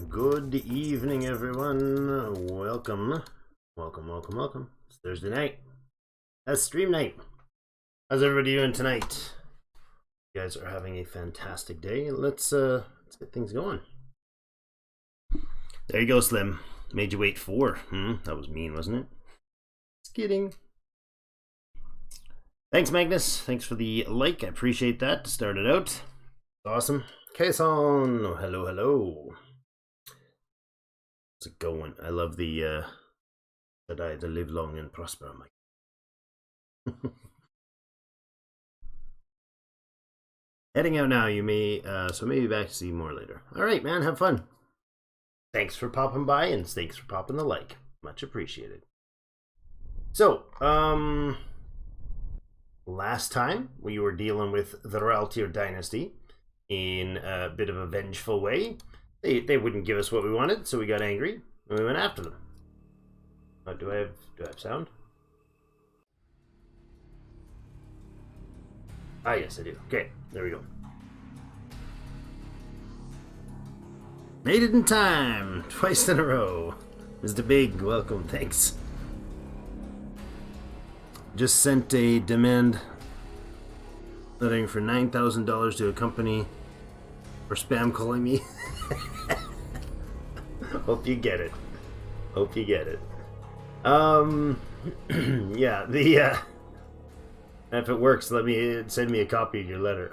Good evening, everyone. Welcome. Welcome. It's Thursday night. That's stream night. How's everybody doing tonight? You guys are having a fantastic day. Let's get things going. There you go, Slim. Made you wait 4. That was mean, wasn't it? Just kidding. Thanks, Magnus. Thanks for the like. I appreciate that to start it out. Awesome. Kason. Hello. How's it going? I love the that I to live long and prosper, Mike. Heading out now, you may so maybe back to see more later. Alright, man, have fun. Thanks for popping by and thanks for popping the like. Much appreciated. So, last time we were dealing with the Realtier dynasty in a bit of a vengeful way. They wouldn't give us what we wanted, so we got angry and we went after them. Do I have sound? Ah, yes, I do. Okay, there we go. Made it in time, twice in a row. Mr. Big, welcome, thanks. Just sent a demand letter for $9,000 to a company for spam calling me. Hope you get it. Yeah, if it works, send me a copy of your letter.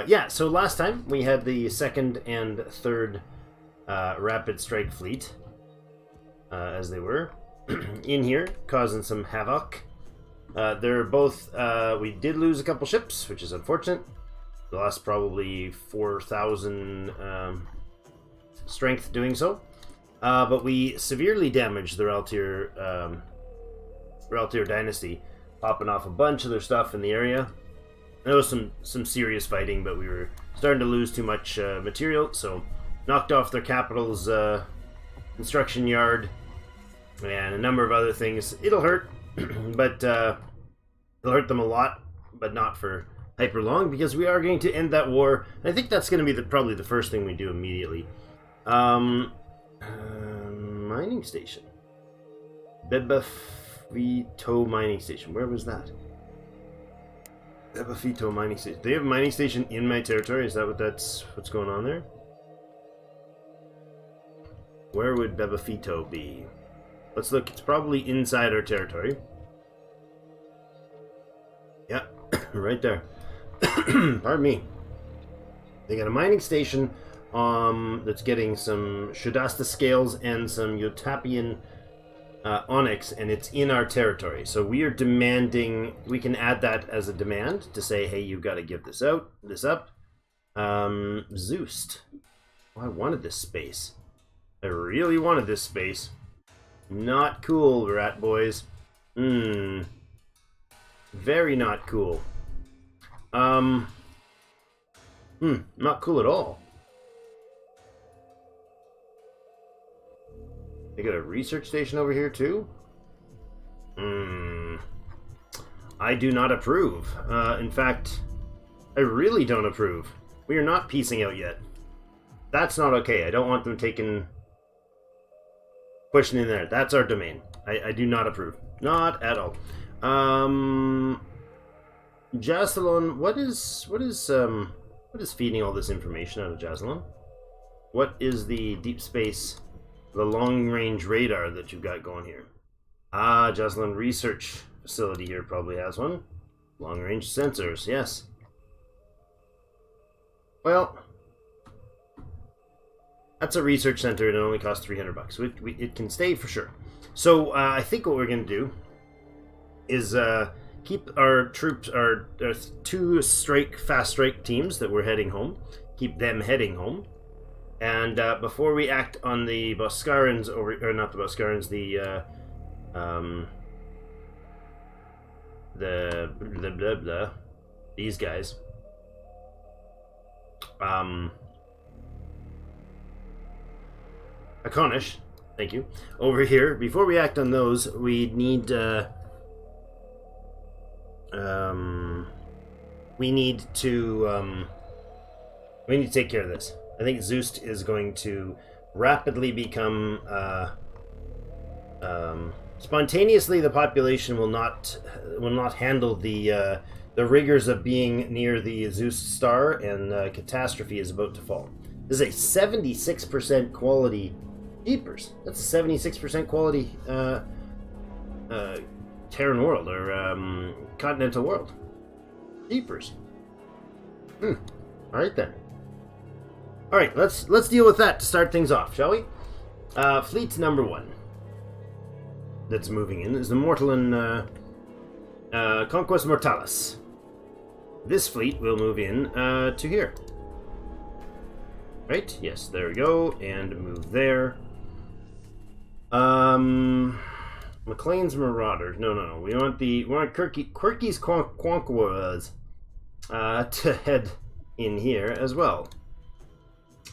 Yeah, so last time we had the 2nd and 3rd Rapid Strike Fleet, as they were, in here, causing some havoc. They're both, we did lose a couple ships, which is unfortunate. We lost probably 4,000 strength doing so. But we severely damaged the Realtier dynasty, popping off a bunch of their stuff in the area. There was some serious fighting, but we were starting to lose too much material, so knocked off their capital's construction yard and a number of other things. It'll hurt, but it'll hurt them a lot, but not for hyper long, because we are going to end that war. I think that's going to be probably the first thing we do immediately. Mining station. Bebafito mining station. Where was that? Bebafito mining station. They have a mining station in my territory. Is that what's going on there? Where would Bebafito be? Let's look. It's probably inside our territory. Yeah, right there. Pardon me. They got a mining station that's getting some Shadasta scales and some Utapian onyx, and it's in our territory. So we are demanding, we can add that as a demand to say, hey, you've got to give this up. Zeus. Oh, I wanted this space. I really wanted this space. Not cool, rat boys. Very not cool. Not cool at all. They got a research station over here too? I do not approve. In fact, I really don't approve. We are not piecing out yet. That's not okay. I don't want them pushing in there. That's our domain. I do not approve. Not at all. Jasalon, what is feeding all this information out of Jasalon? What is the deep space, the long-range radar that you've got going here? Ah, Jasalon Research Facility here probably has one. Long-range sensors, yes. Well, that's a research center and it only costs $300. It can stay for sure. So I think what we're going to do is keep our troops, our 2 fast strike teams that we're heading home, keep them heading home. And before we act on the Boscarans, or not the Boscarans, the these guys. Akonish, thank you. Over here, before we act on those, we need we need to take care of this. I think Zeus is going to rapidly become spontaneously. The population will not handle the rigors of being near the Zeus star, and catastrophe is about to fall. This is a 76% quality. Jeepers, that's a 76% quality Terran world, or continental world. Jeepers. Alright then. Alright, let's deal with that to start things off, shall we? Fleet number 1 that's moving in is the Mortalan Conquest Mortalis. This fleet will move in to here. Right? Yes, there we go, and move there. McLean's Marauders. No. We want Quirky's Quonquas to head in here as well.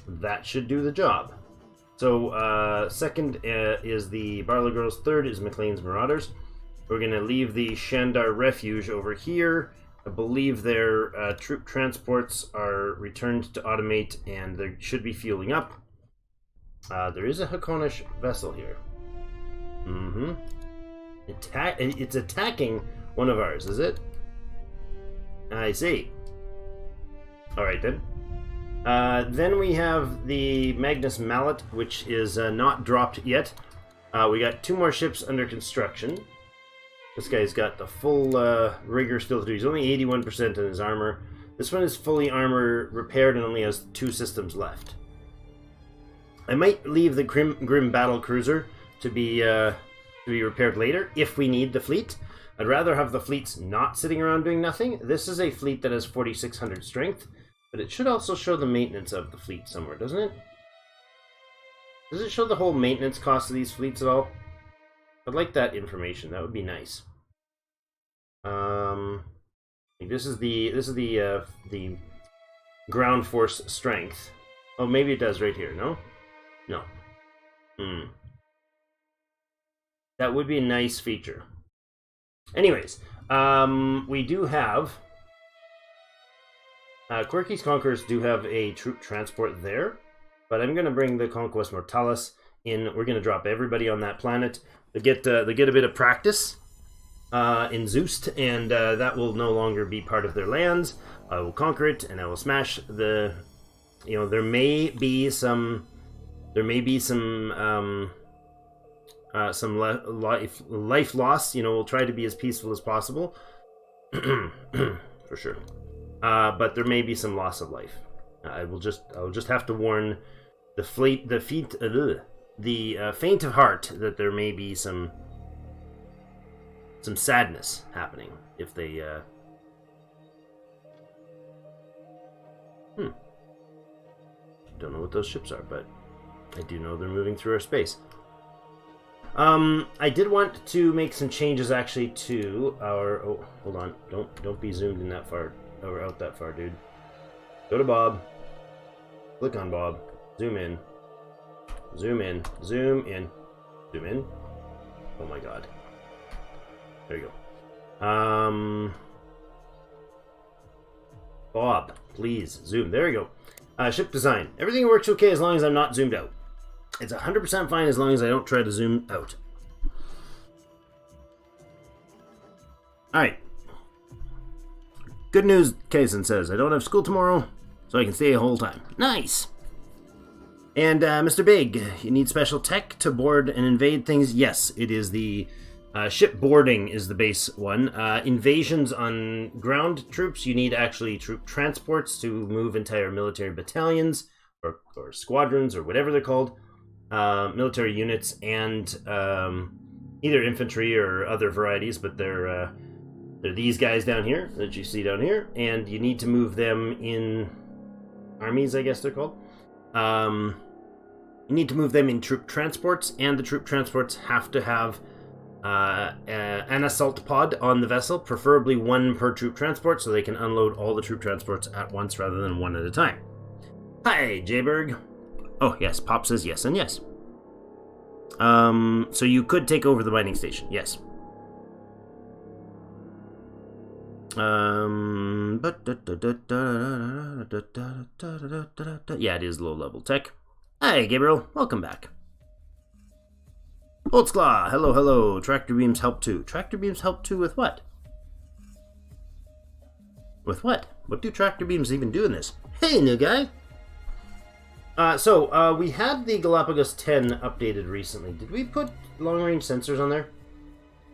That should do the job. So, second is the Barlow Girls. Third is McLean's Marauders. We're going to leave the Shandar Refuge over here. I believe their troop transports are returned to automate, and they should be fueling up. There is a Hakonish vessel here. It's attacking one of ours, is it? I see. Alright then. Then we have the Magnus Mallet, which is not dropped yet. We got 2 more ships under construction. This guy's got the full rigor still to do. He's only 81% in his armor. This one is fully armor repaired and only has 2 systems left. I might leave the Grim Battle Cruiser to be repaired later if we need the fleet. I'd rather have the fleets not sitting around doing nothing. This is a fleet that has 4,600 strength, but it should also show the maintenance of the fleet somewhere, doesn't it? Does it show the whole maintenance cost of these fleets at all? I'd like that information. That would be nice. This is the ground force strength. Oh, maybe it does right here. No. That would be a nice feature. Anyways, we do have Quirky's Conquerors do have a troop transport there, but I'm going to bring the Conquest Mortalis in. We're going to drop everybody on that planet. They get a bit of practice in Zeus, and that will no longer be part of their lands. I will conquer it, and I will smash the. There may be some life loss. We'll try to be as peaceful as possible, for sure. But there may be some loss of life. I will just have to warn the faint of heart that there may be some sadness happening if they. Don't know what those ships are, but I do know they're moving through our space. I did want to make some changes actually to our. Oh, hold on! Don't be zoomed in that far or out that far, dude. Go to Bob. Click on Bob. Zoom in. Zoom in. Zoom in. Zoom in. Oh my God. There you go. Bob, please zoom. There you go. Ship design. Everything works okay as long as I'm not zoomed out. It's 100% fine as long as I don't try to zoom out. Alright. Good news, Kaysen says. I don't have school tomorrow, so I can stay a whole time. Nice! And, Mr. Big, you need special tech to board and invade things? Yes, it is the ship boarding is the base one. Invasions on ground troops, you need actually troop transports to move entire military battalions or squadrons or whatever they're called. Military units and either infantry or other varieties, but they're these guys down here that you see down here, and you need to move them in armies, I guess they're called. You need to move them in troop transports, and the troop transports have to have an assault pod on the vessel, preferably 1 per troop transport, so they can unload all the troop transports at once rather than 1 at a time. Hi, Jayberg. Oh, yes, Pop says yes and yes. So you could take over the mining station, yes. Yeah, it is low level tech. Hi, Gabriel. Welcome back. Holtzclaw, hello, hello. Tractor beams help too. Tractor beams help too with what? With what? What do tractor beams even do in this? Hey, new guy. We had the Galapagos 10 updated recently. Did we put long-range sensors on there?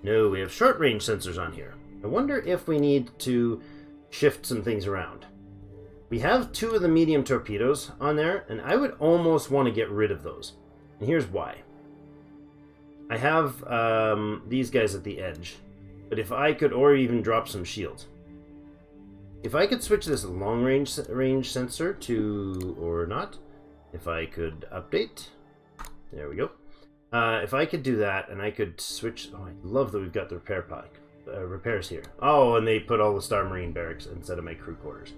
No, we have short-range sensors on here. I wonder if we need to shift some things around. We have 2 of the medium torpedoes on there, and I would almost want to get rid of those. And here's why. I have these guys at the edge, but if I could, or even drop some shields. If I could switch this long-range sensor to, or not, if I could update, there we go. If I could do that, and I could switch, oh, I love that we've got the repairs here. Oh, and they put all the Star Marine barracks instead of my crew quarters.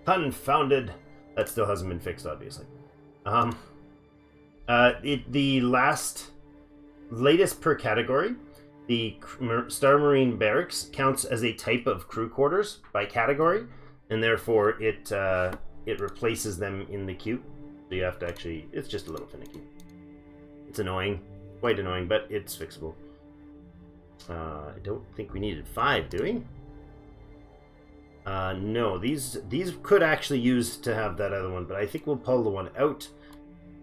Confounded. That still hasn't been fixed, obviously. The latest per category, the Star Marine barracks counts as a type of crew quarters by category, and therefore it replaces them in the queue. So you have to actually, it's just a little finicky. It's annoying, quite annoying, but it's fixable. I don't think we needed 5, do we? No, these could actually use to have that other one, but I think we'll pull the one out.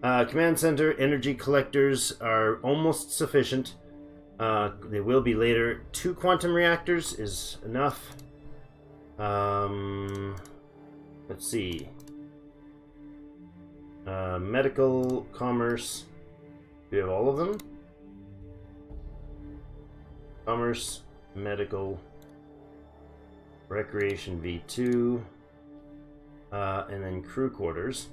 Command center, energy collectors are almost sufficient. They will be later. 2 quantum reactors is enough. Let's see. Medical, commerce. Do we have all of them? Commerce, medical, recreation V2, and then crew quarters.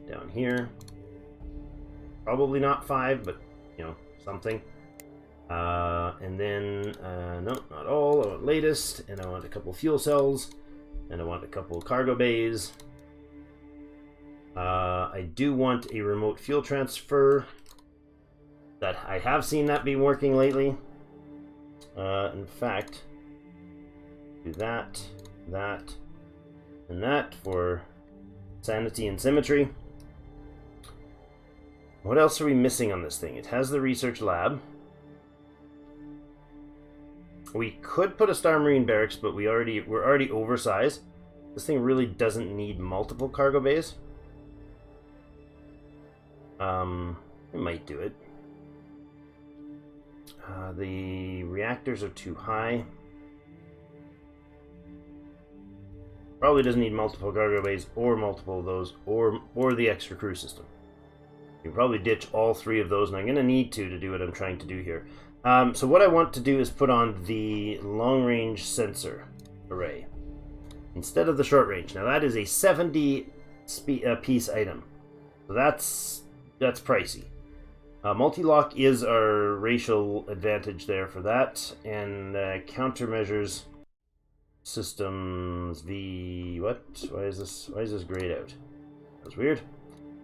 Down here. Probably not 5, but, you know, something. And then, no, not all. I want latest, and I want a couple fuel cells, and I want a couple cargo bays. I do want a remote fuel transfer. That I have seen that be working lately. In fact, do that, and that for sanity and symmetry. What else are we missing on this thing? It has the research lab. We could put a Star Marine barracks, but we're already oversized. This thing really doesn't need multiple cargo bays. We might do it. The reactors are too high. Probably doesn't need multiple cargo bays or multiple of those, or the extra crew system. You can probably ditch all 3 of those, and I'm going to need to do what I'm trying to do here. So what I want to do is put on the long-range sensor array instead of the short-range. Now that is a 70 piece item, so that's pricey. Multi-lock is our racial advantage there for that, and countermeasures systems what? Why is this grayed out? That's weird.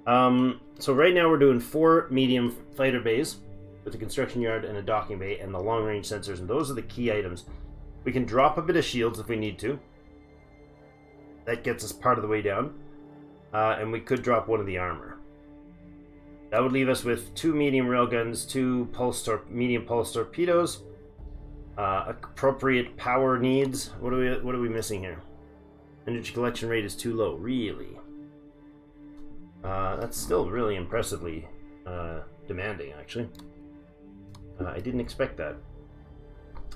So right now we're doing 4 medium fighter bays with a construction yard and a docking bay and the long-range sensors, and those are the key items. We can drop a bit of shields if we need to. That gets us part of the way down, and we could drop one of the armor. That would leave us with 2 medium railguns, 2 medium pulse torpedoes, appropriate power needs. What are we missing here? Energy collection rate is too low. Really? That's still really impressively demanding, actually. I didn't expect that.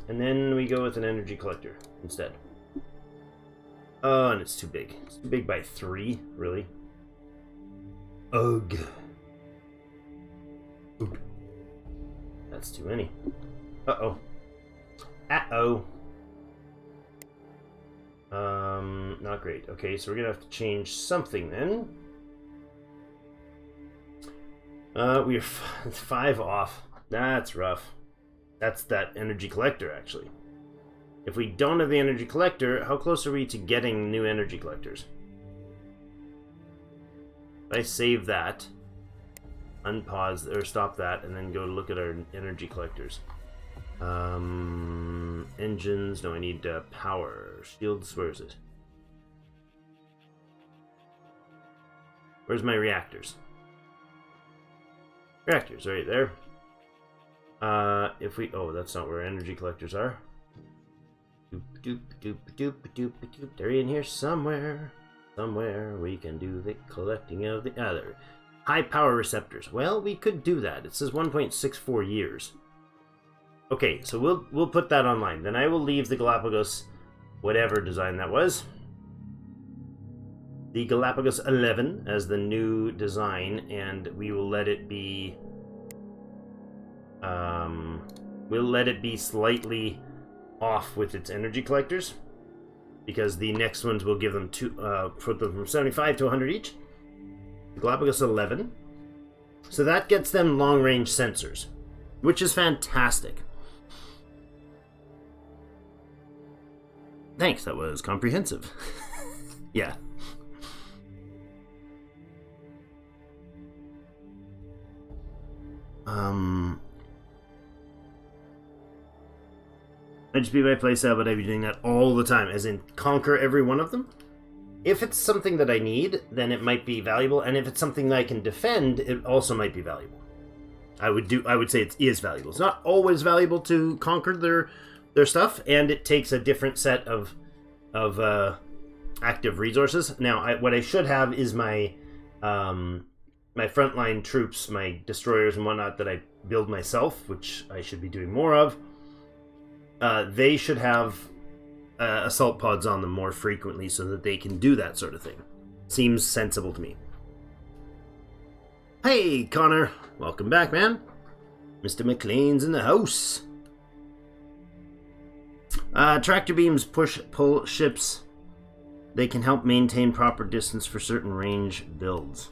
And then we go with an energy collector instead. Oh, and it's too big. It's too big by 3, really. Ugh. Oop. That's too many. Uh-oh. Uh-oh. Not great. Okay, so we're gonna have to change something then. We're 5 off. That's rough. That's that energy collector, actually. If we don't have the energy collector, how close are we to getting new energy collectors? If I save that, unpause or stop that, and then go look at our energy collectors. Engines. No, I need power. Shields. Where is it? Where's my reactors? Reactors, right there. If we... Oh, that's not where energy collectors are. They're in here somewhere. Somewhere we can do the collecting of the other. High power receptors. Well, we could do that. It says 1.64 years. Okay, so we'll put that online. Then I will leave the Galapagos, whatever design that was, the Galapagos 11 as the new design, and we will let it be. We'll let it be slightly off with its energy collectors, because the next ones will give them put them from 75 to 100 each. The Galapagos 11. So that gets them long-range sensors, which is fantastic. Thanks, that was comprehensive. Yeah. I'd just be my playstyle, but I'd be doing that all the time, as in conquer every one of them. If it's something that I need, then it might be valuable, and if it's something that I can defend, it also might be valuable. I would say it is valuable. It's not always valuable to conquer their stuff, and it takes a different set of active resources. Now, what I should have is my my frontline troops, my destroyers and whatnot that I build myself, which I should be doing more of. They should have assault pods on them more frequently so that they can do that sort of thing. Seems sensible to me. Hey, Connor. Welcome back, man. Mr. McLean's in the house. Tractor beams pull ships. They can help maintain proper distance for certain range builds.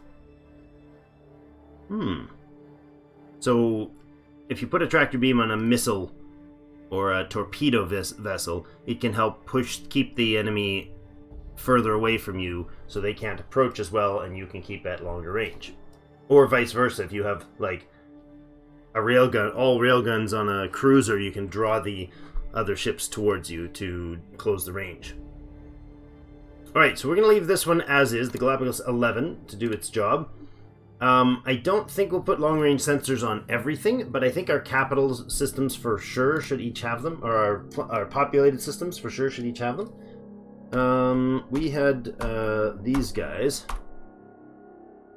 So, if you put a tractor beam on a missile or a torpedo vessel, it can help keep the enemy further away from you so they can't approach as well, and you can keep at longer range. Or vice versa, if you have, like, a railgun, all railguns on a cruiser, you can draw the other ships towards you to close the range. Alright, so we're going to leave this one as is, the Galapagos 11, to do its job. I don't think we'll put long-range sensors on everything, but I think our capital systems for sure should each have them, or our populated systems for sure should each have them. We had these guys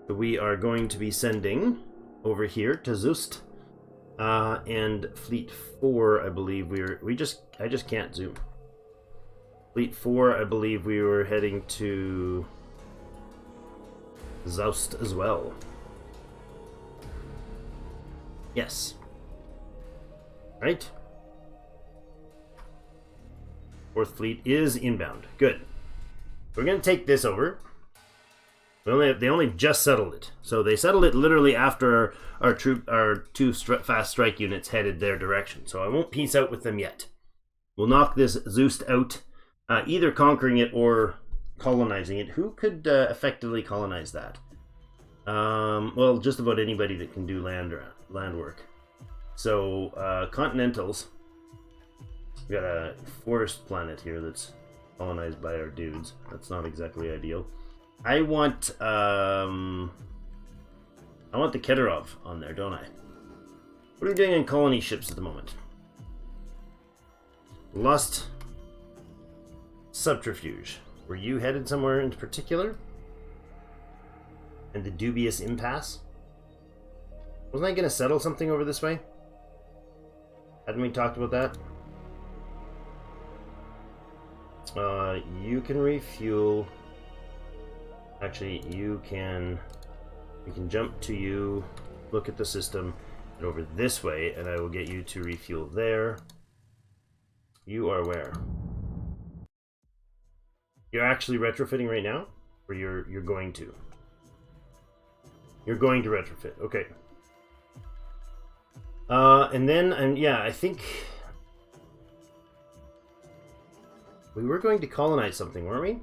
that we are going to be sending over here to Zust, and Fleet 4, I believe I just can't zoom. Fleet 4, I believe we were heading to Zoust as well. Yes. Right? Fourth Fleet is inbound. Good. We're going to take this over. They only just settled it. So they settled it literally after our two fast strike units headed their direction. So I won't peace out with them yet. We'll knock this Zust out, either conquering it or colonizing it. Who could effectively colonize that? Well, just about anybody that can do land work. So, Continentals. We got a forest planet here that's colonized by our dudes. That's not exactly ideal. I want the Kedorov on there, don't I? What are we doing in colony ships at the moment? Lust. Subterfuge. Were you headed somewhere in particular? And the dubious impasse? Wasn't I going to settle something over this way? Hadn't we talked about that? You can refuel. Actually, we can jump to you, look at the system, and over this way, and I will get you to refuel there. You are where? You're actually retrofitting right now? Or you're going to? You're going to retrofit, okay. And then, yeah, I think we were going to colonize something, weren't we?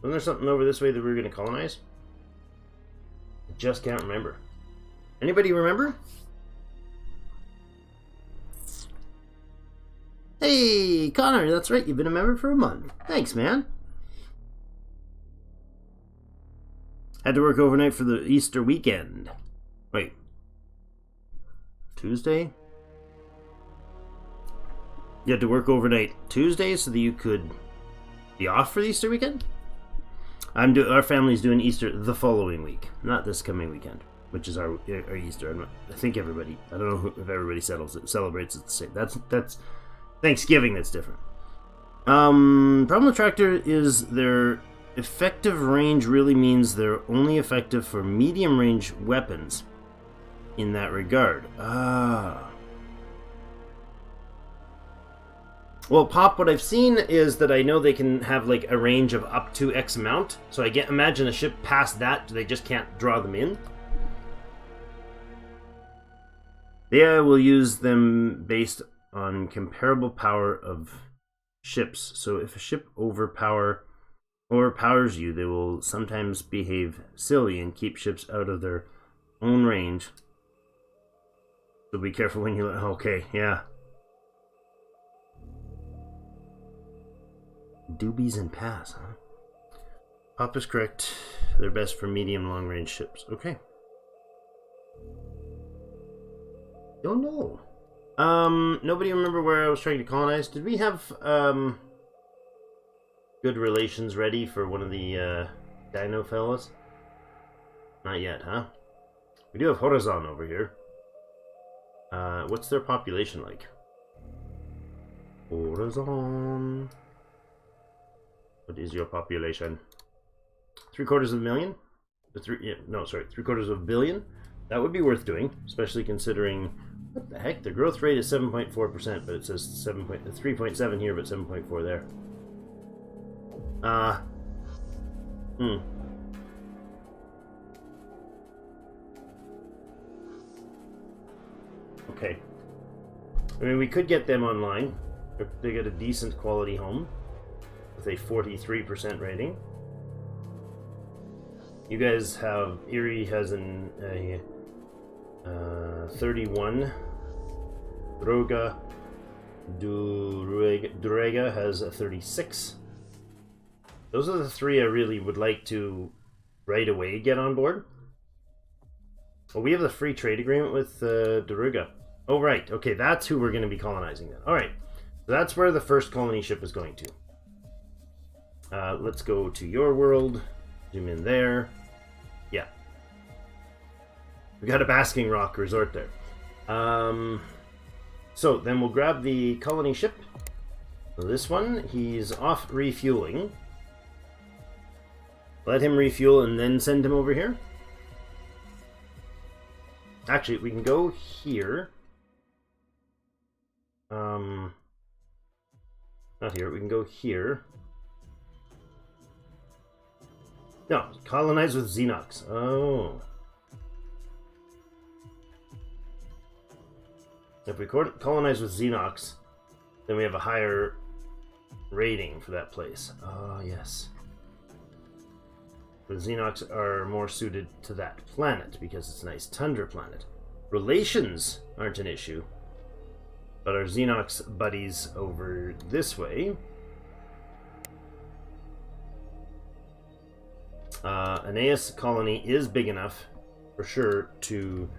Wasn't there something over this way that we were going to colonize? I just can't remember. Anybody remember? Hey, Connor, that's right. You've been a member for a month. Thanks, man. Had to work overnight for the Easter weekend. Wait. Tuesday? You had to work overnight Tuesday so that you could be off for the Easter weekend? Our family's doing Easter the following week, not this coming weekend, which is our Easter. I think everybody. I don't know if everybody celebrates it the same. That's Thanksgiving. That's different. Problem with tractor is their effective range really means they're only effective for medium range weapons. In that regard, Well, Pop, what I've seen is that I know they can have like a range of up to X amount. So imagine a ship past that, they just can't draw them in. Yeah, we'll use them based on comparable power of ships. So if a ship overpowers you, they will sometimes behave silly and keep ships out of their own range. So be careful when you... Okay, yeah. Doobies and pass, huh? Pop is correct. They're best for medium long range ships. Okay. Don't know. Nobody remember where I was trying to colonize? Did we have good relations ready for one of the dino fellas? Not yet, huh? We do have Horizon over here. What's their population like? Horizon. What is your population? 750,000? 3/4 of a billion? That would be worth doing, especially considering... What the heck? The growth rate is 7.4%, but it says 3.7 here, but 7.4 there. Okay. I mean, we could get them online. They get a decent quality home with a 43% rating. You guys have... Erie has a 31. Durega has a 36. Those are the three I really would like to right away get on board. Well, we have the free trade agreement with Durega. Oh, right. Okay, that's who we're going to be colonizing then. Alright, so that's where the first colony ship is going to. Let's go to your world. Zoom in there. Yeah. We got a Basking Rock resort there. So then we'll grab the colony ship. This one, he's off refueling. Let him refuel and then send him over here. Actually, we can go here. Not here, we can go here. No, colonize with Xenox. Oh. If we colonize with Xenox, then we have a higher rating for that place. Oh, yes. The Xenox are more suited to that planet because it's a nice tundra planet. Relations aren't an issue, but our Xenox buddies over this way. Aeneas colony is big enough, for sure, to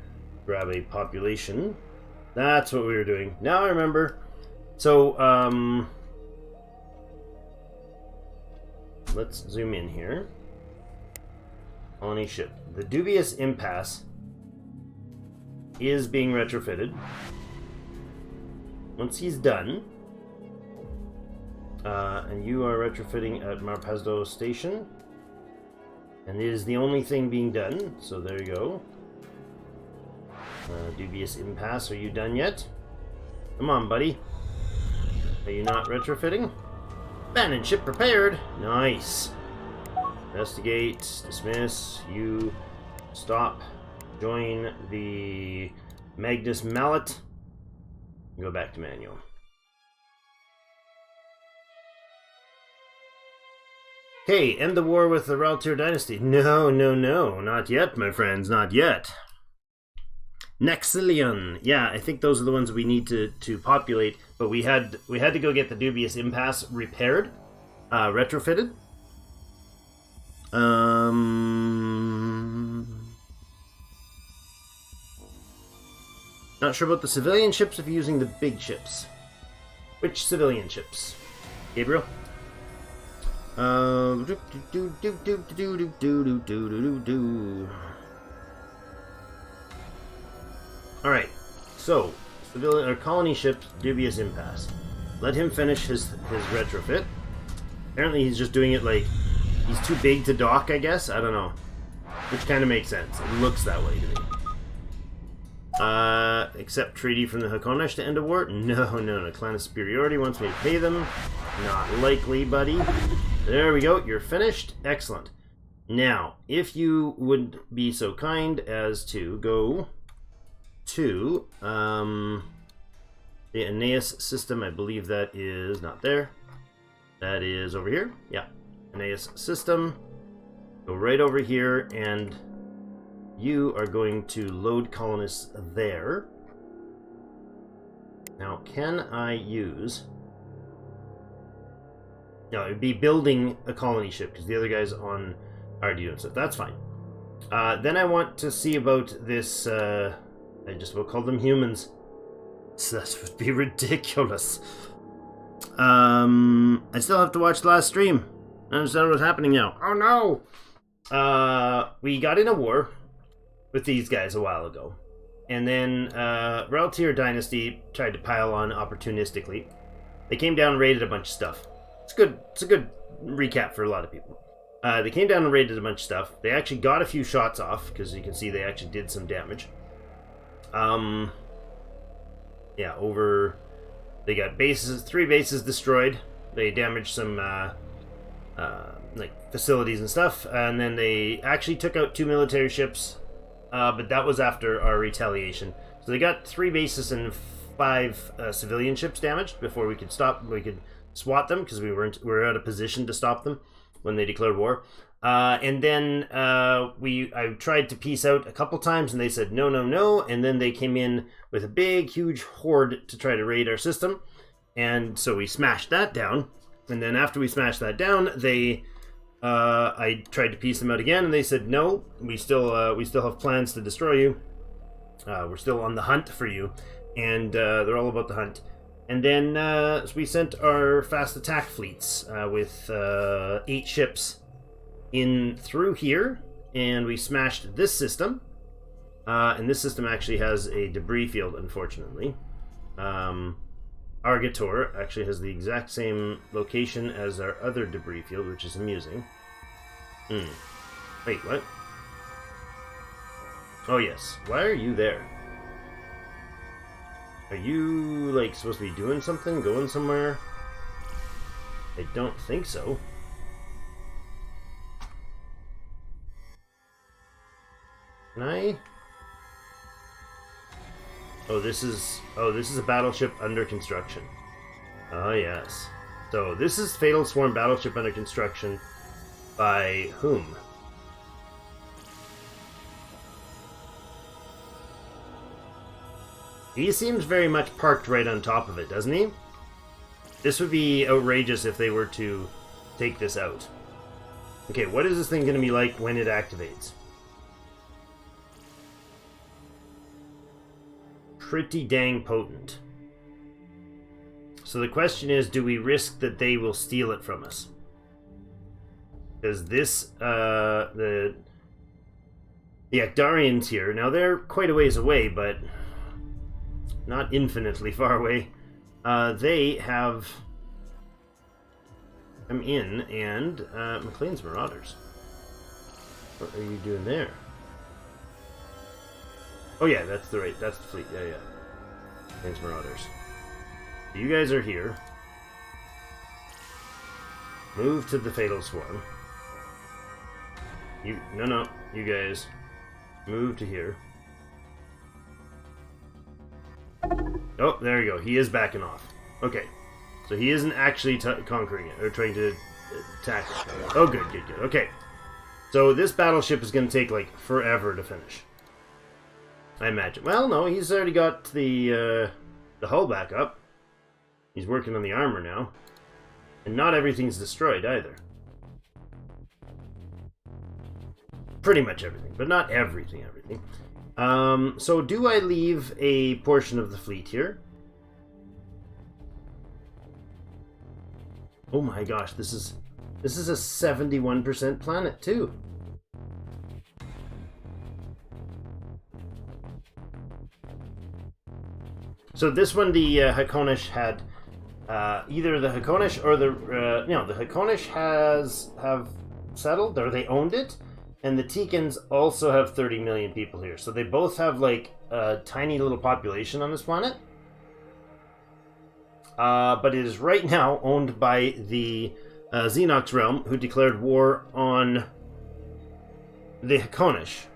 grab a population. That's what we were doing. Now I remember. So, let's zoom in here. Colony ship. The Dubious Impasse is being retrofitted. Once he's done, and you are retrofitting at Marpazdo Station, and it is the only thing being done, so there you go. Dubious Impasse, are you done yet? Come on, buddy. Are you not retrofitting? Abandoned ship prepared. Nice. Investigate, dismiss, you stop, join the Magnus Mallet, go back to manual. Hey, end the war with the Raltir dynasty. No, not yet, my friends, not yet. Nexilion. Yeah, I think those are the ones we need to populate. But we had to go get the dubious impasse repaired, retrofitted. Not sure about the civilian ships if you're using the big ships. Which civilian ships? Gabriel? Alright, so civilian or colony ships, dubious impasse. Let him finish his retrofit. Apparently he's just doing it like he's too big to dock, I guess. I don't know. Which kind of makes sense. It looks that way to me. Accept treaty from the Hakonesh to end a war? No. Clan of Superiority wants me to pay them. Not likely, buddy. There we go. You're finished. Excellent. Now, if you would be so kind as to go to the Aeneas system. I believe that is not there. That is over here. Yeah. Aeneas system. Go right over here, and you are going to load colonists there. Now, can I use... No, it would be building a colony ship, because the other guy's on our Dune, so that's fine. Then I want to see about this... I just will call them humans. So that would be ridiculous. I still have to watch the last stream. I understand what's happening now. Oh no! We got in a war with these guys a while ago. And then Reltier Dynasty tried to pile on opportunistically. They came down and raided a bunch of stuff. It's a good recap for a lot of people. They came down and raided a bunch of stuff. They actually got a few shots off, because you can see they actually did some damage. Yeah, they got bases, 3 bases destroyed. They damaged some like facilities and stuff, and then they actually took out 2 military ships, but that was after our retaliation. So they got 3 bases and 5 civilian ships damaged before we could SWAT them, because we were out of position to stop them when they declared war. And then I tried to peace out a couple times, and they said no, and then they came in with a big, huge horde to try to raid our system, and so we smashed that down. And then after we smashed that down, I tried to piece them out again, and they said no, we still have plans to destroy you. We're still on the hunt for you, and they're all about the hunt. And then so we sent our fast attack fleets with 8 ships in through here, and we smashed this system. And this system actually has a debris field, unfortunately. Argator actually has the exact same location as our other debris field, which is amusing. Wait, what? Oh yes, why are you there? Are you, like, supposed to be doing something? Going somewhere? I don't think so. Can I? Oh, this is a battleship under construction. Oh, yes. So, this is Fatal Swarm battleship under construction by whom? He seems very much parked right on top of it, doesn't he? This would be outrageous if they were to take this out. Okay, what is this thing going to be like when it activates? Pretty dang potent. So the question is, do we risk that they will steal it from us? Because this, the Akdarians here, now they're quite a ways away, but not infinitely far away. They have come in, and McLean's Marauders. What are you doing there? Oh yeah, that's the fleet. Yeah. McLean's Marauders. So you guys are here. Move to the Fatal Swarm. No, you guys move to here. Oh, there you go. He is backing off. Okay. So he isn't actually conquering it, or trying to attack it. Oh, good. Okay. So this battleship is going to take, like, forever to finish. I imagine. Well, no, he's already got the hull back up. He's working on the armor now. And not everything's destroyed either. Pretty much everything, but not everything. So do I leave a portion of the fleet here? Oh my gosh, this is a 71% planet too. So this one, the Hakonish had either the Hakonish or the the Hakonish have settled, or they owned it, and the Tikans also have 30 million people here. So they both have like a tiny little population on this planet. But it is right now owned by the Xenox realm, who declared war on the Hakonish.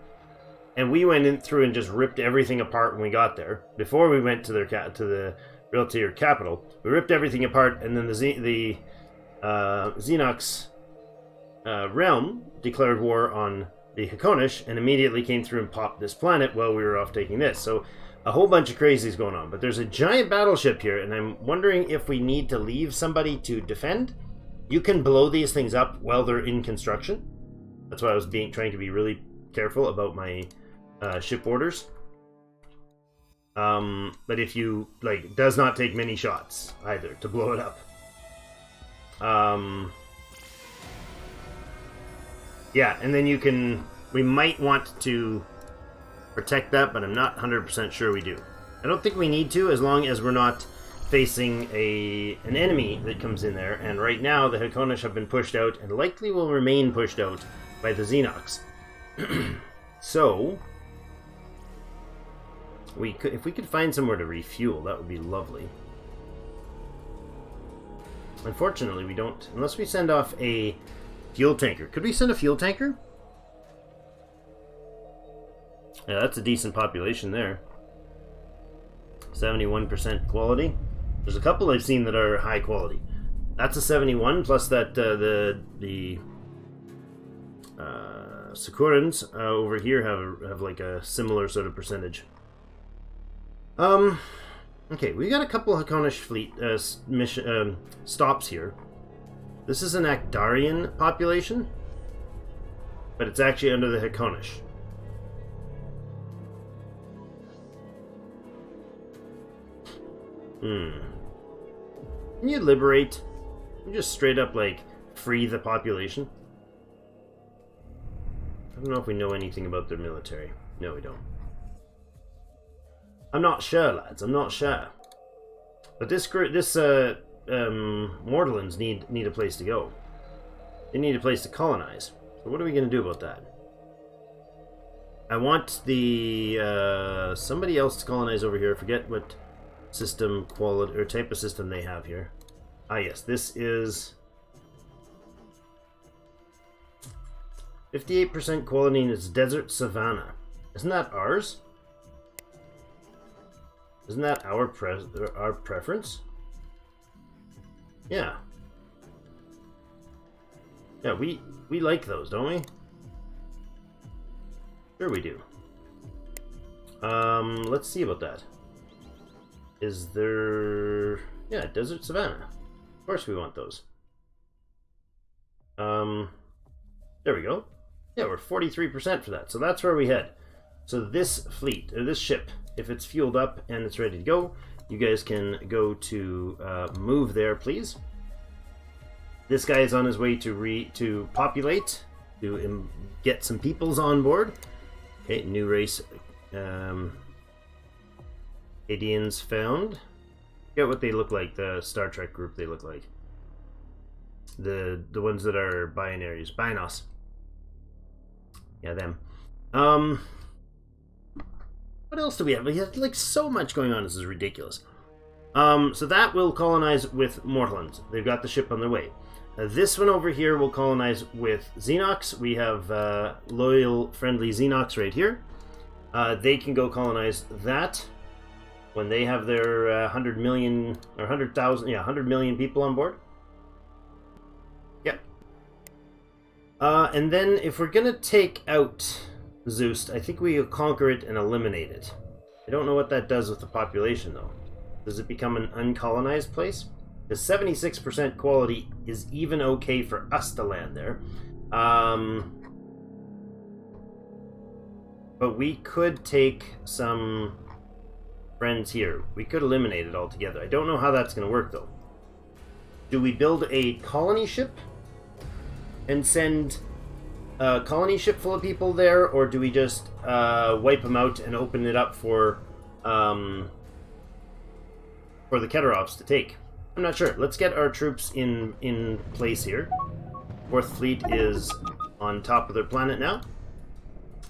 And we went in through and just ripped everything apart when we got there. Before we went to the real tier capital, we ripped everything apart, and then the Xenox realm declared war on the Hakonish and immediately came through and popped this planet while we were off taking this. So a whole bunch of crazies going on. But there's a giant battleship here, and I'm wondering if we need to leave somebody to defend. You can blow these things up while they're in construction. That's why I was trying to be really careful about my ship orders. But if you it does not take many shots either to blow it up. Yeah, and then we might want to protect that, but I'm not 100% sure we do. I don't think we need to, as long as we're not facing an enemy that comes in there. And right now the Hakonish have been pushed out and likely will remain pushed out by the Xenox. So if we could find somewhere to refuel, that would be lovely. Unfortunately, we don't, unless we send off a fuel tanker. Could we send a fuel tanker? Yeah, that's a decent population there. 71% quality. There's a couple I've seen that are high quality. That's a 71, plus that the Sakurans over here have like a similar sort of percentage. Okay, we got a couple Hakonish fleet stops here. This is an Akdarian population, but it's actually under the Hakonish. Can you liberate? Can you just straight up free the population? I don't know if we know anything about their military. No, we don't. I'm not sure, lads. I'm not sure. But this Mortallans need a place to go. They need a place to colonize. So what are we going to do about that? I want the somebody else to colonize over here. I forget what system quality or type of system they have here. Ah, yes, this is 58% quality in its desert savanna. Isn't that ours? Isn't that our preference? Yeah. Yeah, we like those, don't we? Sure we do. Let's see about that. Is there... Yeah, desert savanna. Of course we want those. There we go. Yeah, we're 43% for that. So that's where we head. So this fleet, or this ship, if it's fueled up and it's ready to go, you guys can go to move there, please. This guy is on his way to populate, to get some peoples on board. Okay, new race. Adians found. Forget what they look like. The Star Trek group they look like. The ones that are binaries. Binos. Yeah, them. What else do we have? We have so much going on. This is ridiculous. So that will colonize with Mortallans. They've got the ship on their way. This one over here will colonize with Xenox. We have loyal, friendly Xenox right here. They can go colonize that when they have their 100 million or 100,000, 100 million people on board. Yep. And then if we're gonna take out Zeus, I think we conquer it and eliminate it. I don't know what that does with the population, though. Does it become an uncolonized place? Because 76% quality is even okay for us to land there. But we could take some friends here. We could eliminate it altogether. I don't know how that's going to work, though. Do we build a colony ship and send a colony ship full of people there, or do we just wipe them out and open it up for the Keterovs to take? I'm not sure. Let's get our troops in place here. Fourth Fleet is on top of their planet now.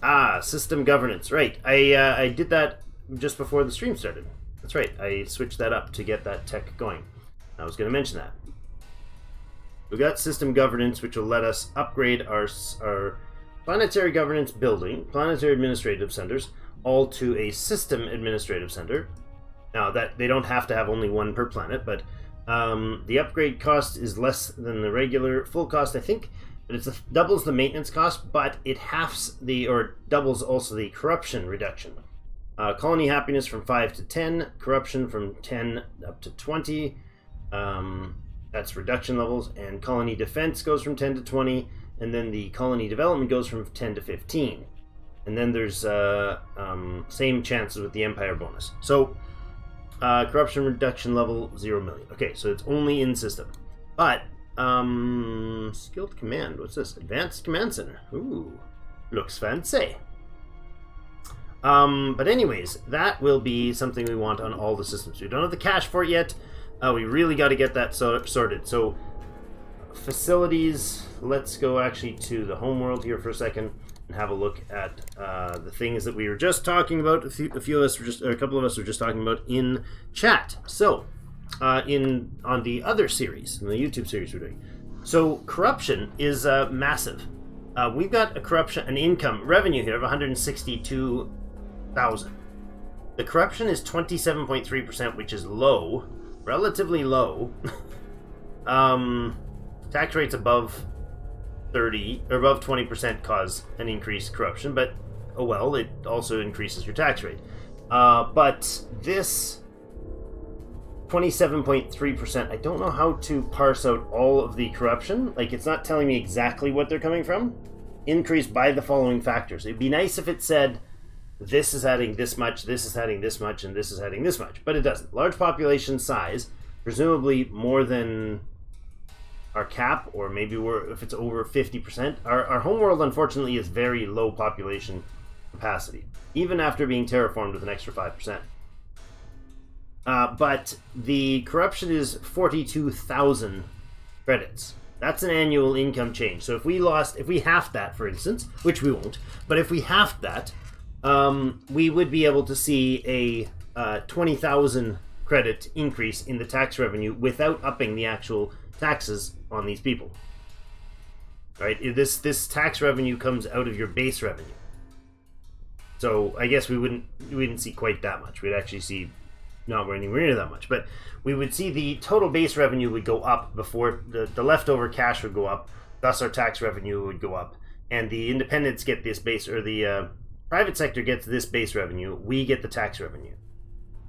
Ah, system governance. Right. I did that just before the stream started. That's right. I switched that up to get that tech going. I was going to mention that. We got system governance, which will let us upgrade our planetary governance building, planetary administrative centers, all to a system administrative center. Now, that they don't have to have only one per planet, but the upgrade cost is less than the regular full cost, I think. But it doubles the maintenance cost, but it doubles also the corruption reduction. Colony happiness from 5 to 10, corruption from 10 up to 20. That's reduction levels, and colony defense goes from 10 to 20, and then the colony development goes from 10 to 15. And then there's same chances with the empire bonus. So corruption reduction level 0 million. Okay, so it's only in system. But skilled command, what's this? Advanced command center. Ooh, looks fancy. But anyways, that will be something we want on all the systems. We don't have the cash for it yet. We really got to get that sorted. So facilities, let's go actually to the home world here for a second and have a look at the things that we were just talking about. A couple of us were just talking about in chat. So on the other series, in the YouTube series we're doing. So corruption is massive. We've got an income revenue here of 162,000. The corruption is 27.3%, which is low. Relatively low. Tax rates above 30 or above 20% cause an increased corruption, but oh well, it also increases your tax rate. But this 27.3%, I don't know how to parse out all of the corruption. Like, it's not telling me exactly what they're coming from. Increased by the following factors. It'd be nice if it said this is adding this much, this is adding this much, and this is adding this much. But it doesn't. Large population size, presumably more than our cap, or maybe if it's over 50%. Our homeworld, unfortunately, is very low population capacity, even after being terraformed with an extra 5%. But the corruption is 42,000 credits. That's an annual income change. So if we halved that, for instance, which we won't, but if we halved that, we would be able to see a 20,000 credit increase in the tax revenue without upping the actual taxes on these people. Right? This tax revenue comes out of your base revenue. So I guess we wouldn't see quite that much. We'd actually see not anywhere near that much, but we would see the total base revenue would go up before the leftover cash would go up. Thus, our tax revenue would go up, and the independents get this base, or the private sector gets this base revenue. We get the tax revenue,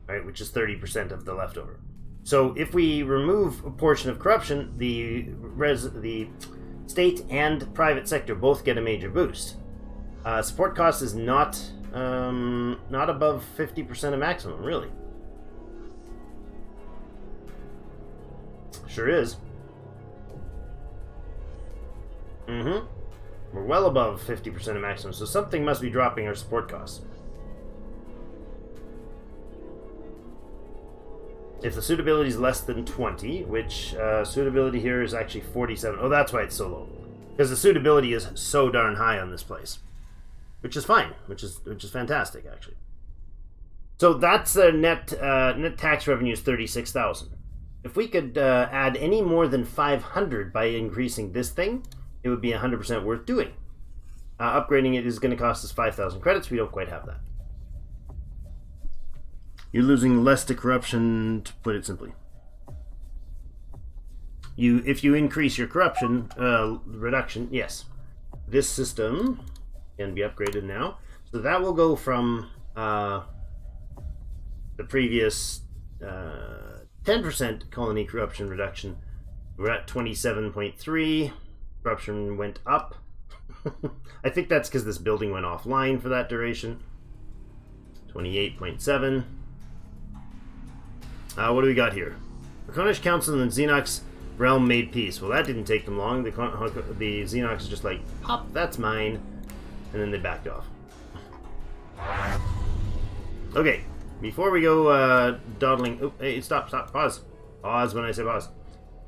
right, which is 30% of the leftover. So if we remove a portion of corruption, the state and private sector both get a major boost. Support cost is not above 50% of maximum, really. Sure is. We're well above 50% of maximum, so something must be dropping our support costs. If the suitability is less than 20, which suitability here is actually 47. Oh, that's why it's so low. Because the suitability is so darn high on this place. Which is fine. Which is fantastic, actually. So that's the net tax revenue is 36,000. If we could add any more than 500 by increasing this thing, it would be 100% worth doing. Upgrading it is going to cost us 5,000 credits. We don't quite have that. You're losing less to corruption, to put it simply. If you increase your corruption reduction, yes. This system, Can be upgraded now. So that will go from the previous 10% colony corruption reduction. We're at 27.3. Corruption went up. I think that's because this building went offline for that duration. 28.7. What do we got here? The Cornish Council and the Xenox realm made peace. Well, that didn't take them long. The Xenox is just like, pop, that's mine. And then they backed off. Okay, before we go dawdling... Oh, hey, stop, pause. Pause when I say pause.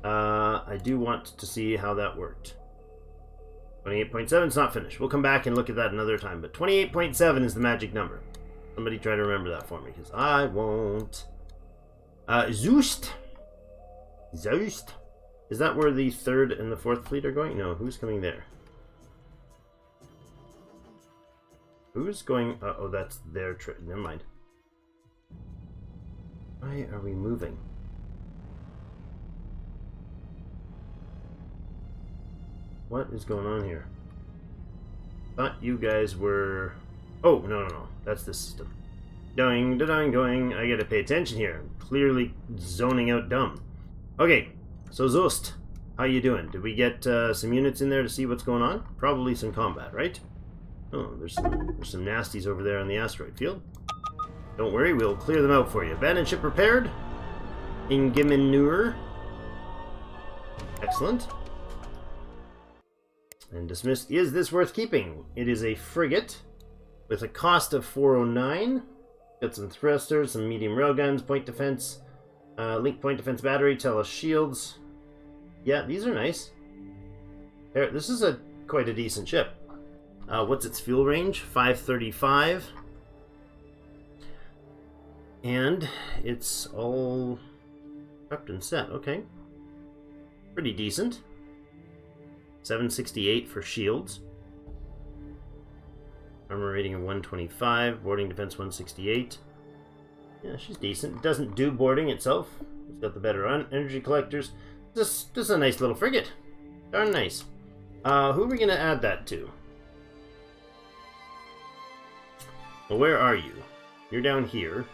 I do want to see how that worked. 28.7 is not finished. We'll come back and look at that another time. But 28.7 is the magic number. Somebody try to remember that for me, because I won't. Zoost. Is that where the 3rd and the 4th fleet are going? No, who's coming there? Who's going... oh, that's their trip. Never mind. Why are we moving? What is going on here? Thought you guys were... Oh, no. That's the system. Going. I gotta pay attention here. I'm clearly zoning out dumb. Okay, so Zost, how you doing? Did we get some units in there to see what's going on? Probably some combat, right? Oh, there's some nasties over there on the asteroid field. Don't worry, we'll clear them out for you. Abandoned ship repaired. Ingeminure. Excellent. And dismissed. Is this worth keeping? It is a frigate with a cost of 409. Got some thrusters, some medium railguns, point defense, link point defense battery, tele shields. Yeah, these are nice. This is quite a decent ship. What's its fuel range? 535. And it's all prepped and set. Okay. Pretty decent. 768 for shields. Armor rating of 125. Boarding defense 168. Yeah, she's decent. It doesn't do boarding itself. It's got the better energy collectors. This is a nice little frigate. Darn nice. Who are we going to add that to? Well, where are you? You're down here.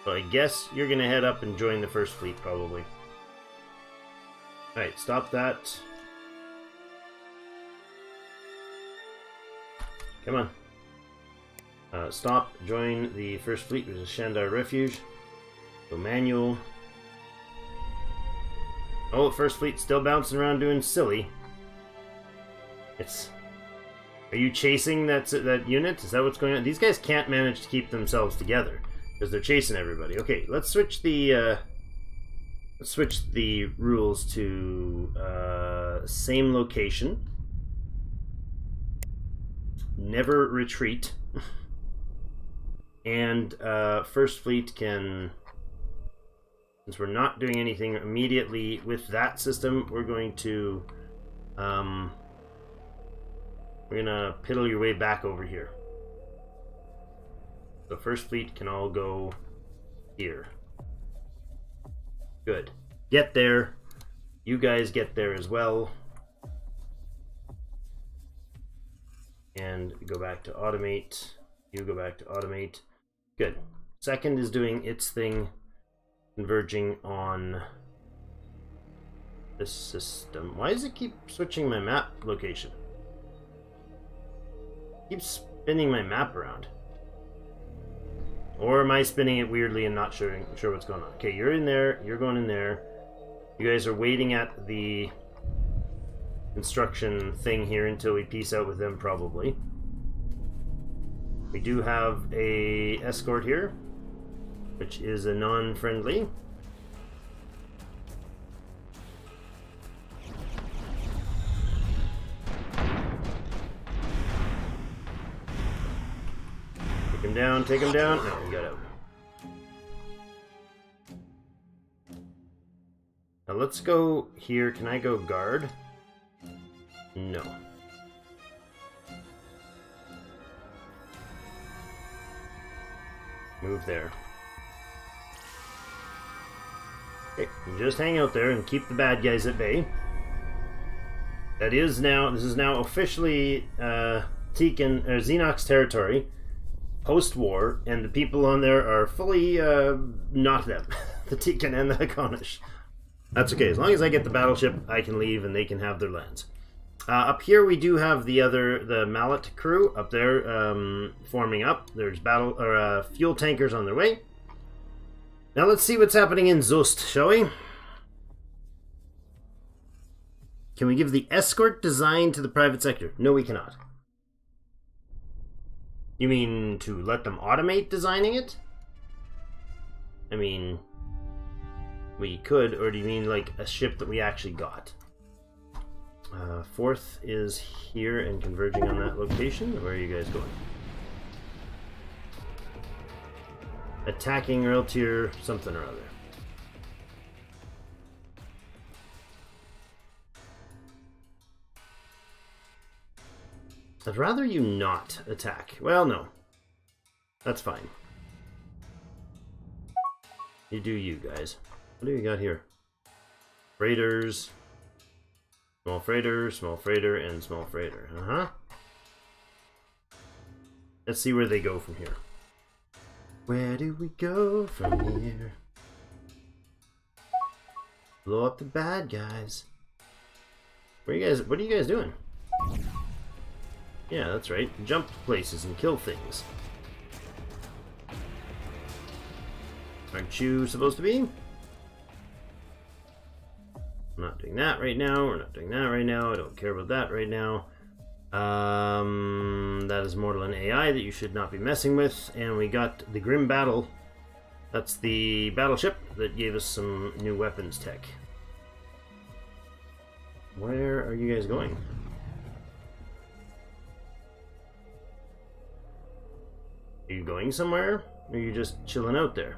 So I guess you're going to head up and join the first fleet, probably. Alright, stop that. Come on. Stop, join the first fleet, which is Shandar Refuge. Go manual. Oh, first fleet still bouncing around doing silly. Are you chasing that unit? Is that what's going on? These guys can't manage to keep themselves together because they're chasing everybody. Okay, let's switch the rules to same location. Never retreat. And first fleet can, since we're not doing anything immediately with that system, we're going to piddle your way back over here. The first fleet can all go here. Good. Get there. You guys get there as well. And go back to automate. You go back to automate. Good. Second is doing its thing, converging on this system. Why does it keep switching my map location? It keeps spinning my map around. Or am I spinning it weirdly and not sure what's going on? Okay, you're in there. You're going in there. You guys are waiting at the construction thing here until we peace out with them, probably. We do have a escort here, which is a non-friendly. Take him down, take him down. No, he got out. Now let's go here. Can I go guard? No. Move there. Okay, you just hang out there and keep the bad guys at bay. This is now officially Tekin or Xenox territory, post-war, and the people on there are fully not them, the Tekin and the Hakonish. That's okay. As long as I get the battleship, I can leave and they can have their lands. Up here we do have the Mallet crew up there forming up. There's fuel tankers on their way. Now let's see what's happening in Zost, shall we? Can we give the escort design to the private sector? No, we cannot. You mean to let them automate designing it? I mean, we could, or do you mean like a ship that we actually got? Fourth is here and converging on that location. Where are you guys going? Attacking rail tier something or other. I'd rather you not attack. Well, no. That's fine. You do you, guys. What do you got here? Freighters. Small freighter, and small freighter. Uh-huh. Let's see where they go from here. Where do we go from here? Blow up the bad guys. What are you guys doing? Yeah, that's right. Jump places and kill things. Aren't you supposed to be? I'm not doing that right now. We're not doing that right now. I don't care about that right now. That is mortal and AI that you should not be messing with. And we got the Grim Battle. That's the battleship that gave us some new weapons tech. Where are you guys going? Are you going somewhere? Or are you just chilling out there?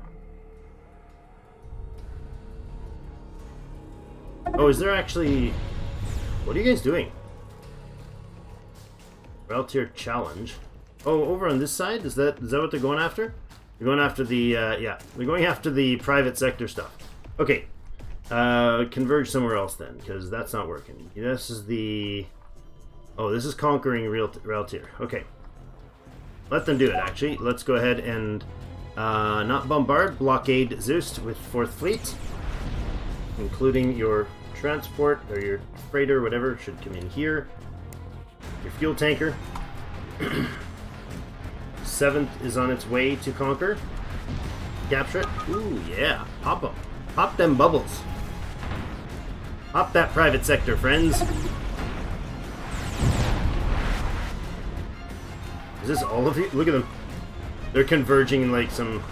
Oh, is there actually... What are you guys doing? Rail tier challenge. Oh, over on this side? Is that what they're going after? They're going after the, yeah. They're going after the private sector stuff. Okay. Converge somewhere else then, because that's not working. This is the... Oh, this is conquering rail tier. Okay. Let them do it, actually. Let's go ahead and not bombard, blockade Zoost with 4th Fleet, including your transport or your freighter, whatever, should come in here. Your fuel tanker. 7th is on its way to conquer. Capture it. Ooh, yeah. Pop them. Pop them bubbles. Pop that private sector, friends. Is this all of you? Look at them. They're converging in like some...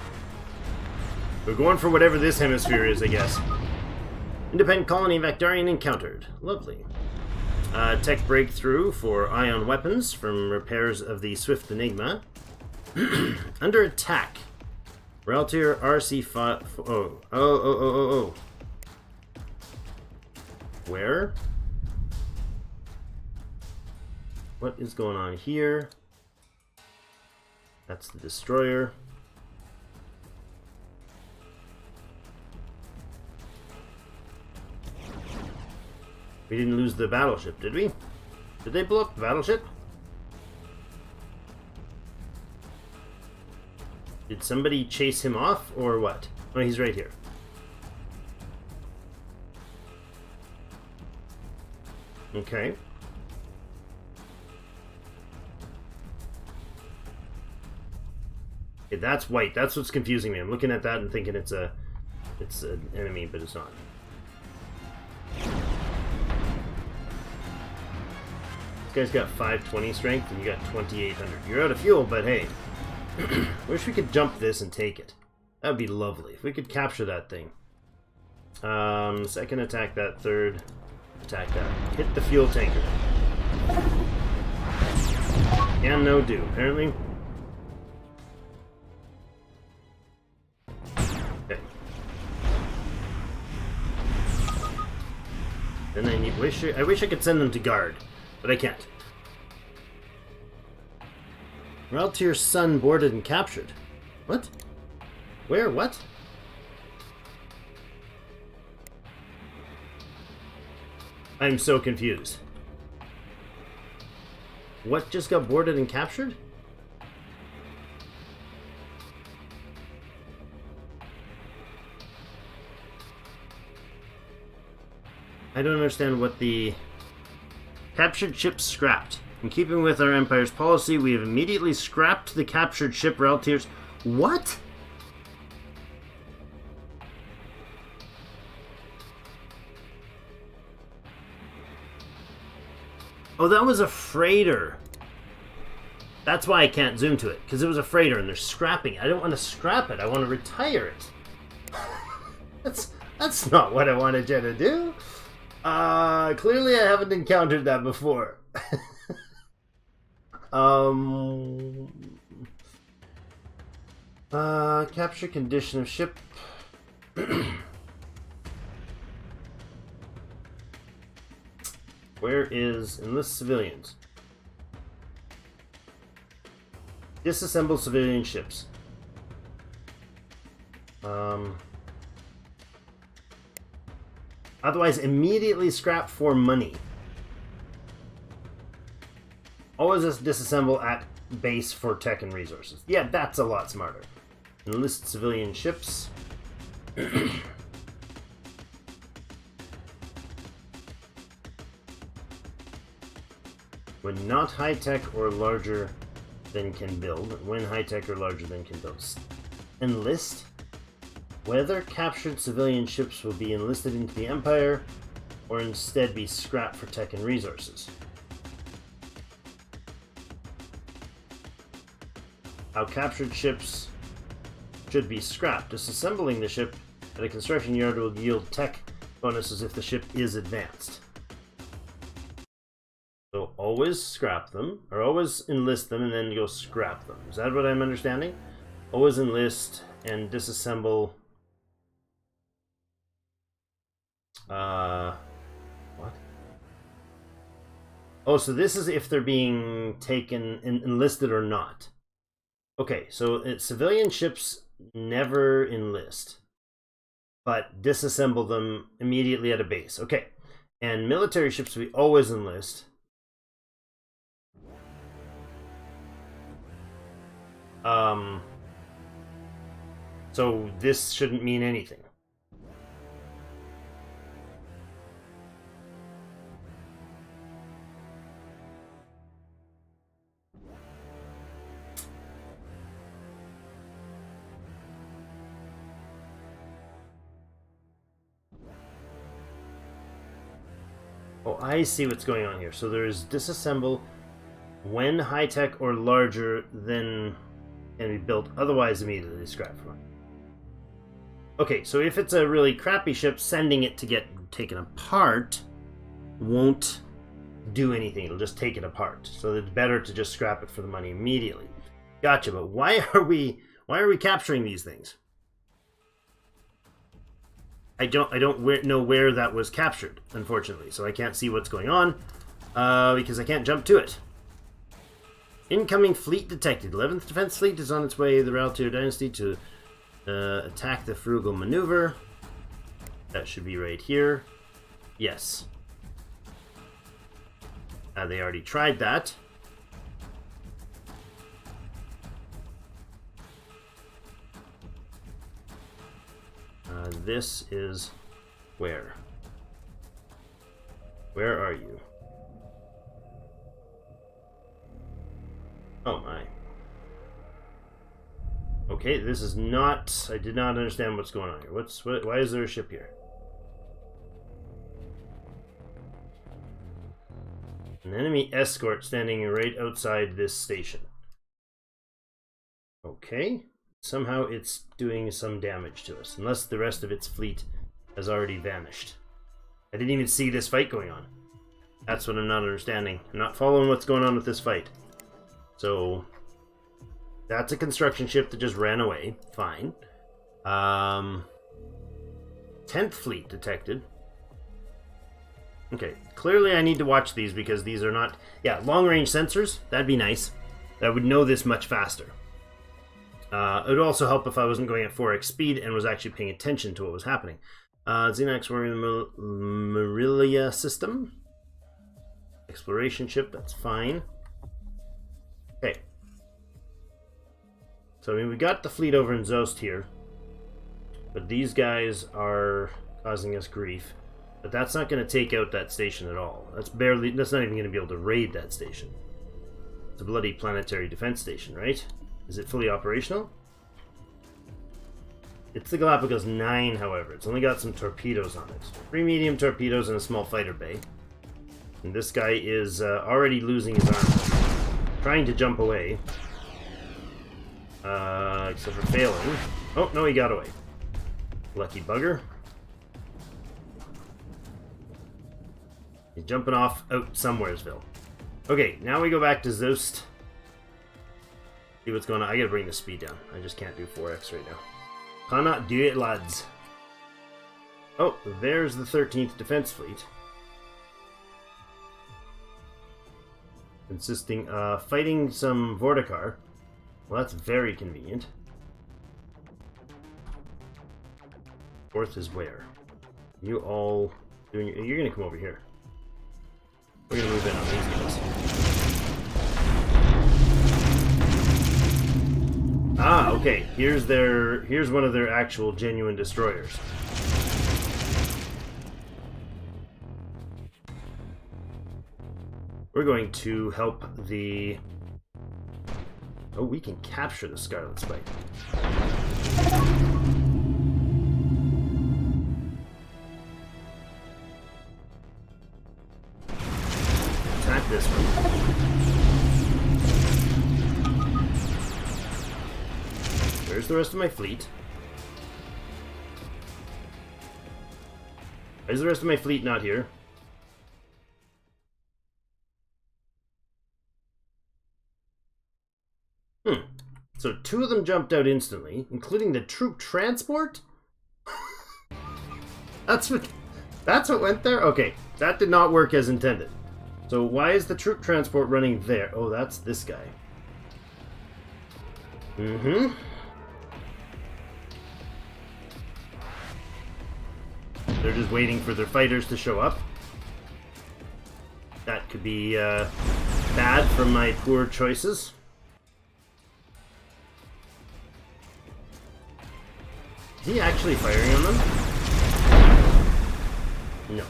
They're going for whatever this hemisphere is, I guess. Independent colony Vectarian encountered. Lovely. Tech breakthrough for ion weapons from repairs of the Swift Enigma. Under attack. Reltier RC5... Oh. Where? What is going on here? That's the destroyer. We didn't lose the battleship, did we? Did they blow up the battleship? Did somebody chase him off, or what? Oh, he's right here. Okay. Okay, that's white. That's what's confusing me. I'm looking at that and thinking it's an enemy, but it's not. This guy's got 520 strength, and you got 2800. You're out of fuel, but hey. Wish we could jump this and take it. That would be lovely. If we could capture that thing. Second attack that, third attack that. Hit the fuel tanker. And no do, apparently. Okay. And then I wish I could send them to guard, but I can't. Reltier's son boarded and captured. What? Where? What? I'm so confused. What just got boarded and captured? I don't understand what the... Captured ship scrapped. In keeping with our Empire's policy, we have immediately scrapped the captured ship Reltiers. What? Oh, that was a freighter. That's why I can't zoom to it, because it was a freighter and they're scrapping it. I don't want to scrap it, I want to retire it. That's not what I wanted you to do. Clearly I haven't encountered that before. Capture condition of ship. Where is enlist civilians? Disassemble civilian ships. Otherwise, immediately scrap for money. Always just disassemble at base for tech and resources. Yeah, that's a lot smarter. Enlist civilian ships. When not high-tech or larger than can build. When high-tech or larger than can build. Enlist. Whether captured civilian ships will be enlisted into the Empire or instead be scrapped for tech and resources. How captured ships should be scrapped. Disassembling the ship at a construction yard will yield tech bonuses if the ship is advanced. So always scrap them, or always enlist them and then go scrap them. Is that what I'm understanding? Always enlist and disassemble. What? Oh, so this is if they're being taken, enlisted or not. Okay, so civilian ships never enlist, but disassemble them immediately at a base. Okay, and military ships we always enlist. So this shouldn't mean anything. Oh, I see what's going on here. So there's disassemble when high-tech or larger than can be built, otherwise immediately scrap for money. Okay, so if it's a really crappy ship, sending it to get taken apart won't do anything. It'll just take it apart. So it's better to just scrap it for the money immediately. Gotcha, but why are we capturing these things? I don't know where that was captured, unfortunately, so I can't see what's going on because I can't jump to it. Incoming fleet detected. 11th Defense Fleet is on its way to the Reltier Dynasty to attack the Frugal Maneuver. That should be right here. Yes. They already tried that. This is where? Where are you? Oh my. Okay, this is not... I did not understand what's going on here. Why is there a ship here? An enemy escort standing right outside this station. Okay. Somehow it's doing some damage to us, unless the rest of its fleet has already vanished. I didn't even see this fight going on. That's what I'm not understanding. I'm not following what's going on with this fight. So, that's a construction ship that just ran away. Fine. 10th Fleet detected. Okay, clearly I need to watch these because these are not... Yeah, long-range sensors, that'd be nice. I would know this much faster. It would also help if I wasn't going at 4x speed and was actually paying attention to what was happening. Xenax wearing the Marilia system. Exploration ship, that's fine. Okay. So, I mean, we got the fleet over in Zost here. But these guys are causing us grief. But that's not going to take out that station at all. That's not even going to be able to raid that station. It's a bloody planetary defense station, right? Is it fully operational? It's the Galapagos 9, however. It's only got some torpedoes on it. 3 medium torpedoes and a small fighter bay. And this guy is already losing his armor. Trying to jump away. Except for failing. Oh, no, he got away. Lucky bugger. He's jumping off out somewheresville. Okay, now we go back to Zost. See what's going on. I gotta bring the speed down. I just can't do 4x right now. Cannot do it, lads. Oh, there's the 13th Defense Fleet. Consisting of fighting some Vortikar. Well, that's very convenient. Fourth is where? You all doing you're gonna come over here. We're gonna move in on these guys. Ah, okay. Here's one of their actual genuine destroyers. We're going to help the... Oh, we can capture the Scarlet Spike. Attack this one. Where's the rest of my fleet? Why is the rest of my fleet not here? So 2 of them jumped out instantly, including the troop transport? That's what went there? Okay, that did not work as intended. So why is the troop transport running there? Oh, that's this guy. Mm-hmm. They're just waiting for their fighters to show up. That could be bad from my poor choices. Is he actually firing on them? No.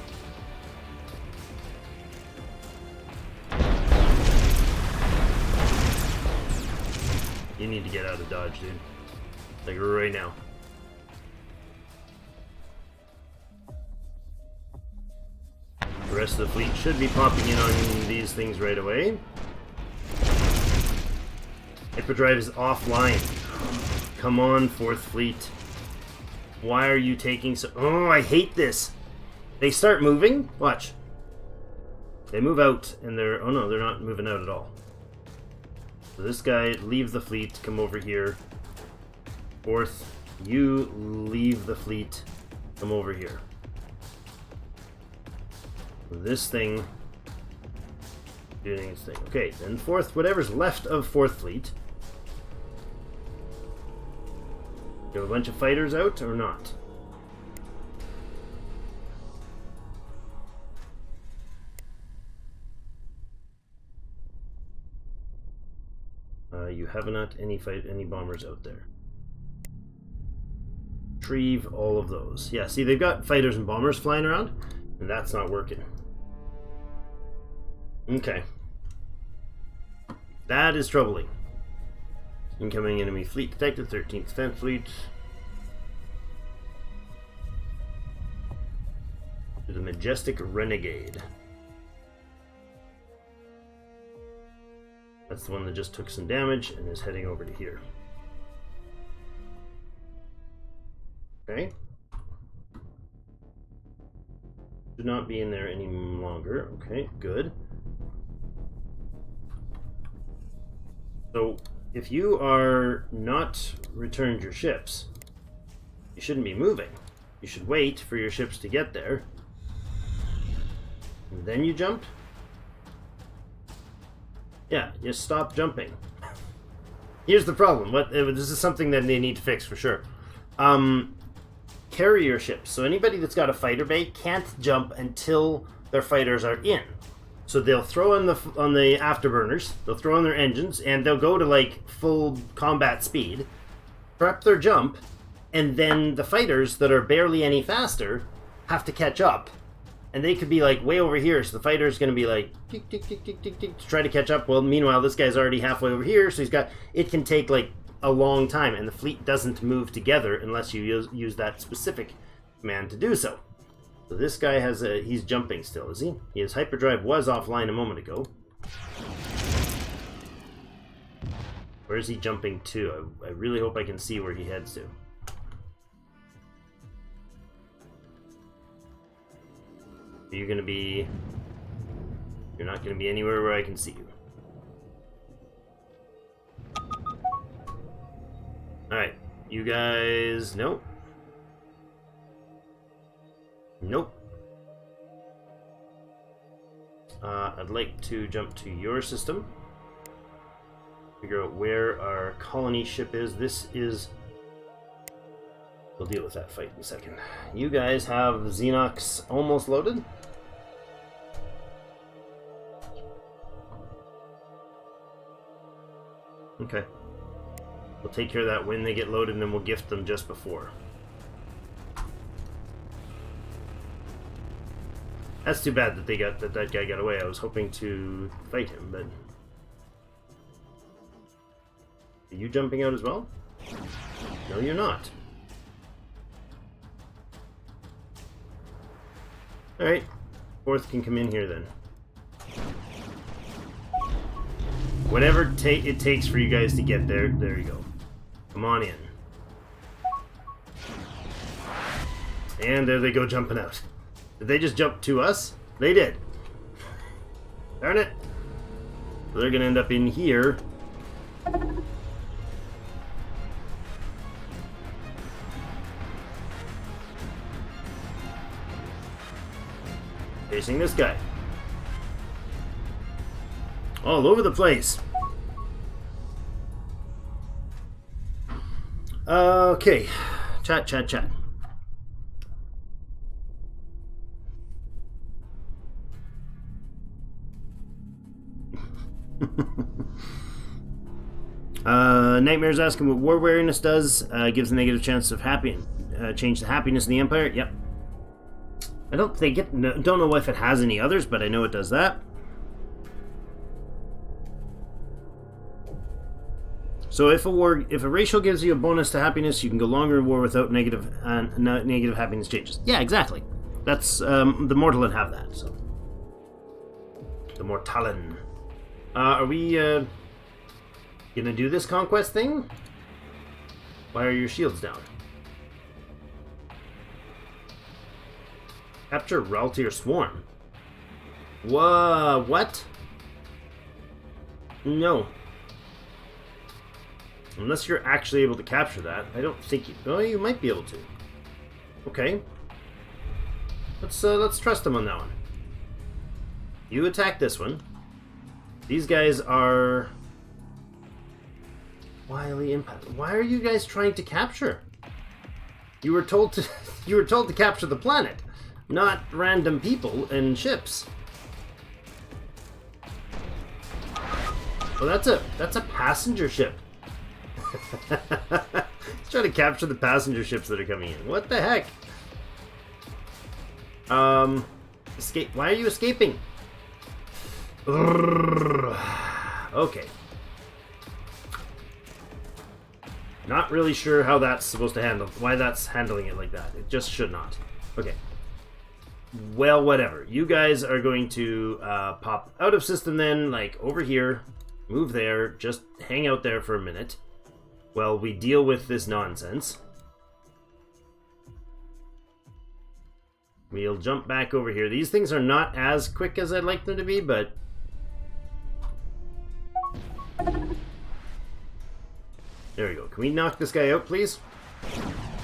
You need to get out of Dodge, dude. Like right now. The rest of the fleet should be popping in on these things right away. Hyperdrive is offline. Come on, 4th Fleet. Why are you taking so... Oh, I hate this. They start moving. Watch. They move out and they're... Oh no, they're not moving out at all. So this guy leaves the fleet, come over here. 4th, you leave the fleet, come over here. This thing doing its thing. Okay, then 4th, whatever's left of 4th Fleet. You have a bunch of fighters out or not? You have not any bombers out there. Retrieve all of those. Yeah, see, they've got fighters and bombers flying around, and that's not working. Okay. That is troubling. Incoming enemy fleet detected, 13th Defense Fleet. To the Majestic Renegade. That's the one that just took some damage and is heading over to here. Okay. Should not be in there any longer. Okay, good. So, if you are not returned your ships, you shouldn't be moving. You should wait for your ships to get there. And then you jump. Yeah, just stop jumping. Here's the problem. This is something that they need to fix for sure. Carrier ships. So anybody that's got a fighter bay can't jump until their fighters are in. So they'll throw on the afterburners, they'll throw on their engines, and they'll go to like full combat speed, prep their jump, and then the fighters that are barely any faster have to catch up. And they could be like way over here, so the fighter's going to be like tick, tick, tick, tick, tick, tick, to try to catch up. Well, meanwhile, this guy's already halfway over here, so it can take like a long time, and the fleet doesn't move together unless you use that specific command to do so. So this guy he's jumping still, is he? His hyperdrive was offline a moment ago. Where is he jumping to? I really hope I can see where he heads to. You're gonna be... You're not gonna be anywhere where I can see you. Alright, you guys... Nope. Nope. I'd like to jump to your system. Figure out where our colony ship is. This is... We'll deal with that fight in a second. You guys have Xenox almost loaded. Okay. We'll take care of that when they get loaded, and then we'll gift them just before. That's too bad that that guy got away. I was hoping to fight him, but... Are you jumping out as well? No, you're not. Alright. Fourth can come in here then. Whatever it takes for you guys to get there, there you go. Come on in. And there they go jumping out. Did they just jump to us? They did. Darn it. So they're going to end up in here. Facing this guy. All over the place. Okay. Chat, chat, chat. Nightmare's asking what war wariness does. Gives a negative chance of change the happiness in the Empire. Yep. I don't know if it has any others, but I know it does that. So if a racial gives you a bonus to happiness, you can go longer in war without negative happiness changes. Yeah, exactly. That's the mortal would have that. So the mortalen. Are we gonna do this conquest thing? Why are your shields down? Capture Raltier Swarm. Whoa, what? No. Unless you're actually able to capture that. I don't think you... Oh, you might be able to. Okay. Let's trust them on that one. You attack this one. These guys are... Wily impact. Why are you guys trying to capture? You were told to capture the planet, not random people and ships. Oh, that's a passenger ship. He's trying to capture the passenger ships that are coming in. What the heck? Escape. Why are you escaping? Okay. Not really sure how that's supposed to handle. Why that's handling it like that. It just should not. Okay. Well, whatever. You guys are going to pop out of system then, like over here. Move there. Just hang out there for a minute. Well, we deal with this nonsense. We'll jump back over here. These things are not as quick as I'd like them to be, but... There we go. Can we knock this guy out, please?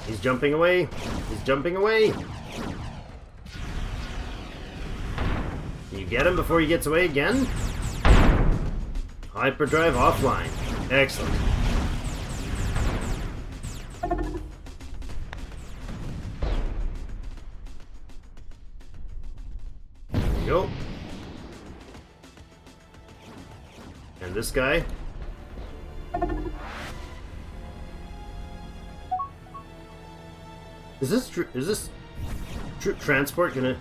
He's jumping away. He's jumping away. Can you get him before he gets away again? Hyperdrive offline. Excellent. There we go. And this guy. Is this troop transport gonna...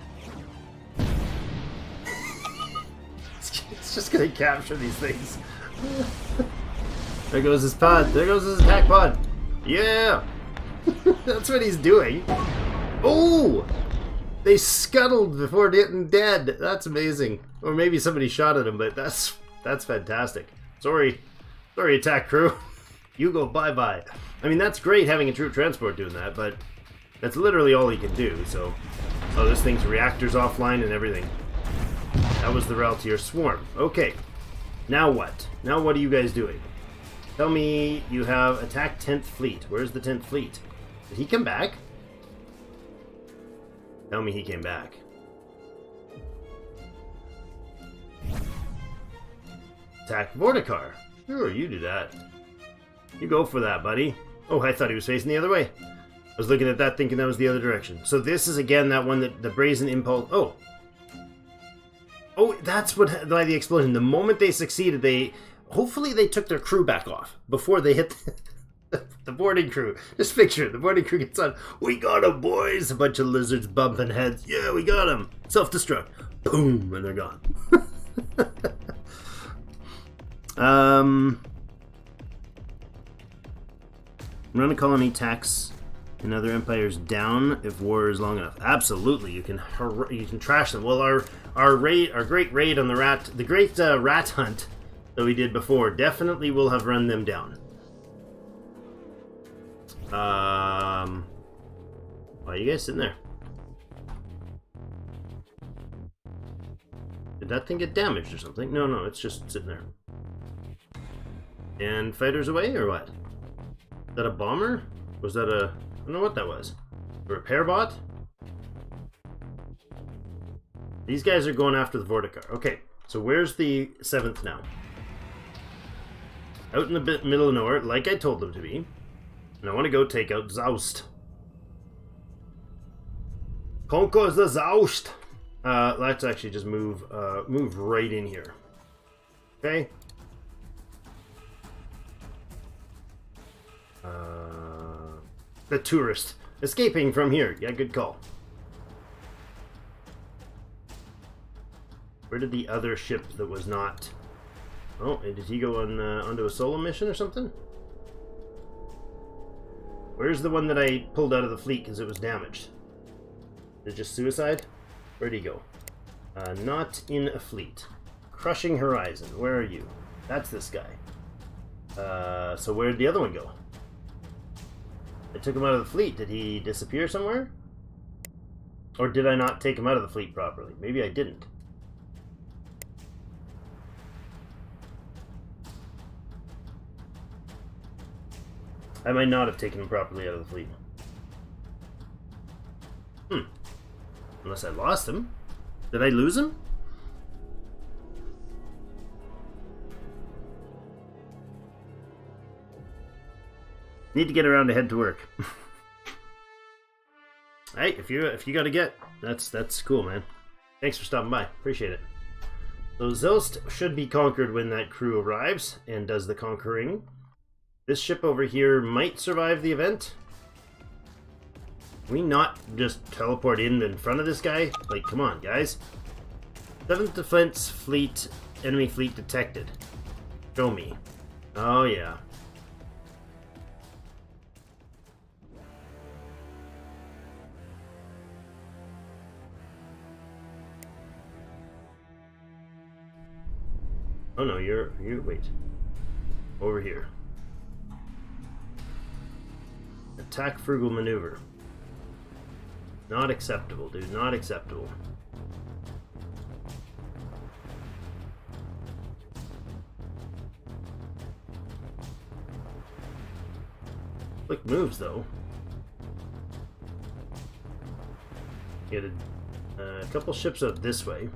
It's just gonna capture these things. There goes his pod. There goes his attack pod. Yeah! That's what he's doing. Oh! They scuttled before getting dead. That's amazing. Or maybe somebody shot at him, but that's fantastic. Sorry, attack crew. You go bye-bye. I mean, that's great having a troop transport doing that, but that's literally all he can do, so... Oh, this thing's reactors offline and everything. That was the route to your swarm. Okay. Now what? Now what are you guys doing? Tell me you have attacked 10th Fleet. Where's the 10th Fleet? Did he come back? Tell me he came back. Attack Vorticar. Sure, you do that. You go for that, buddy. Oh, I thought he was facing the other way. I was looking at that thinking that was the other direction. So this is again that one that the Brazen Impulse... Oh. Oh, that's what by the explosion. The moment they succeeded, they... Hopefully they took their crew back off before they hit the boarding crew. Just picture it. The boarding crew gets on. We got him, boys! A bunch of lizards bumping heads. Yeah, we got him. Self-destruct. Boom! And they're gone. Run a colony tax and other empires down if war is long enough. Absolutely, you can trash them. Well, our great raid on the rat hunt that we did before definitely will have run them down. Why are you guys sitting there? Did that thing get damaged or something? No, it's just sitting there. And fighters away or what? Is that a bomber? Was that a... I don't know what that was. A repair bot? These guys are going after the Vorticar. Okay, so where's the 7th now? Out in the middle of nowhere, like I told them to be. And I want to go take out Zaust. Conquer the Zaust! Let's actually just move right in here. Okay? The tourist. Escaping from here. Yeah, good call. Where did the other ship that was not... Oh, did he go on onto a solo mission or something? Where's the one that I pulled out of the fleet because it was damaged? Is it just suicide? Where'd he go? Not in a fleet. Crushing Horizon. Where are you? That's this guy. So where'd the other one go? I took him out of the fleet. Did he disappear somewhere? Or did I not take him out of the fleet properly? Maybe I didn't. I might not have taken him properly out of the fleet. Unless I lost him. Did I lose him? Need to get around to head to work. Hey, if you got to get, that's cool, man. Thanks for stopping by. Appreciate it. So Zost should be conquered when that crew arrives and does the conquering. This ship over here might survive the event. Can we not just teleport in front of this guy? Like, come on, guys. 7th Defense Fleet, enemy fleet detected. Show me. Oh, yeah. Oh no, you wait. Over here. Attack frugal maneuver. Not acceptable, dude. Not acceptable. Quick moves though. Get a couple ships out this way.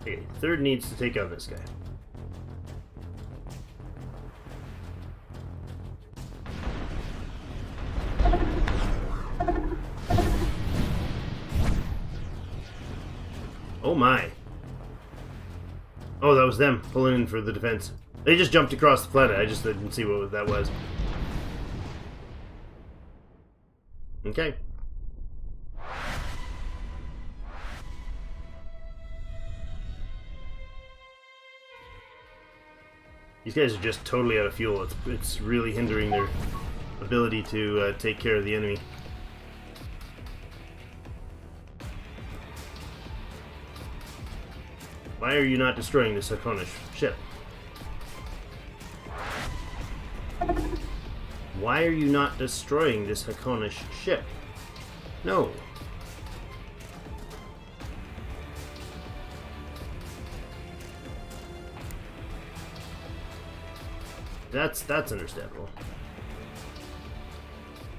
Okay, 3rd needs to take out this guy. Oh my. Oh, that was them pulling in for the defense. They just jumped across the planet. I just didn't see what that was. Okay. These guys are just totally out of fuel. It's really hindering their ability to take care of the enemy. Why are you not destroying this Hakonish ship? Why are you not destroying this Hakonish ship? No. That's understandable.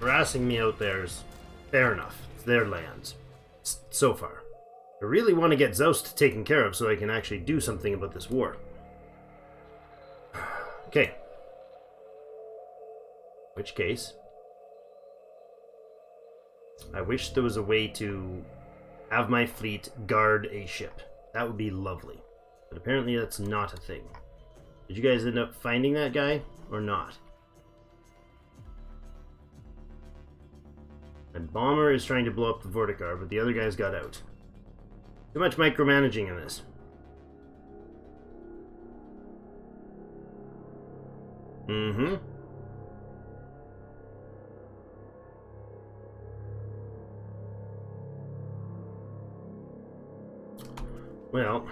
Harassing me out there is fair enough. It's their lands. So far. I really want to get Zoust taken care of so I can actually do something about this war. Okay. Which case, I wish there was a way to have my fleet guard a ship. That would be lovely. But apparently that's not a thing. Did you guys end up finding that guy or not? And Bomber is trying to blow up the Vorticar, but the other guys got out. Too much micromanaging in this. Mm-hmm. Well...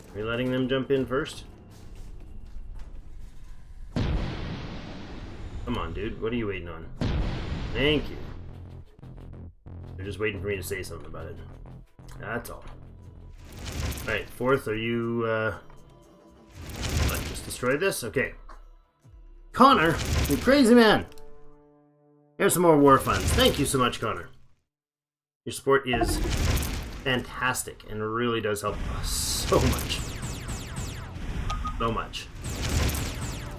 Are we letting them jump in first? Come on, dude. What are you waiting on? Thank you. They're just waiting for me to say something about it. That's all. Alright, fourth, are you, let's just destroy this? Okay. Connor, you crazy man! Here's some more war funds. Thank you so much, Connor. Your support is fantastic and really does help us so much. So much.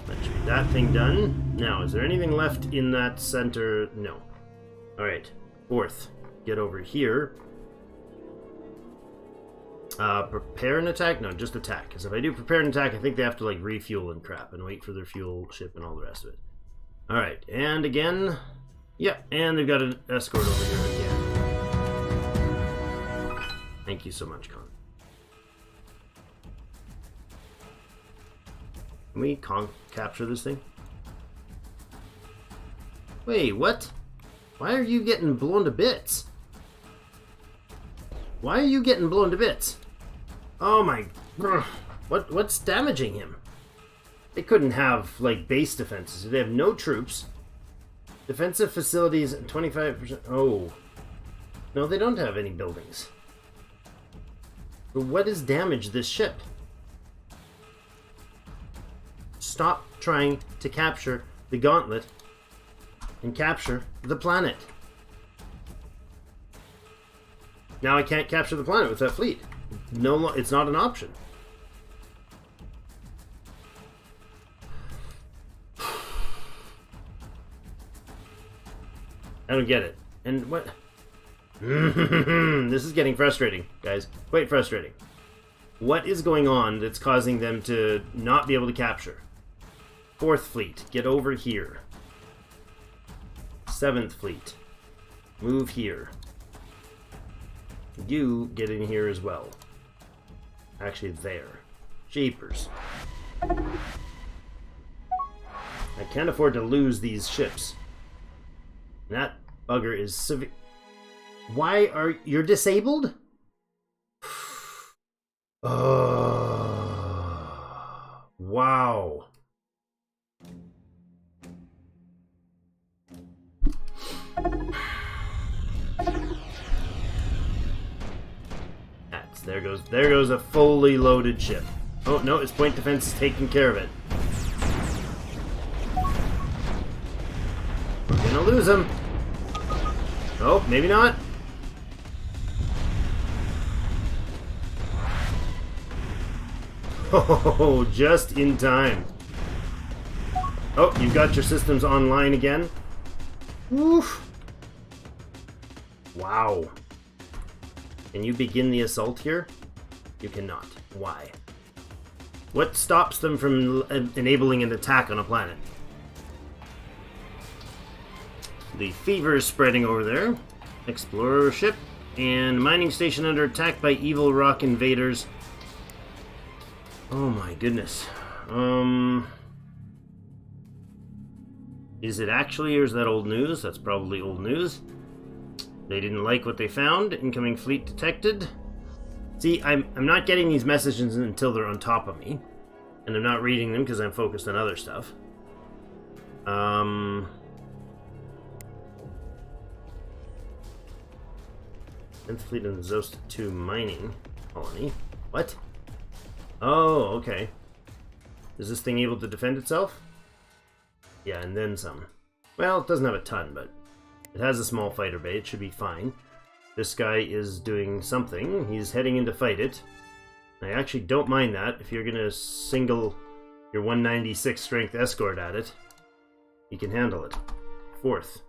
That should be that thing done. Now, is there anything left in that center? No. Alright. Fourth. Get over here. Prepare an attack? No, just attack. Because if I do prepare an attack, I think they have to, like, refuel and crap. And wait for their fuel ship and all the rest of it. Alright. And again. Yep. And they've got an escort over here again. Thank you so much, Con. Can we capture this thing? Wait, what? Why are you getting blown to bits? Why are you getting blown to bits? Oh my... What's damaging him? They couldn't have, like, base defenses. They have no troops. Defensive facilities, 25%... Oh. No, they don't have any buildings. But what has damaged this ship? Stop trying to capture the gauntlet and capture the planet. Now I can't capture the planet with that fleet. No, it's not an option. I don't get it. And what? This is getting frustrating, guys. Quite frustrating. What is going on that's causing them to not be able to capture? Fourth fleet, get over here. Seventh fleet, move here. You get in here as well. Actually, there. Jeepers. I can't afford to lose these ships. That bugger is severe. Why are you disabled? Wow. There goes a fully loaded ship. Oh no, its point defense is taking care of it. We're gonna lose him. Oh, maybe not. Oh, just in time. Oh, you've got your systems online again. Oof. Wow. Can you begin the assault here? You cannot. Why? What stops them from enabling an attack on a planet? The fever is spreading over there. Explorer ship and mining station under attack by evil rock invaders. Oh my goodness. Is it actually, or is that old news? That's probably old news. They didn't like what they found. Incoming fleet detected. See, I'm not getting these messages until they're on top of me. And I'm not reading them because I'm focused on other stuff. 10th Fleet in the Zost 2 mining colony. What? Oh, okay. Is this thing able to defend itself? Yeah, and then some. Well, it doesn't have a ton, but it has a small fighter bay. It should be fine. This guy is doing something. He's heading in to fight it. I actually don't mind that. If you're going to single your 196 strength escort at it, you can handle it. 4th.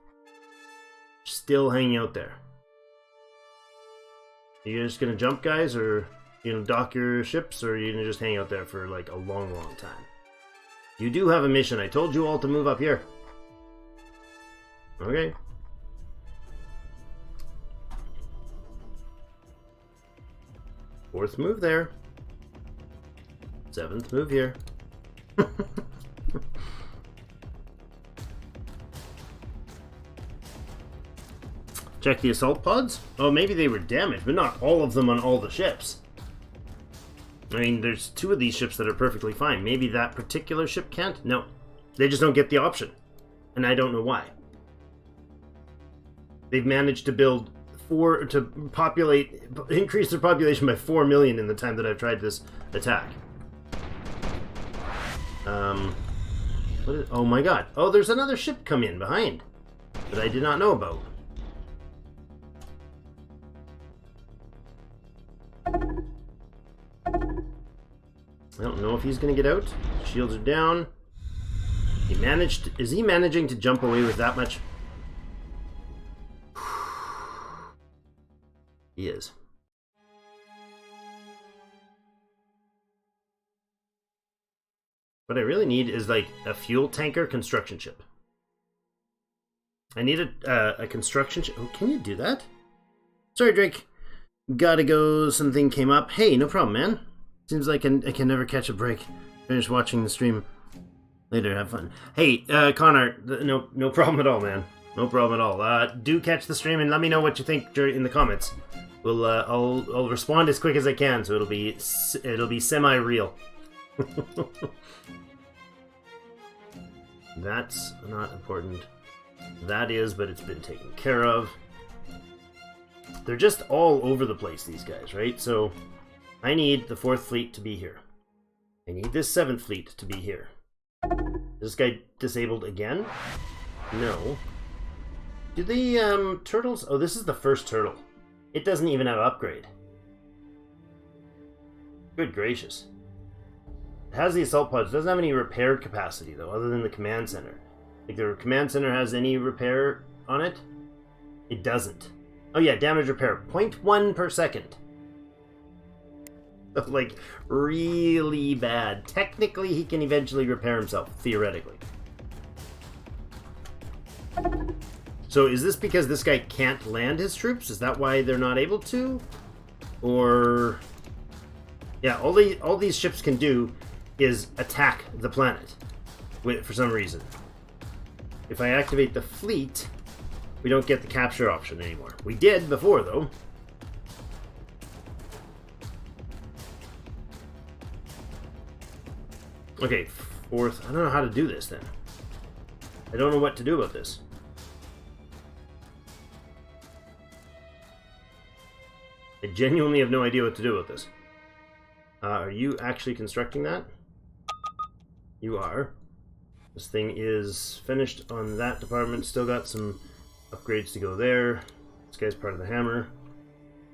Still hanging out there. Are you just going to jump, guys, or dock your ships, or are you going to just hang out there for like a long, long time? You do have a mission. I told you all to move up here. Okay. 4th move there. 7th move here. Check the assault pods? Oh, maybe they were damaged, but not all of them on all the ships. I mean, there's 2 of these ships that are perfectly fine. Maybe that particular ship can't? No. They just don't get the option. And I don't know why. They've managed to build increase their population by 4 million in the time that I've tried this attack. Oh my god. Oh, there's another ship come in behind that I did not know about. I don't know if he's going to get out. Shields are down. Is he managing to jump away with that much? He is. What I really need is like a fuel tanker construction ship. I need a construction ship. Oh, can you do that? Sorry, Drake. Gotta go. Something came up. Hey, no problem, man. Seems like I can never catch a break. Finish watching the stream later. Have fun. Hey, Connor. No problem at all, man. No problem at all. Do catch the stream and let me know what you think in the comments. I'll respond as quick as I can, so it'll be semi-real. That's not important. That is, but it's been taken care of. They're just all over the place, these guys, right? So I need the 4th fleet to be here. I need this 7th fleet to be here. Is this guy disabled again? No. Do the turtles... Oh, this is the first turtle. It doesn't even have an upgrade. Good gracious. It has the assault pods. It doesn't have any repair capacity, though, other than the command center. Like, the command center has any repair on it? It doesn't. Oh yeah, damage repair. 0.1 per second. Like, really bad. Technically, he can eventually repair himself, theoretically. So is this because this guy can't land his troops? Is that why they're not able to? Or... Yeah, all these ships can do is attack the planet for some reason. If I activate the fleet, we don't get the capture option anymore. We did before, though. Okay, 4th. I don't know how to do this, then. I don't know what to do about this. I genuinely have no idea what to do with this. Are you actually constructing that? You are. This thing is finished on that department. Still got some upgrades to go there. This guy's part of the hammer.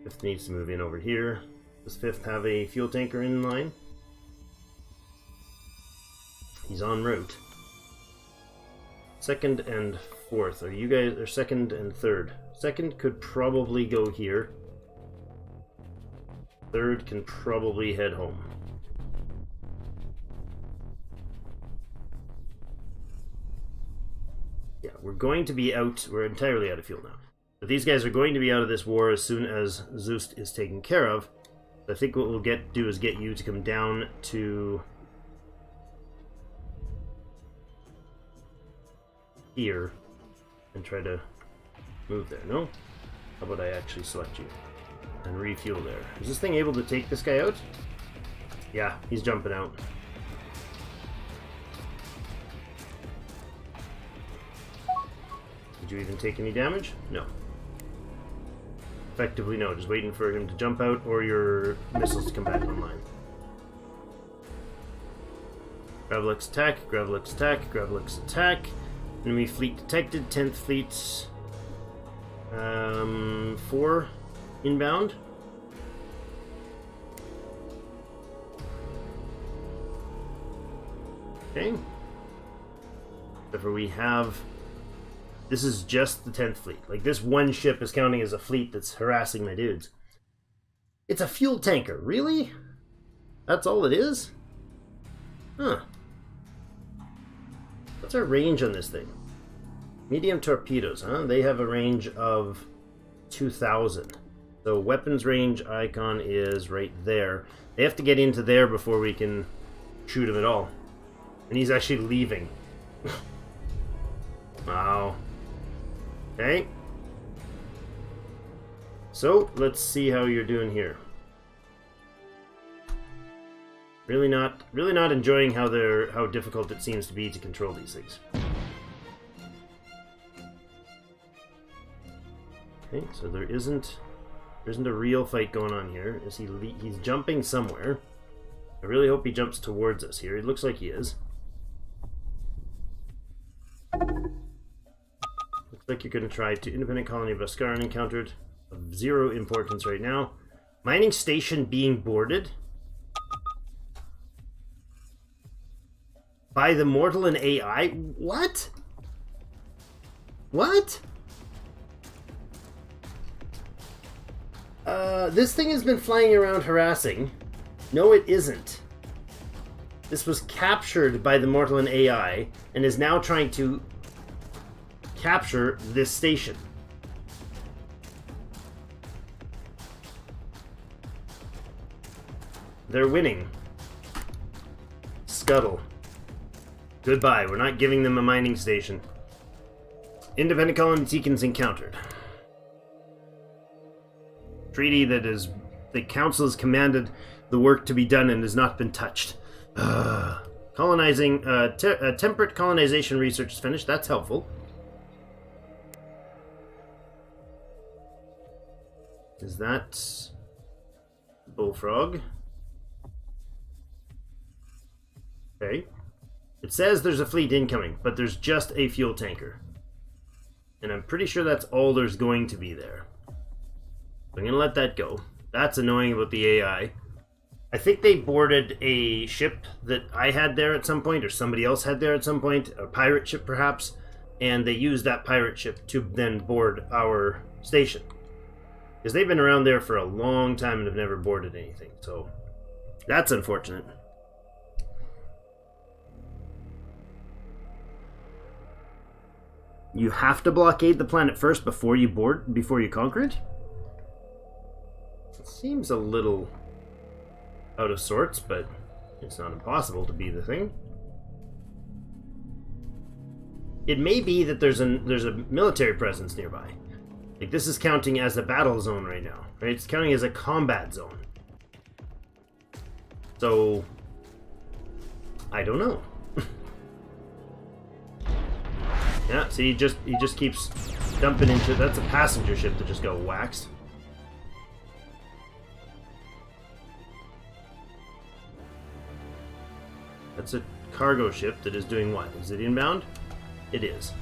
5th needs to move in over here. Does 5th have a fuel tanker in line? He's en route. 2nd and 4th. Are you guys... Or 2nd and 3rd. Second could probably go here. Third can probably head home. Yeah, we're going to be out. We're entirely out of fuel now. But these guys are going to be out of this war as soon as Zeus is taken care of. I think what we'll do is get you to come down to here and try to move there. No? How about I actually select you and refuel there? Is this thing able to take this guy out? Yeah, he's jumping out. Did you even take any damage? No. Effectively, no. Just waiting for him to jump out or your missiles to come back online. Gravelex attack, Gravelex attack, Gravelex attack. Enemy fleet detected, 10th fleet. 4 inbound. Okay. Therefore we have... This is just the 10th fleet. Like, this one ship is counting as a fleet that's harassing my dudes. It's a fuel tanker. Really? That's all it is? Huh. What's our range on this thing? Medium torpedoes, huh? They have a range of 2,000. So weapons range icon is right there. They have to get into there before we can shoot him at all. And he's actually leaving. Wow. Okay. So, let's see how you're doing here. Really not enjoying how difficult it seems to be to control these things. Okay, so there isn't a real fight going on here. He's jumping somewhere. I really hope he jumps towards us here. It looks like he is. Looks like you're going to try to independent colony of Bhaskaran encountered. Of 0 importance right now. Mining station being boarded by the mortal and AI. What? What? This thing has been flying around harassing. No, it isn't. This was captured by the mortal and AI and is now trying to capture this station. They're winning. Scuttle. Goodbye. We're not giving them a mining station. Independent colony Teekins encountered. Treaty that is... The council has commanded the work to be done and has not been touched. Colonizing... temperate colonization research is finished. That's helpful. Is that... Bullfrog? Okay. It says there's a fleet incoming, but there's just a fuel tanker. And I'm pretty sure that's all there's going to be there. I'm going to let that go. That's annoying about the AI. I think they boarded a ship that I had there at some point, or somebody else had there at some point, a pirate ship perhaps, and they used that pirate ship to then board our station. Because they've been around there for a long time and have never boarded anything, so that's unfortunate. You have to blockade the planet first before you conquer it? It seems a little out of sorts, but it's not impossible to be the thing. It may be that there's a military presence nearby. Like, this is counting as a battle zone right now, right? It's counting as a combat zone. So, I don't know. Yeah, see, he just keeps dumping into... That's a passenger ship that just got waxed. That's a cargo ship that is doing what? Is it inbound? It is.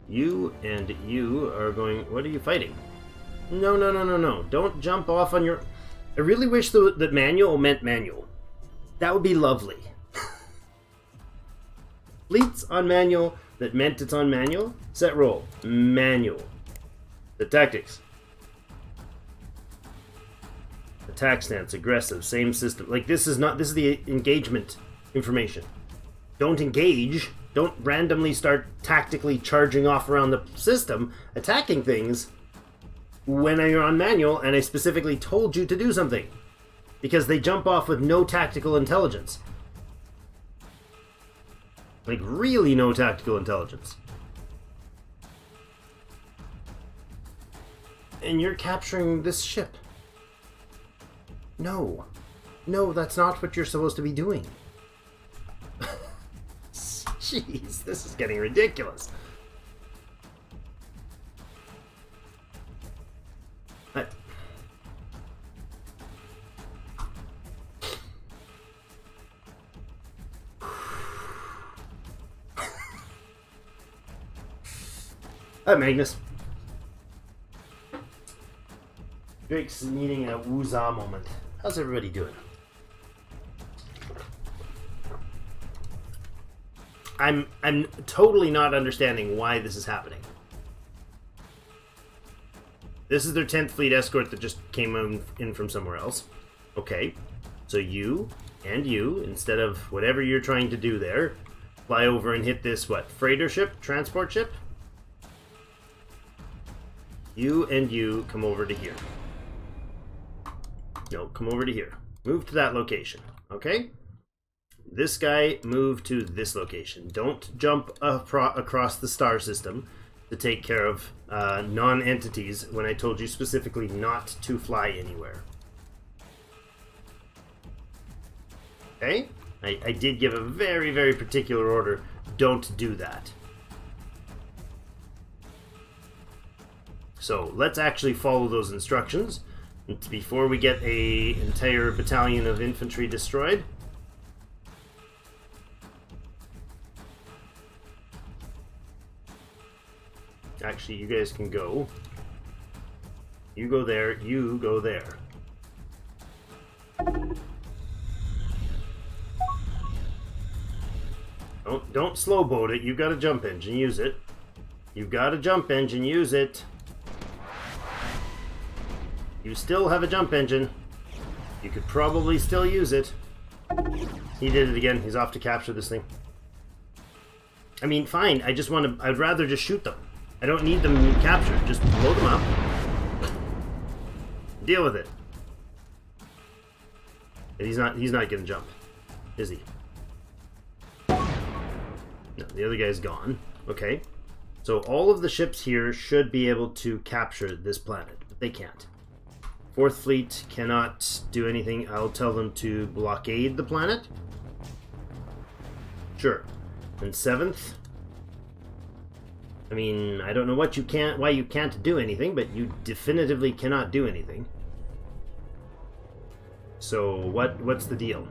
You and you are going... What are you fighting? No, no, no, no, no. Don't jump off on your... I really wish that manual meant manual. That would be lovely. Fleets on manual that meant it's on manual. Set roll. Manual. The tactics. Attack stance. Aggressive. Same system. Like, this is the engagement information. Don't engage. Don't randomly start tactically charging off around the system, attacking things when you're on manual and I specifically told you to do something. Because they jump off with no tactical intelligence. Like, really no tactical intelligence. And you're capturing this ship. No. No, that's not what you're supposed to be doing. Jeez, this is getting ridiculous. Hi, Magnus. Drake's needing a woozah moment. How's everybody doing? I'm totally not understanding why this is happening. This is their 10th fleet escort that just came in from somewhere else. Okay, so you and you, instead of whatever you're trying to do there, fly over and hit this, what, freighter ship? Transport ship? You and you come over to here. No, come over to here. Move to that location, okay? This guy, move to this location. Don't jump across the star system to take care of non-entities when I told you specifically not to fly anywhere. Okay? I did give a very, very particular order. Don't do that. So let's actually follow those instructions before we get an entire battalion of infantry destroyed. Actually, you guys can go. You go there, you go there. Don't slow boat it. You've got a jump engine, use it. You've got a jump engine, use it. You still have a jump engine. You could probably still use it. He did it again. He's off to capture this thing. I mean, fine. I'd rather just shoot them. I don't need them captured. Just blow them up. Deal with it. And he's not gonna jump, is he? No, the other guy's gone. Okay. So all of the ships here should be able to capture this planet, but they can't. 4th Fleet cannot do anything. I'll tell them to blockade the planet. Sure. And 7th. I mean, I don't know why you can't do anything, but you definitively cannot do anything. So what's the deal?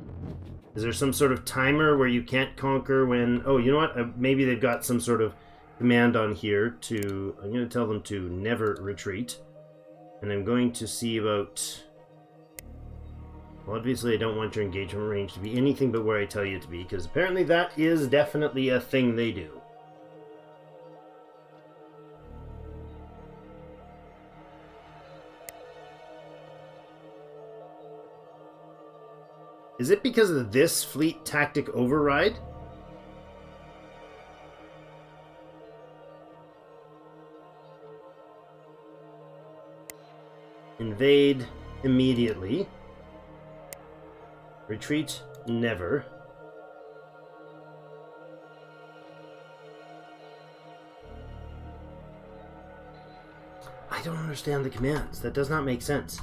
Is there some sort of timer where you can't conquer when... Oh, you know what? Maybe they've got some sort of command on here to... I'm going to tell them to never retreat. And I'm going to see about... Well, obviously I don't want your engagement range to be anything but where I tell you it to be, because apparently that is definitely a thing they do. Is it because of this fleet tactic override? Invade immediately. Retreat never. I don't understand the commands. That does not make sense.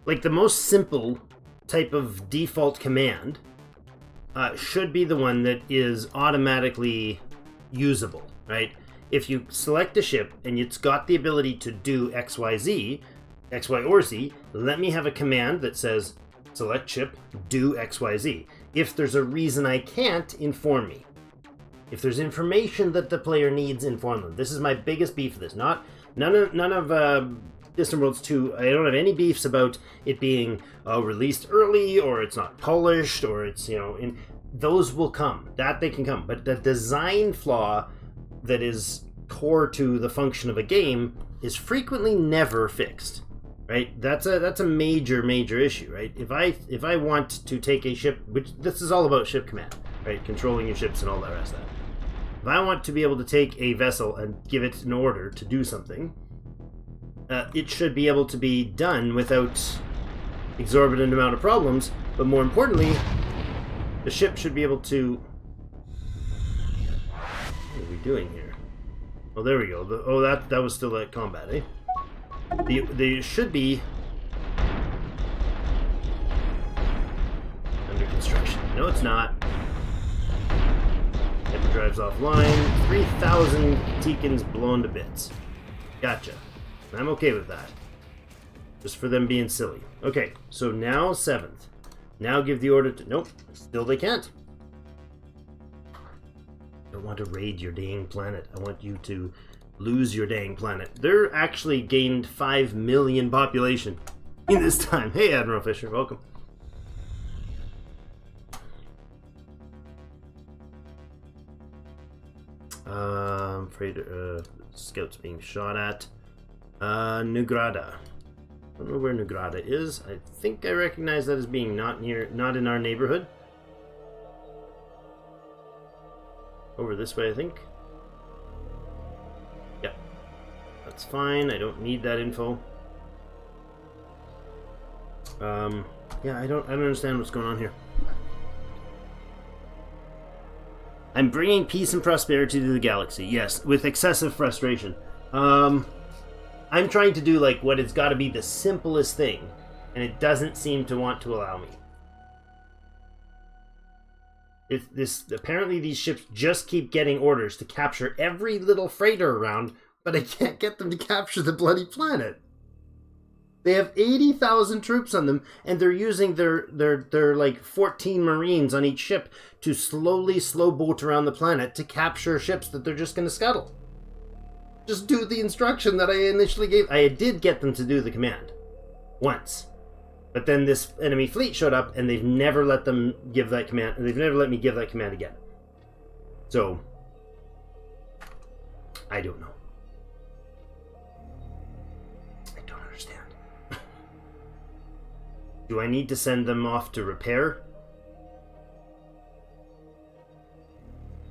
Like, the most simple type of default command should be the one that is automatically usable, right? If you select a ship and it's got the ability to do XYZ, X, Y, or Z, let me have a command that says, select ship, do XYZ. If there's a reason I can't, inform me. If there's information that the player needs, inform them. This is my biggest beef with this. None of Distant Worlds 2, I don't have any beefs about it being released early, or it's not polished, or it's, those will come. That they can come. But the design flaw that is core to the function of a game is frequently never fixed. Right? That's a major issue, right? If I want to take a ship, which this is all about ship command, right? Controlling your ships and all that rest of that. If I want to be able to take a vessel and give it an order to do something, it should be able to be done without exorbitant amount of problems, but more importantly, the ship should be able to... What are we doing here? Oh, there we go. That was still at combat, eh? They should be under construction. No, it's not. Hyperdrive's offline. 3,000 Teekins blown to bits. Gotcha. I'm okay with that. Just for them being silly. Okay, so now 7th. Now give the order to... Nope, still they can't. I don't want to raid your dang planet. I want you to lose your dang planet. They're actually gained 5 million population in this time. Hey, Admiral Fisher, welcome. Afraid scouts being shot at. Nugrada. I don't know where Nugrada is. I think I recognize that as being not in our neighborhood. Over this way, I think. Yeah. That's fine. I don't need that info. Yeah, I don't understand what's going on here. I'm bringing peace and prosperity to the galaxy. Yes, with excessive frustration. I'm trying to do like what has got to be the simplest thing, and it doesn't seem to want to allow me. Apparently these ships just keep getting orders to capture every little freighter around, but I can't get them to capture the bloody planet. They have 80,000 troops on them, and they're using their like 14 Marines on each ship to slowly slow boat around the planet to capture ships that they're just going to scuttle. Just do the instruction that I initially gave. I did get them to do the command once, but then this enemy fleet showed up, and they've never let them give that command. They've never let me give that command again. So I don't know. I don't understand. Do I need to send them off to repair?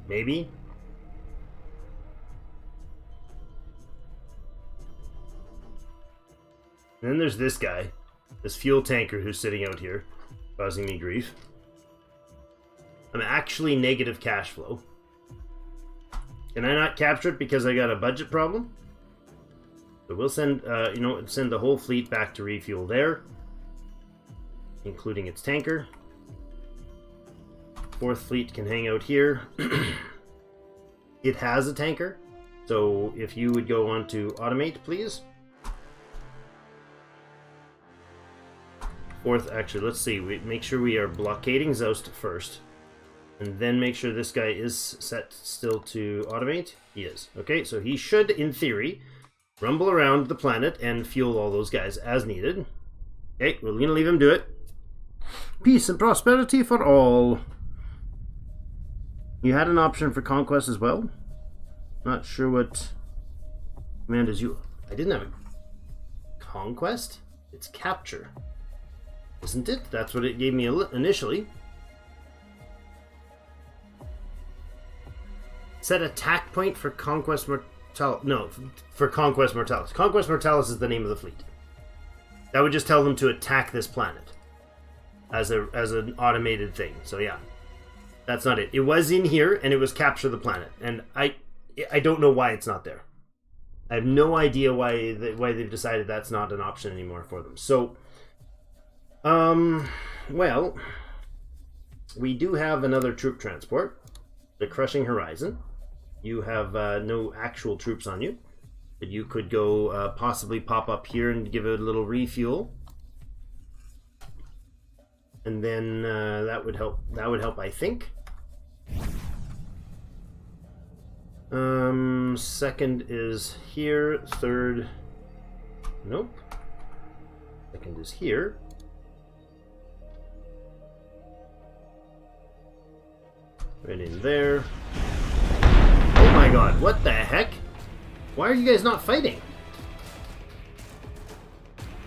Maybe. And then there's this guy, this fuel tanker who's sitting out here, causing me grief. I'm actually negative cash flow. Can I not capture it because I got a budget problem? So we'll send, send the whole fleet back to refuel there, including its tanker. 4th fleet can hang out here. It has a tanker, so if you would go on to automate, please. 4th, actually, let's see. We make sure we are blockading Zoust first, and then make sure this guy is set still to automate. He is. Okay, so he should, in theory, rumble around the planet and fuel all those guys as needed. Okay, we're gonna leave him do it. Peace and prosperity for all. You had an option for conquest as well. Not sure what command is you. I didn't have a conquest. It's capture. Isn't it? That's what it gave me initially. Set attack point for Conquest Mortalis. No, for Conquest Mortalis. Conquest Mortalis is the name of the fleet. That would just tell them to attack this planet as an automated thing. So yeah, that's not it. It was in here, and it was capture the planet. And I don't know why it's not there. I have no idea why they've decided that's not an option anymore for them. So. Well, we do have another troop transport, the Crushing Horizon. You have no actual troops on you, but you could go possibly pop up here and give it a little refuel, and then that would help. That would help, I think. 2nd is here. 3rd, nope. 2nd is here. Right in there. Oh my god, what the heck? Why are you guys not fighting?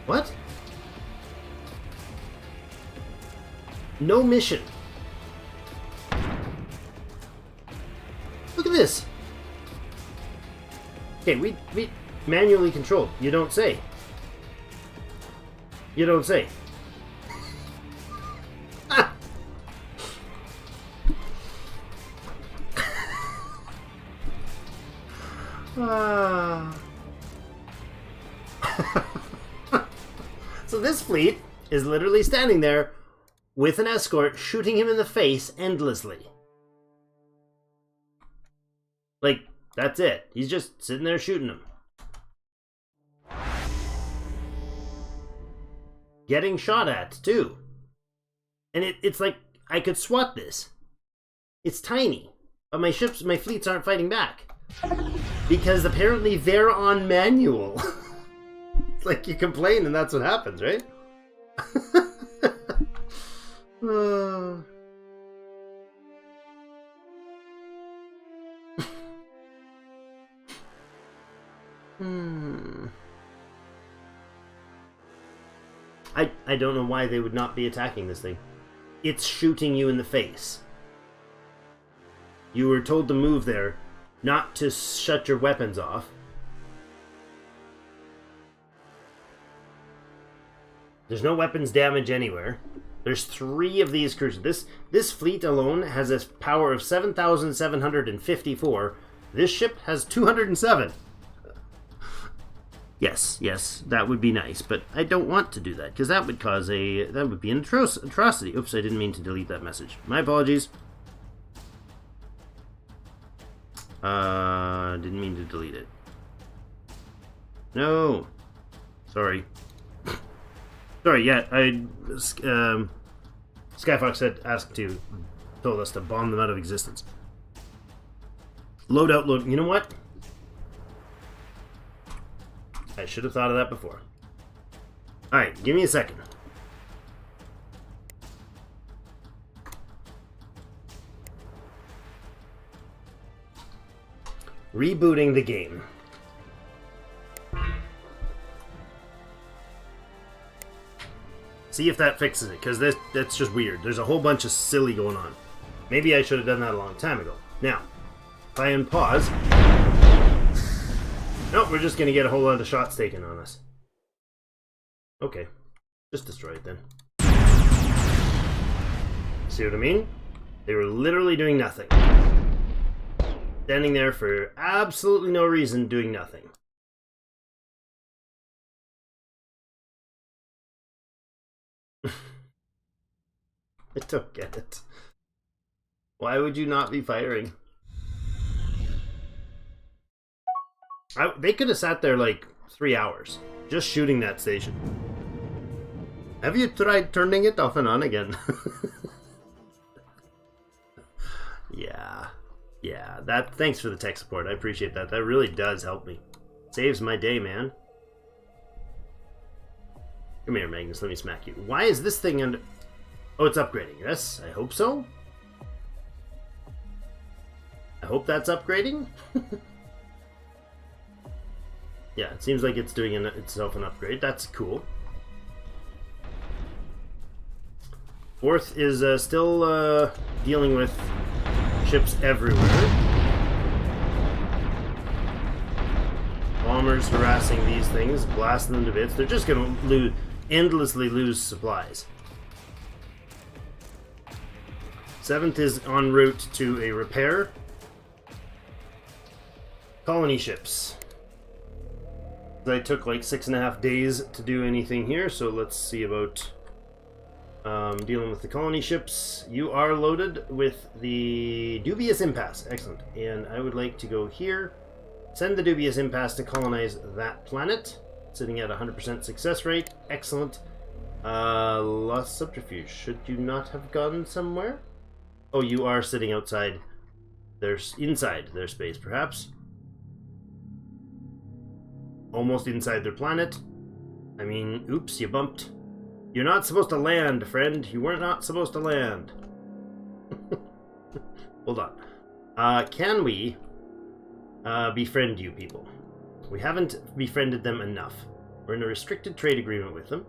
What? No mission. Look at this. Okay, we manually controlled. You don't say. You don't say. So this fleet is literally standing there with an escort shooting him in the face endlessly. Like, that's it. He's just sitting there shooting him. Getting shot at, too. And it's like, I could SWAT this. It's tiny. But my fleets aren't fighting back. Because apparently they're on manual. It's like you complain and that's what happens, right? I don't know why they would not be attacking this thing. It's shooting you in the face. You were told to move there, not to shut your weapons off. There's no weapons damage anywhere. There's 3 of these cruisers. This fleet alone has a power of 7,754. This ship has 207. Yes, that would be nice, but I don't want to do that because that would be an atrocity. Oops, I didn't mean to delete that message. My apologies. Didn't mean to delete it. No, sorry. Sorry. Yeah, Skyfox told us to bomb them out of existence. Load. You know what? I should have thought of that before. Alright, give me a second. Rebooting the game. See if that fixes it, because that's just weird. There's a whole bunch of silly going on. Maybe I should have done that a long time ago. Now, if I unpause... Nope, we're just going to get a whole lot of shots taken on us. Okay. Just destroy it then. See what I mean? They were literally doing nothing. Standing there for absolutely no reason doing nothing. I don't get it. Why would you not be firing? They could have sat there like 3 hours, just shooting that station. Have you tried turning it off and on again? Yeah. Thanks for the tech support. I appreciate that. That really does help me. Saves my day, man. Come here, Magnus. Let me smack you. Why is this thing under... Oh, it's upgrading. Yes, I hope so. I hope that's upgrading. Yeah, it seems like it's doing itself an upgrade. That's cool. 4th is still dealing with ships everywhere. Bombers harassing these things, blasting them to bits. They're just going to endlessly lose supplies. 7th is en route to a repair. Colony ships. I took like 6.5 days to do anything here, so let's see about dealing with the colony ships. You are loaded with the Dubious Impasse. Excellent. And I would like to go here. Send the Dubious Impasse to colonize that planet. Sitting at 100% success rate. Excellent. Lost Subterfuge. Should you not have gone somewhere? Oh, you are sitting outside. Inside their space, perhaps. Almost inside their planet. I mean, oops, you bumped. You're not supposed to land, friend. You were not supposed to land. hold on. Can we befriend you people? We haven't befriended them enough. We're in a restricted trade agreement with them.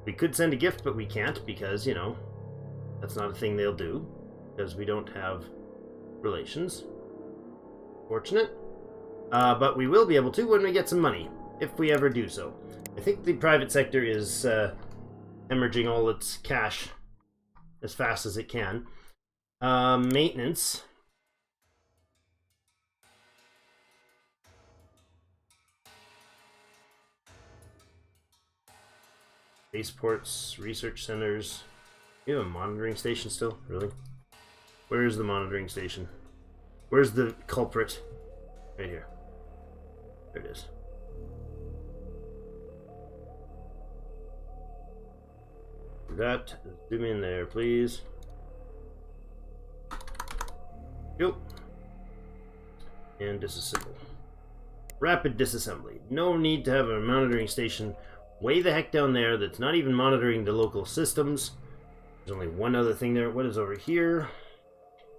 We could send a gift, but we can't because, you know, that's not a thing they'll do. Because we don't have relations. Fortunate. But we will be able to when we get some money. If we ever do so. I think the private sector is hemorrhaging all its cash as fast as it can. Maintenance. Spaceports, research centers. You have a monitoring station still? Really? Where's the monitoring station? Where's the culprit? Right here. There it is. That. Zoom in there, please. Go. And disassemble. Rapid disassembly. No need to have a monitoring station way the heck down there that's not even monitoring the local systems. There's only one other thing there. What is over here?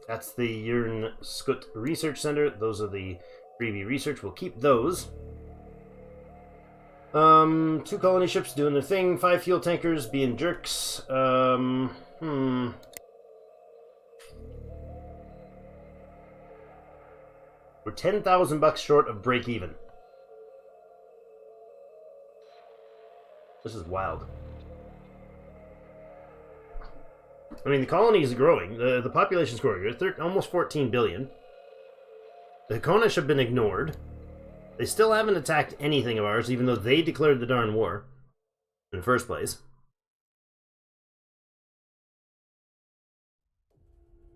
That's the Urn Skut Research Center. Those are the freebie research. We'll keep those. 2 colony ships doing their thing. 5 fuel tankers being jerks. We're 10,000 bucks short of break even. This is wild. I mean, the colony is growing. The population's growing. They're almost 14 billion. The Konish have been ignored. They still haven't attacked anything of ours, even though they declared the darn war in the first place.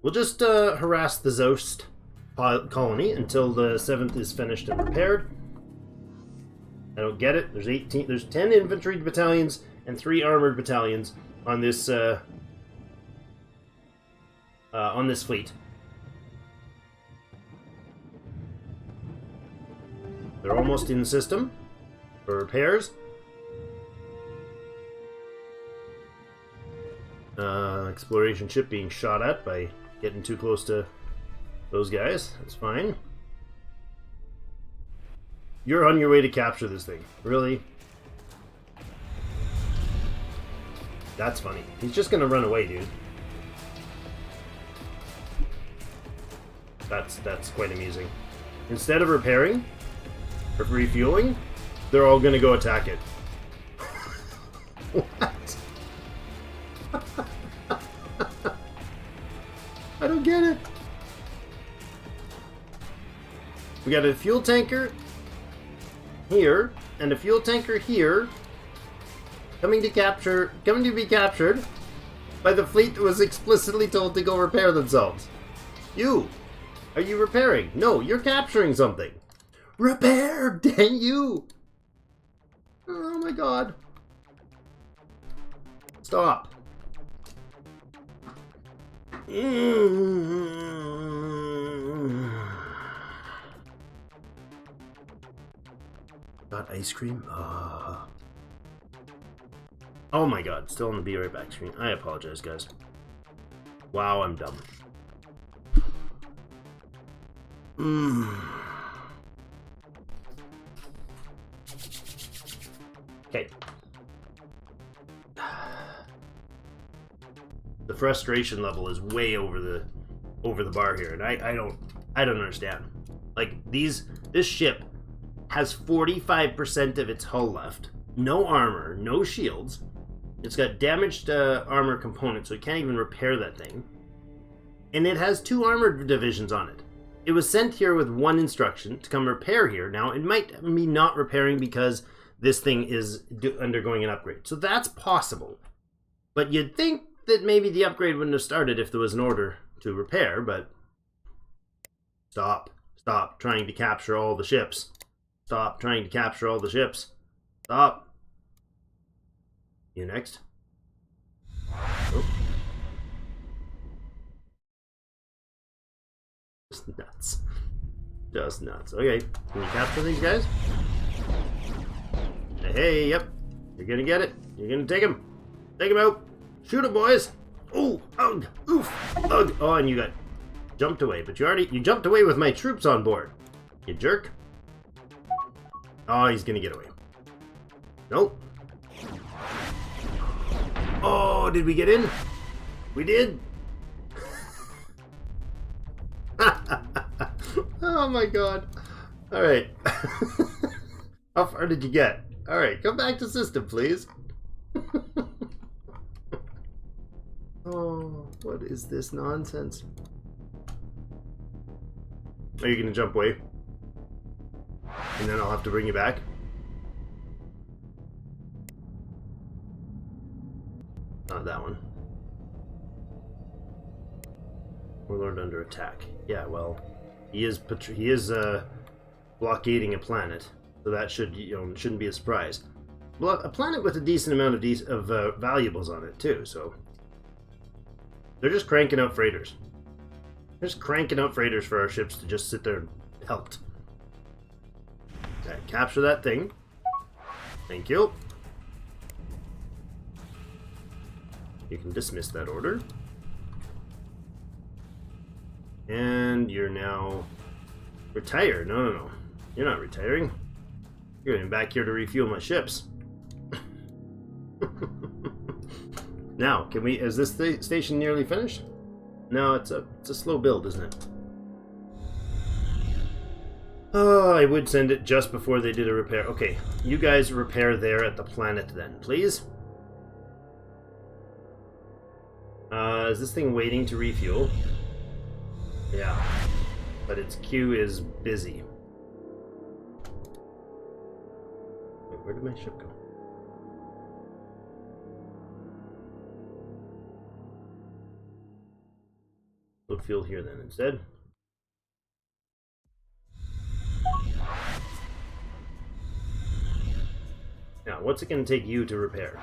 We'll just harass the Zost colony until the 7th is finished and repaired. I don't get it. There's 10 infantry battalions and 3 armored battalions on this fleet. They're almost in system for repairs. Exploration ship being shot at by getting too close to those guys. That's fine. You're on your way to capture this thing. Really? That's funny. He's just gonna run away, dude. That's quite amusing. Instead of repairing or refueling, they're all gonna go attack it. What? I don't get it. We got a fuel tanker here and a fuel tanker here coming to be captured by the fleet that was explicitly told to go repair themselves. Are you repairing? No, you're capturing something. Repair, dang you! Oh my god. Stop. Got ice cream? Oh my god, still on the be right back screen. I apologize, guys. Wow, I'm dumb. Okay. The frustration level is way over the bar here, and I don't understand. Like this ship has 45% of its hull left, no armor, no shields. It's got damaged armor components, so it can't even repair that thing. And it has 2 armored divisions on it. It was sent here with 1 instruction to come repair here. Now, it might be not repairing because this thing is undergoing an upgrade. So that's possible. But you'd think that maybe the upgrade wouldn't have started if there was an order to repair, but... Stop. Stop trying to capture all the ships. Stop trying to capture all the ships. Stop. You next. Oh. Just nuts. Just nuts. Okay, can you capture these guys? Hey, yep. You're gonna get it. You're gonna take him. Take him out. Shoot him, boys. Ooh, ugh, oof, ugh. Oh, and you got jumped away, but you jumped away with my troops on board. You jerk. Oh, he's gonna get away. Nope. Oh, did we get in? We did? Oh my god. Alright. How far did you get? Alright, come back to system, please. Oh, what is this nonsense? Are you gonna jump away? And then I'll have to bring you back? Not that one. Warlord under attack. Yeah, well, he is blockading a planet, so that shouldn't be a surprise. A planet with a decent amount of valuables on it too. So they're just cranking out freighters. They're just cranking out freighters for our ships to just sit there and help. Okay, capture that thing. Thank you. You can dismiss that order. And you're now retire. No. You're not retiring. You're going back here to refuel my ships. Now, can we? Is this station nearly finished? No, it's a slow build, isn't it? Oh, I would send it just before they did a repair. Okay, you guys repair there at the planet then, please. Is this thing waiting to refuel? Yeah, but its queue is busy. Wait, where did my ship go? Load fuel here then instead. Now, what's it going to take you to repair?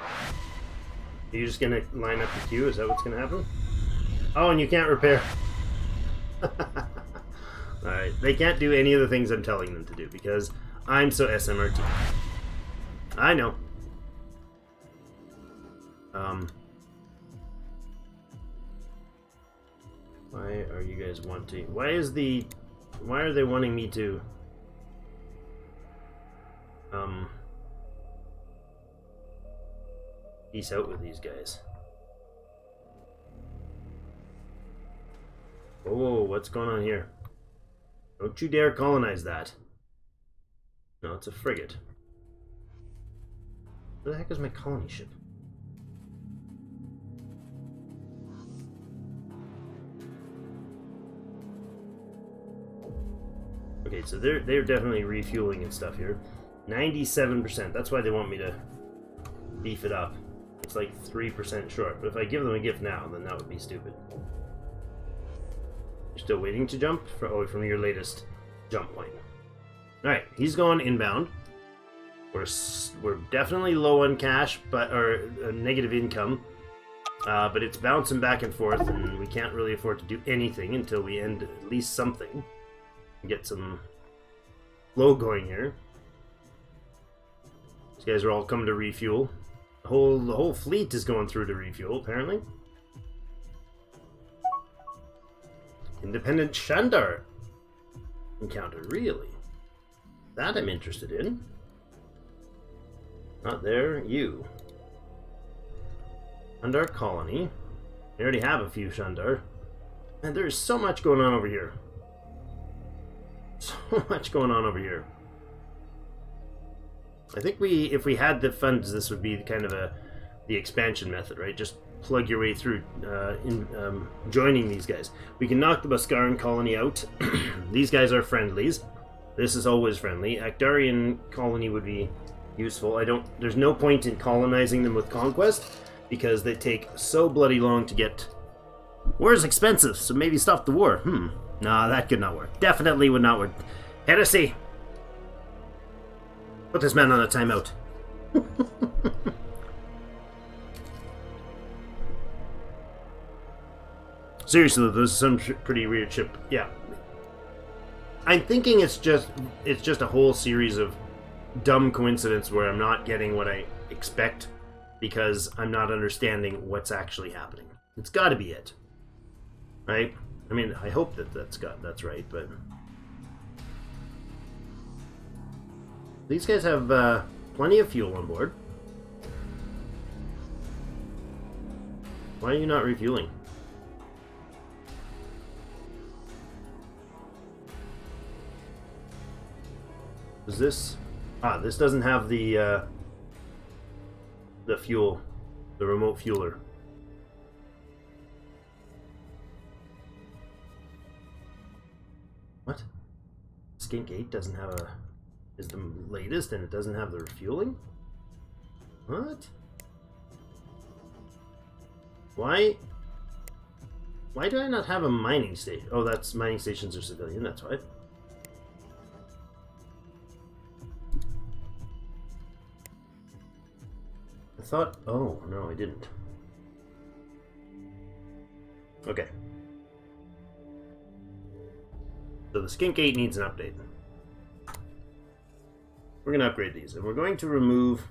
Are you just going to line up the queue? Is that what's going to happen? Oh, and you can't repair. Alright, they can't do any of the things I'm telling them to do because I'm so SMRT. I know. Why are you guys wanting... Why are they wanting me to... peace out with these guys? Whoa, what's going on here? Don't you dare colonize that. No, it's a frigate. Where the heck is my colony ship? Okay, so they're definitely refueling and stuff here. 97%. That's why they want me to beef it up. It's like 3% short. But if I give them a gift now, then that would be stupid. You're still waiting to jump? From your latest jump point. Alright, he's gone inbound. We're definitely low on cash, or negative income. But it's bouncing back and forth, and we can't really afford to do anything until we end at least something. Get some flow going here. These guys are all coming to refuel. The whole fleet is going through to refuel, apparently. Independent Shandar encounter, really? That I'm interested in. Not there, you. Shandar colony. I already have a few Shandar. And there's so much going on over here. So much going on over here. I think if we had the funds, this would be kind of the expansion method, right? Just plug your way through joining these guys. We can knock the Beskarian colony out. These guys are friendlies. This is always friendly. Actarian colony would be useful. There's no point in colonizing them with conquest because they take so bloody long to get. War is expensive, so maybe stop the war. Nah, that could not work. Definitely would not work. Heresy! Put this man on a timeout. Seriously, this is some pretty weird ship. Yeah. I'm thinking it's just a whole series of dumb coincidence where I'm not getting what I expect because I'm not understanding what's actually happening. It's got to be it. Right? I mean, I hope that that's right, but these guys have plenty of fuel on board. Why are you not refueling? Is this... Ah, this doesn't have the fuel, the remote fueler. What? Skink 8 doesn't have a... is the latest and it doesn't have the refueling? What? Why do I not have a mining station? Oh, that's mining stations are civilian, that's why. I thought... oh, no, I didn't. Okay. So the Skink 8 needs an update. We're going to upgrade these, and we're going to remove...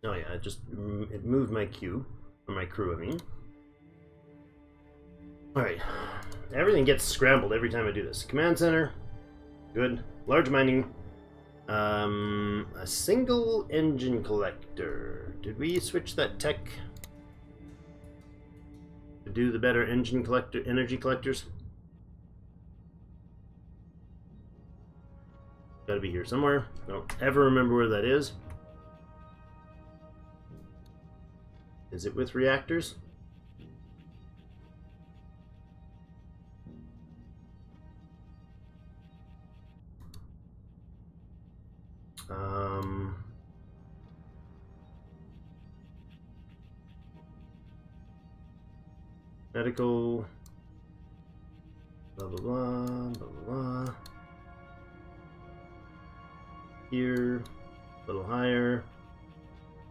oh yeah, it moved my queue, or my crew, I mean. Alright, everything gets scrambled every time I do this. Command center, good. Large mining, a single engine collector. Did we switch that tech to do the better engine collector, energy collectors? Gotta be here somewhere. Don't ever remember where that is. Is it with reactors? Medical, blah blah blah, blah blah blah. Here, a little higher.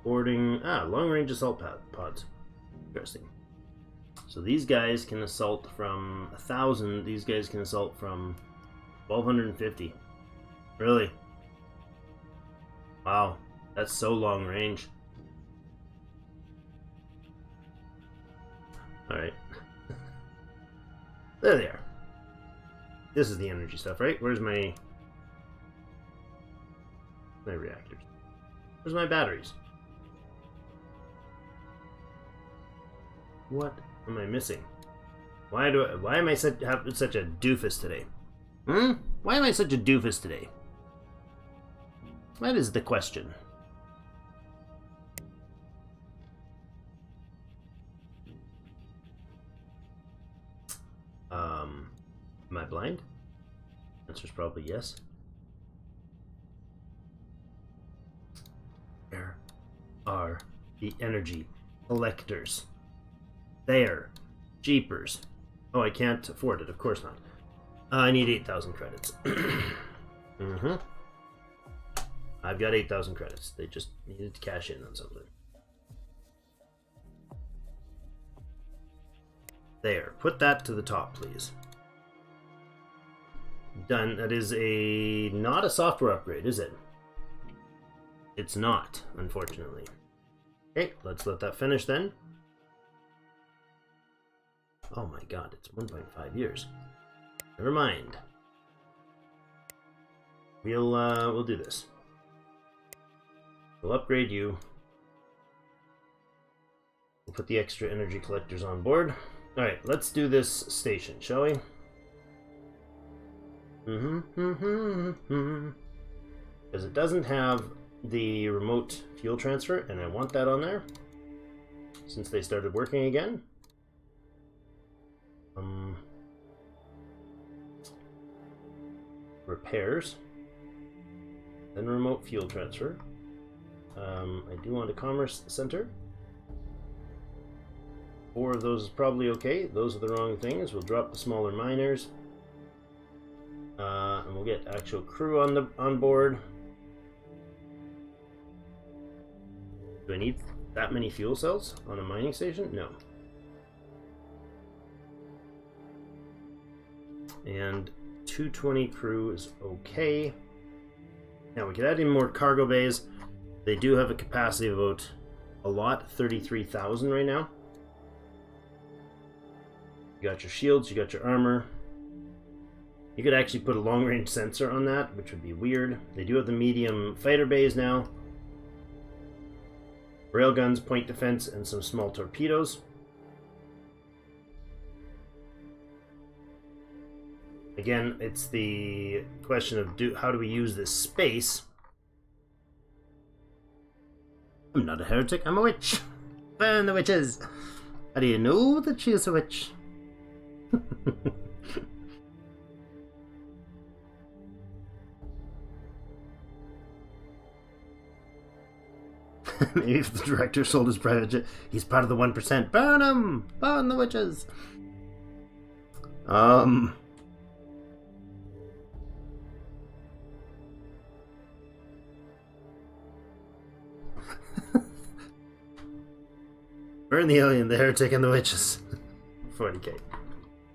Boarding, long range assault pods. Interesting. So these guys can assault from 1,000, these guys can assault from 1,250. Really? Wow, that's so long range. Alright. There they are. This is the energy stuff, right? Where's my reactors? Where's my batteries? What am I missing? Why am I such a doofus today? Why am I such a doofus today? That is the question. Am I blind? Answer's probably yes. Where are the energy collectors? There. Jeepers. Oh, I can't afford it. Of course not. I need 8,000 credits. I've got 8,000 credits. They just needed to cash in on something. There. Put that to the top, please. Done. That is not a software upgrade, is it? It's not, unfortunately. Okay, let's let that finish then. Oh my god, it's 1.5 years. Never mind. We'll do this. We'll upgrade you. We'll put the extra energy collectors on board. Alright, let's do this station, shall we? Because it doesn't have the remote fuel transfer, and I want that on there since they started working again. Repairs, then remote fuel transfer. I do want a commerce center. 4 of those is probably okay. Those are the wrong things. We'll drop the smaller miners, and we'll get actual crew on board. Do I need that many fuel cells on a mining station? No. And 220 crew is okay. Now we could add in more cargo bays. They do have a capacity of about a lot, 33,000 right now. You got your shields, you got your armor. You could actually put a long-range sensor on that, which would be weird. They do have the medium fighter bays now. Railguns, point defense, and some small torpedoes. Again, it's the question of how do we use this space? I'm not a heretic, I'm a witch. Burn the witches! How do you know that she is a witch? Maybe if the director sold his private jet, he's part of the 1%. Burn him! Burn the witches! Burn the alien, the heretic, and the witches. 40k.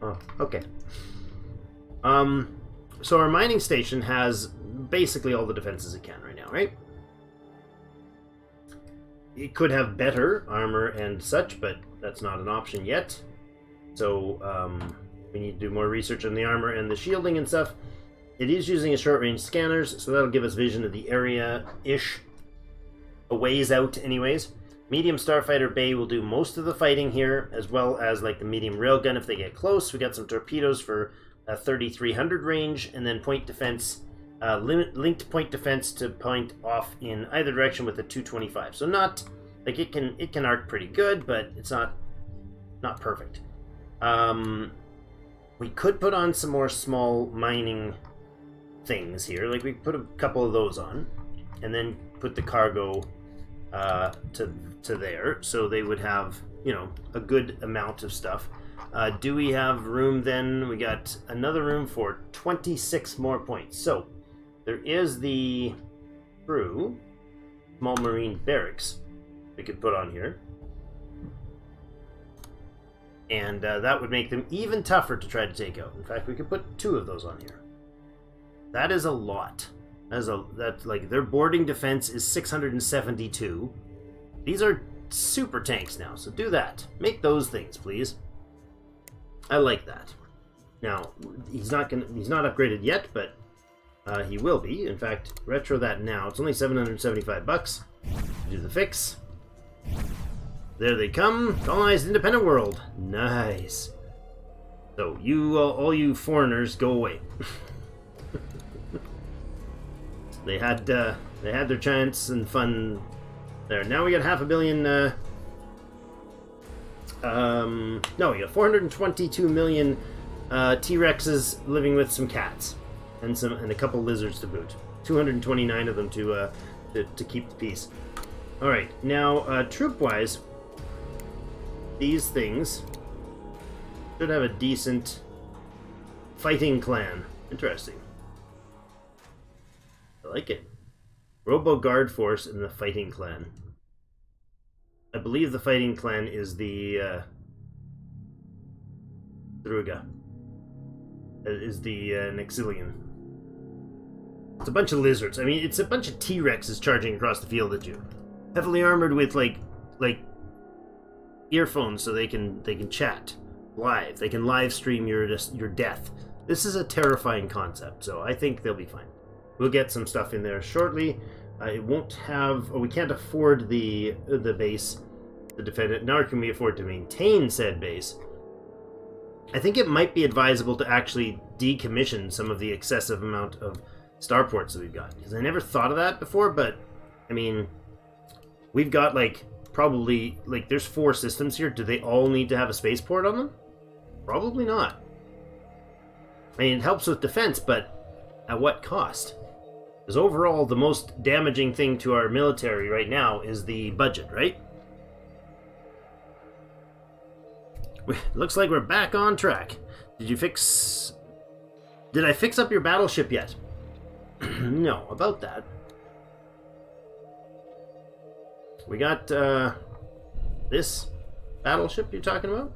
Oh, okay. So our mining station has basically all the defenses it can right now, right? It could have better armor and such, but that's not an option yet. So we need to do more research on the armor and the shielding and stuff. It is using a short-range scanners, so that'll give us vision of the area-ish. A ways out, anyways. Medium Starfighter Bay will do most of the fighting here, as well as like the medium railgun if they get close. We got some torpedoes for 3,300 range, and then point defense, linked point defense to point off in either direction with a 225. So not like it can arc pretty good, but it's not perfect. We could put on some more small mining things here, like we put a couple of those on, and then put the cargo to there, so they would have, you know, a good amount of stuff. Do we have room then? We got another room for 26 more points. So there is the crew small marine barracks we could put on here, and that would make them even tougher to try to take out. In fact, we could put 2 of those on here. That is a lot. That's like their boarding defense is 672. These are super tanks now, so do that. Make those things, please. I like that. Now, he's not upgraded yet, but he will be. In fact, retro that now. It's only 775 bucks. Do the fix. There they come. Colonized independent world. Nice. So you, all you foreigners, go away. They had their chance and fun there. Now we got 500 million. No, we got 422 million T-Rexes living with some cats and a couple lizards to boot. 229 of them to keep the peace. All right, now troop-wise, these things should have a decent fighting clan. Interesting. I like it. Robo Guard Force in the Fighting Clan. I believe the Fighting Clan is the Druga. Is the Nexilian. It's a bunch of lizards. I mean, it's a bunch of T-Rexes charging across the field at you. Heavily armored with like earphones so they can chat live. They can live stream your death. This is a terrifying concept, so I think they'll be fine. We'll get some stuff in there shortly. It won't have... we can't afford the base to defend it. Nor can we afford to maintain said base. I think it might be advisable to actually decommission some of the excessive amount of starports that we've got. Because I never thought of that before, but, I mean, we've got, like, probably... like, there's 4 systems here. Do they all need to have a spaceport on them? Probably not. I mean, it helps with defense, but at what cost? Because overall, the most damaging thing to our military right now is the budget, right? Looks like we're back on track. Did I fix up your battleship yet? No, about that. We got this battleship you're talking about?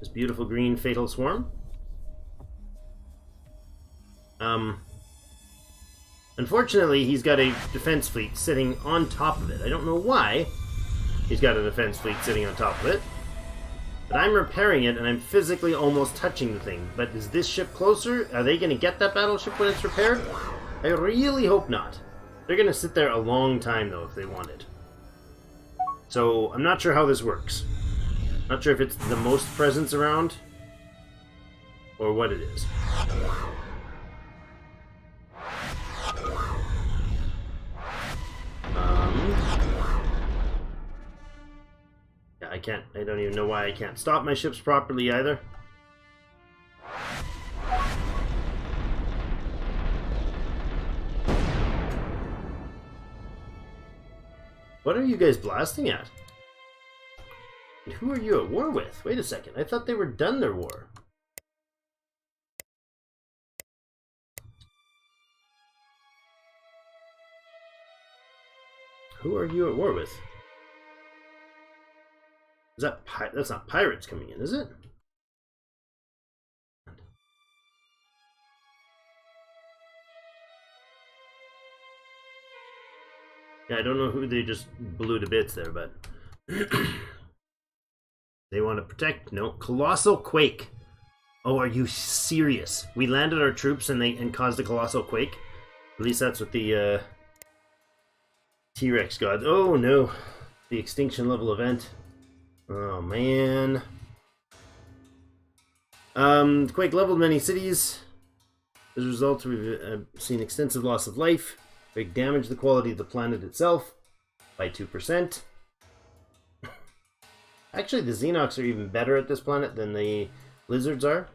This beautiful green Fatal Swarm? Unfortunately, he's got a defense fleet sitting on top of it. I don't know why he's got a defense fleet sitting on top of it. But I'm repairing it, and I'm physically almost touching the thing. But is this ship closer? Are they going to get that battleship when it's repaired? I really hope not. They're going to sit there a long time, though, if they want it. So, I'm not sure how this works. Not sure if it's the most presence around, or what it is. Yeah, I don't even know why I can't stop my ships properly either. What are you guys blasting at? And who are you at war with? Wait a second, I thought they were done their war. Who are you at war with? Is that that's not pirates coming in, is it? Yeah, I don't know who they just blew to bits there, but they want to protect. No, colossal quake. Oh, are you serious? We landed our troops and caused a colossal quake. At least that's what the T-Rex got. Oh no, the extinction level event. Oh man. Quake leveled many cities. As a result, we've seen extensive loss of life. Quake damaged the quality of the planet itself by 2%. Actually, the Xenox are even better at this planet than the lizards are.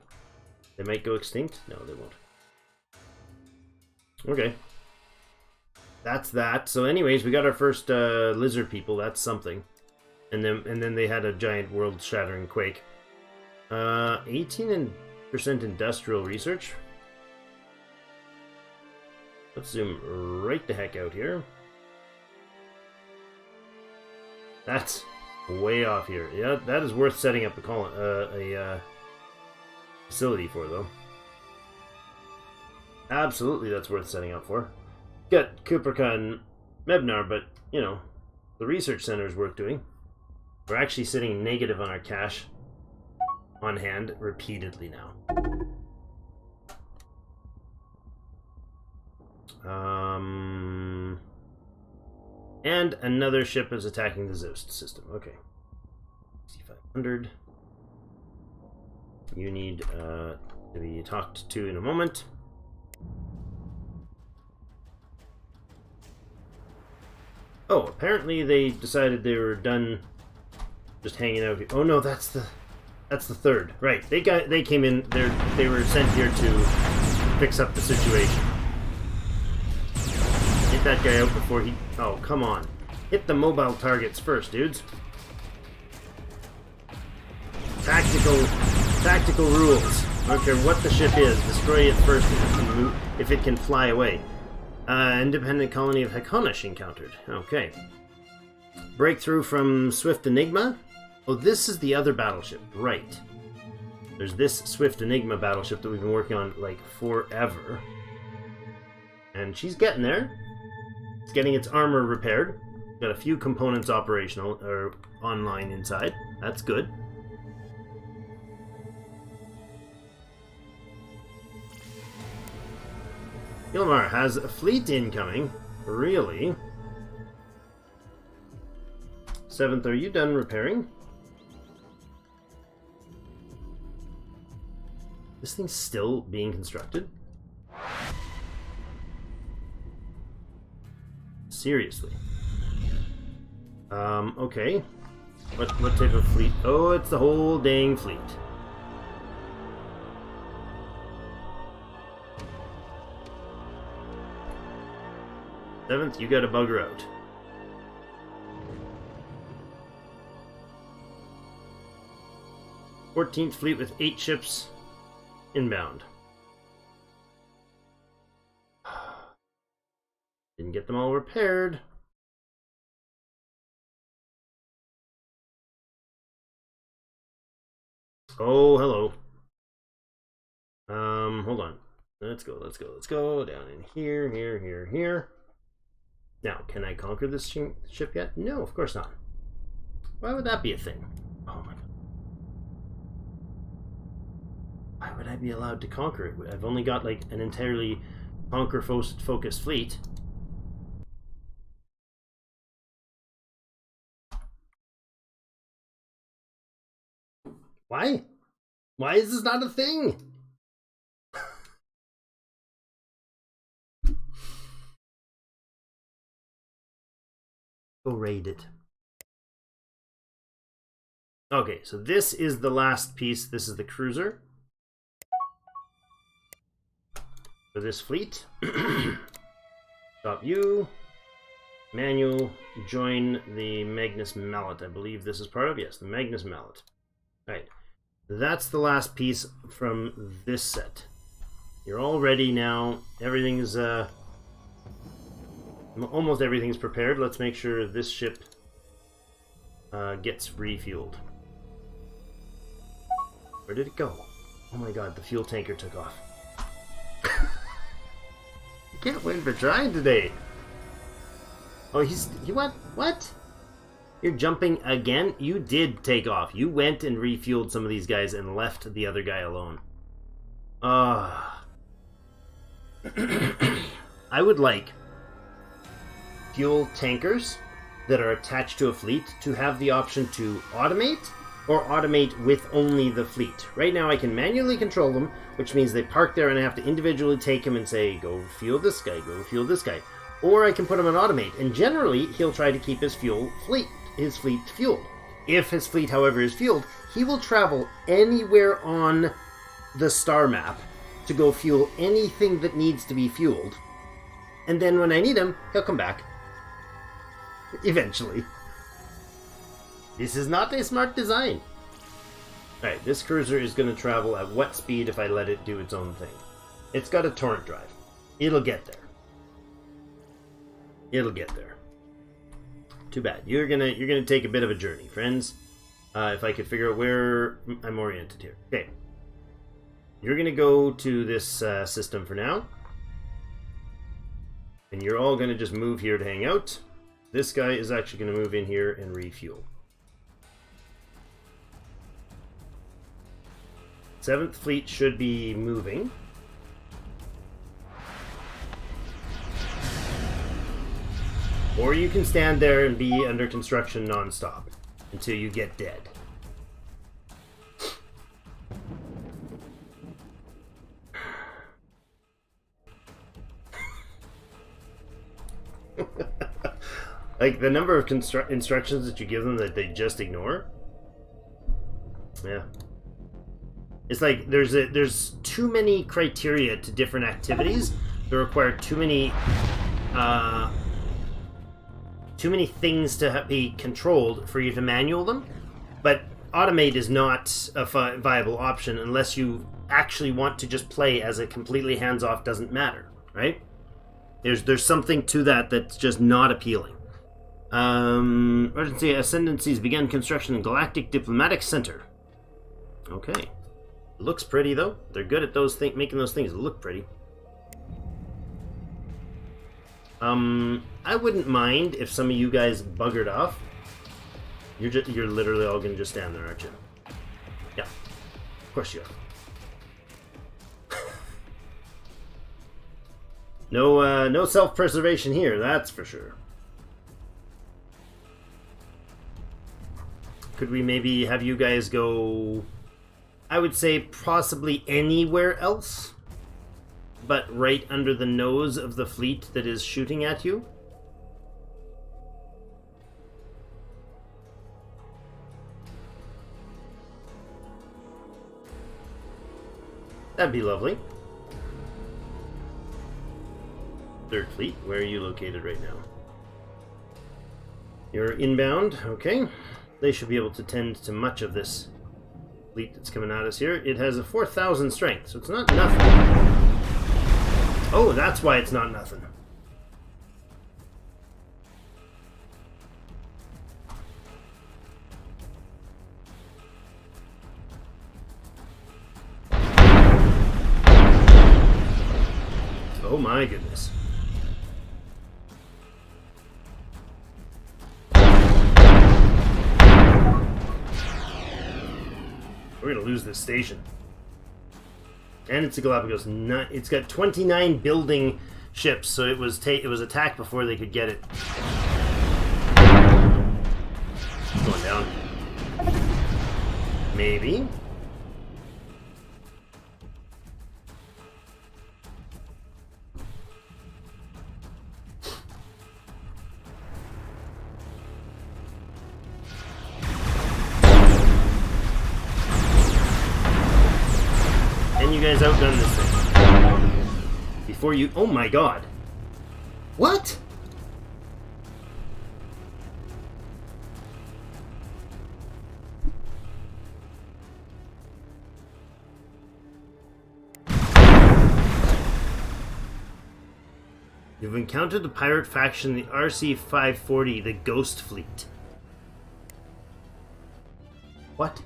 They might go extinct. No, they won't. Okay. That's that. So anyways, we got our first lizard people. That's something. And then they had a giant world-shattering quake. 18% industrial research. Let's zoom right the heck out here. That's way off here. Yeah, that is worth setting up a facility for, though. Absolutely, that's worth setting up for. Got Kuprika and Mebnar, but, you know, the research center is worth doing. We're actually sitting negative on our cash on hand repeatedly now. And another ship is attacking the Zost system. Okay. 6500. You need to be talked to in a moment. Oh, apparently they decided they were done just hanging out here. Oh no, that's the third. Right. They came in there. They were sent here to fix up the situation. Get that guy out before he... Oh, come on. Hit the mobile targets first, dudes. Tactical rules. I don't care what the ship is. Destroy it first if it can fly away. Independent colony of Hekonesh encountered. Okay. Breakthrough from Swift Enigma. Oh, this is the other battleship. Right. There's this Swift Enigma battleship that we've been working on, like, forever. And she's getting there. It's getting its armor repaired. Got a few components operational, or online inside. That's good. Gilmar has a fleet incoming. Really? 7th, are you done repairing? This thing's still being constructed? Seriously. Okay. What type of fleet? Oh, it's the whole dang fleet. Seventh, you gotta bugger out. Fourteenth fleet with 8 ships inbound. Didn't get them all repaired. Oh, hello. Hold on. Let's go down in here. Now, can I conquer this ship yet? No, of course not. Why would that be a thing? Oh my god. would I be allowed to conquer it? I've only got like an entirely conquer-focused fleet. Why? Why is this not a thing? Go raid it. Okay, so this is the last piece. This is the cruiser for this fleet. Stop you. Manual. Join the Magnus Mallet. I believe this is part of, yes, the Magnus Mallet. Right. That's the last piece from this set. You're all ready now. Everything's almost everything's prepared. Let's make sure this ship gets refueled. Where did it go? Oh my god, the fuel tanker took off. You can't win for trying today. Oh, he went. What? You're jumping again? You did take off. You went and refueled some of these guys and left the other guy alone. I would like fuel tankers that are attached to a fleet to have the option to automate or automate with only the fleet. Right now I can manually control them, which means they park there and I have to individually take him and say, go fuel this guy, go fuel this guy. Or I can put him on automate, and generally he'll try to keep his fleet fueled. If his fleet, however, is fueled, he will travel anywhere on the star map to go fuel anything that needs to be fueled. And then when I need him, he'll come back. Eventually. This is not a smart design. Alright, this cruiser is going to travel at what speed if I let it do its own thing? It's got a torrent drive. It'll get there. It'll get there. Too bad. You're gonna take a bit of a journey, friends. If I could figure out where I'm oriented here. Okay. You're gonna go to this system for now. And you're all gonna just move here to hang out. This guy is actually gonna move in here and refuel. 7th Fleet should be moving. Or you can stand there and be under construction non-stop until you get dead. Like the number of instructions that you give them that they just ignore. Yeah. It's like there's too many criteria to different activities that require too many things to be controlled for you to manual them, but automate is not a viable option unless you actually want to just play as a completely hands-off doesn't matter, right? There's something to that that's just not appealing. Emergency Ascendancies began construction in Galactic Diplomatic Center. Okay. Looks pretty though. They're good at making those things look pretty. I wouldn't mind if some of you guys buggered off. You're literally all gonna just stand there, aren't you? Yeah, of course you are. No self-preservation here, that's for sure. Could we maybe have you guys go, I would say possibly anywhere else, but right under the nose of the fleet that is shooting at you? That'd be lovely. 3rd Fleet, where are you located right now? You're inbound, okay. They should be able to tend to much of this fleet that's coming at us here. It has a 4,000 strength, so it's not nothing. Oh, that's why it's not nothing. Oh my goodness. We're gonna lose this station. And it's a Galapagos. It's got 29 building ships, so it was attacked before they could get it. Going down. Maybe. And you guys outdone this thing. Before you... Oh my god. What? You've encountered the pirate faction, the RC-540, the Ghost Fleet. What?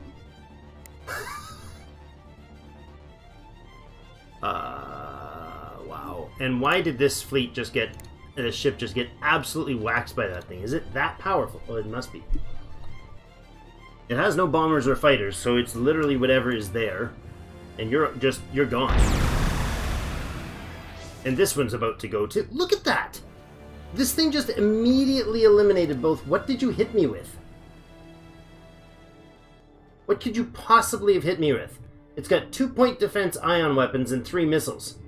Wow. And why did this fleet just get... this ship just get absolutely waxed by that thing? Is it that powerful? Well, it must be. It has no bombers or fighters, so it's literally whatever is there. And you're gone. And this one's about to go too. Look at that! This thing just immediately eliminated both. What did you hit me with? What could you possibly have hit me with? It's got 2-point defense ion weapons and 3 missiles.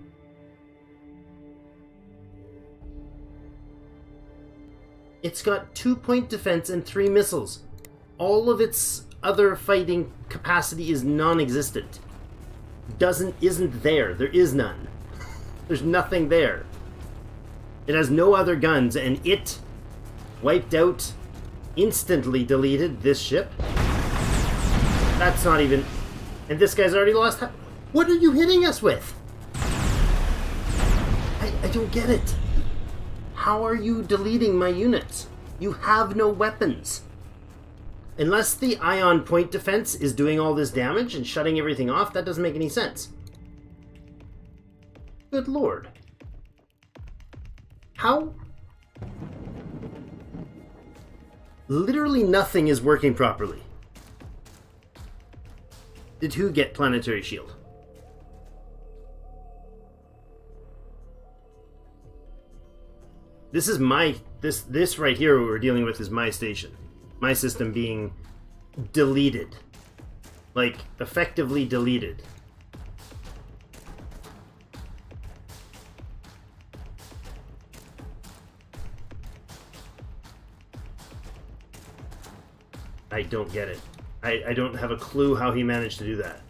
It's got 2-point defense and 3 missiles. All of its other fighting capacity is non-existent. Isn't there. There is none. There's nothing there. It has no other guns, and it wiped out, instantly deleted this ship. That's not even... And this guy's already lost... What are you hitting us with? I don't get it. How are you deleting my units? You have no weapons. Unless the ion point defense is doing all this damage and shutting everything off, that doesn't make any sense. Good lord. How? Literally nothing is working properly. Did who get planetary shield? This is my... This right here what we're dealing with is my station. My system being deleted. Like, effectively deleted. I don't get it. I don't have a clue how he managed to do that.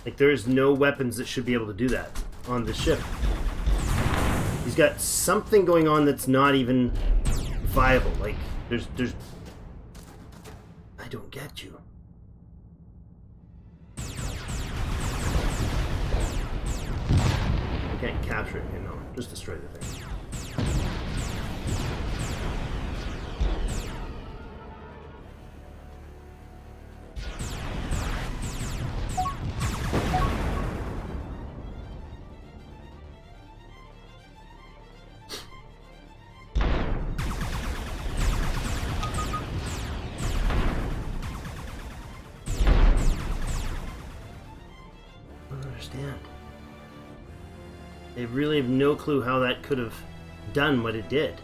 Like, there's no weapons that should be able to do that on the ship. He's got something going on that's not even viable. Like, there's... I don't get you. I can't capture it, you know. Just destroy the thing. They really have no clue how that could have done what it did.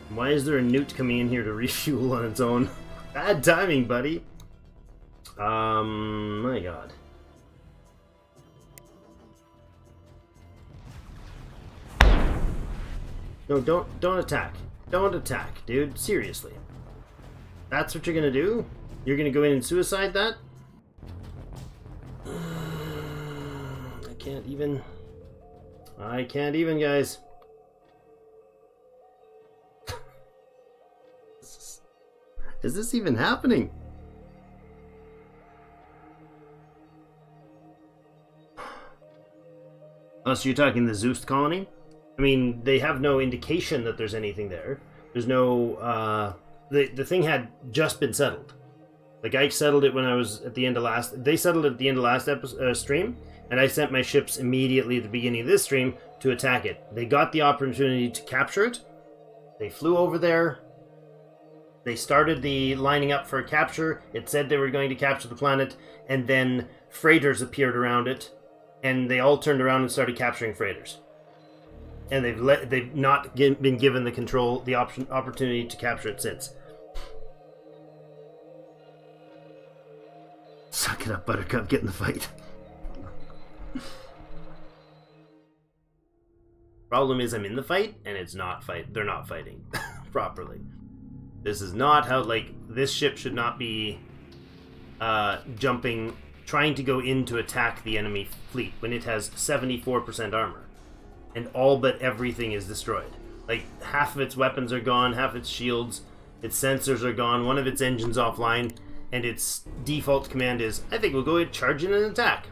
Why is there a newt coming in here to refuel on its own? Bad timing, buddy. My god. No, don't attack. Don't attack, dude. Seriously. That's what you're gonna do? You're gonna go in and suicide that? I can't even, guys. Is this even happening? Oh, so you're talking the Zeus colony? I mean, they have no indication that there's anything there. There's no, the thing had just been settled. Like, I settled it when I was at the end of last... They settled it at the end of last stream, and I sent my ships immediately at the beginning of this stream to attack it. They got the opportunity to capture it. They flew over there. They started the lining up for a capture. It said they were going to capture the planet, and then freighters appeared around it, and they all turned around and started capturing freighters. And they've not been given the opportunity to capture it since. Suck it up, Buttercup. Get in the fight. Problem is, I'm in the fight, and it's not fight. They're not fighting properly. This is not how, like, this ship should not be trying to go in to attack the enemy fleet when it has 74% armor. And all but everything is destroyed. Like, half of its weapons are gone, half its shields, its sensors are gone, one of its engines offline, and its default command is, I think we'll go ahead, charge in and attack.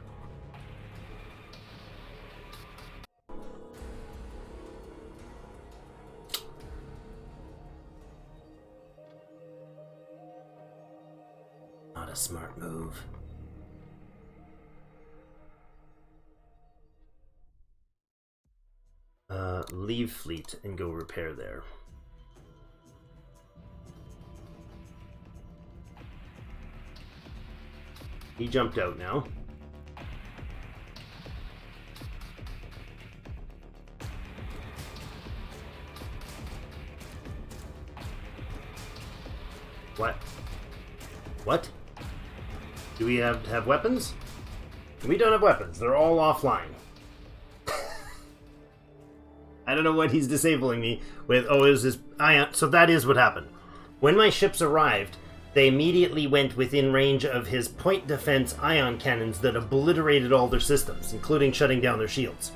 Not a smart move. Leave fleet and go repair there. He jumped out now. What? What? Do we have weapons? We don't have weapons. They're all offline. I don't know what he's disabling me with. Oh, it was his ion. So that is what happened. When my ships arrived, they immediately went within range of his point defense ion cannons that obliterated all their systems, including shutting down their shields.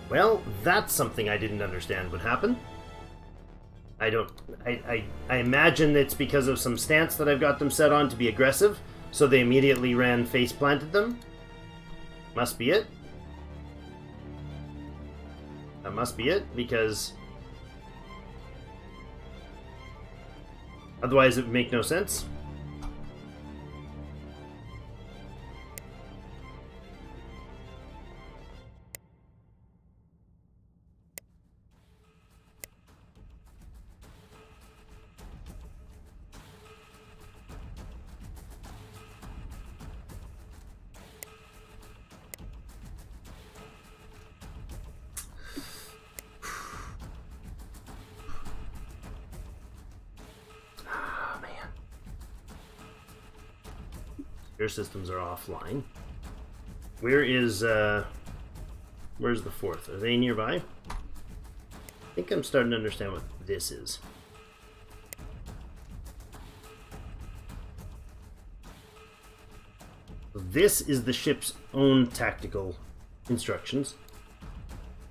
Well, that's something I didn't understand would happen. I imagine it's because of some stance that I've got them set on to be aggressive, so they immediately face planted them. Must be it. That must be it, because otherwise it would make no sense. Your systems are offline. Where's the fourth? Are they nearby? I think I'm starting to understand what this is. This is the ship's own tactical instructions.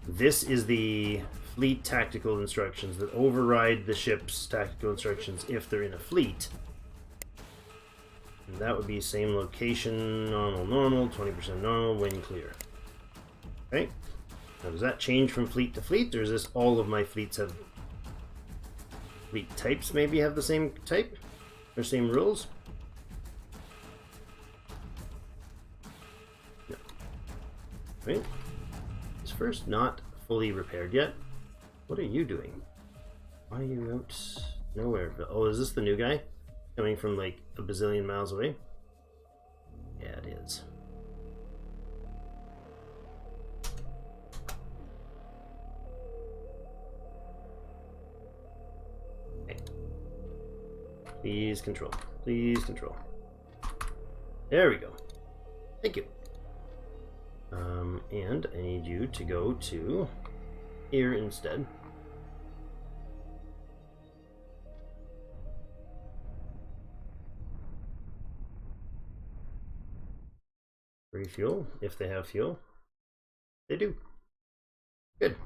This is the fleet tactical instructions that override the ship's tactical instructions if they're in a fleet. And that would be same location, normal, 20% normal, wind clear. Okay. Now does that change from fleet to fleet, or is this all of my fleets have... Fleet types maybe have the same type? Or same rules? No. Right. This first not fully repaired yet. What are you doing? Why are you out nowhere? Oh, is this the new guy? Coming from like a bazillion miles away? Yeah, it is. Okay. Please control. Please control. There we go. Thank you. And I need you to go to here instead. Refuel, if they have fuel. They do. Good.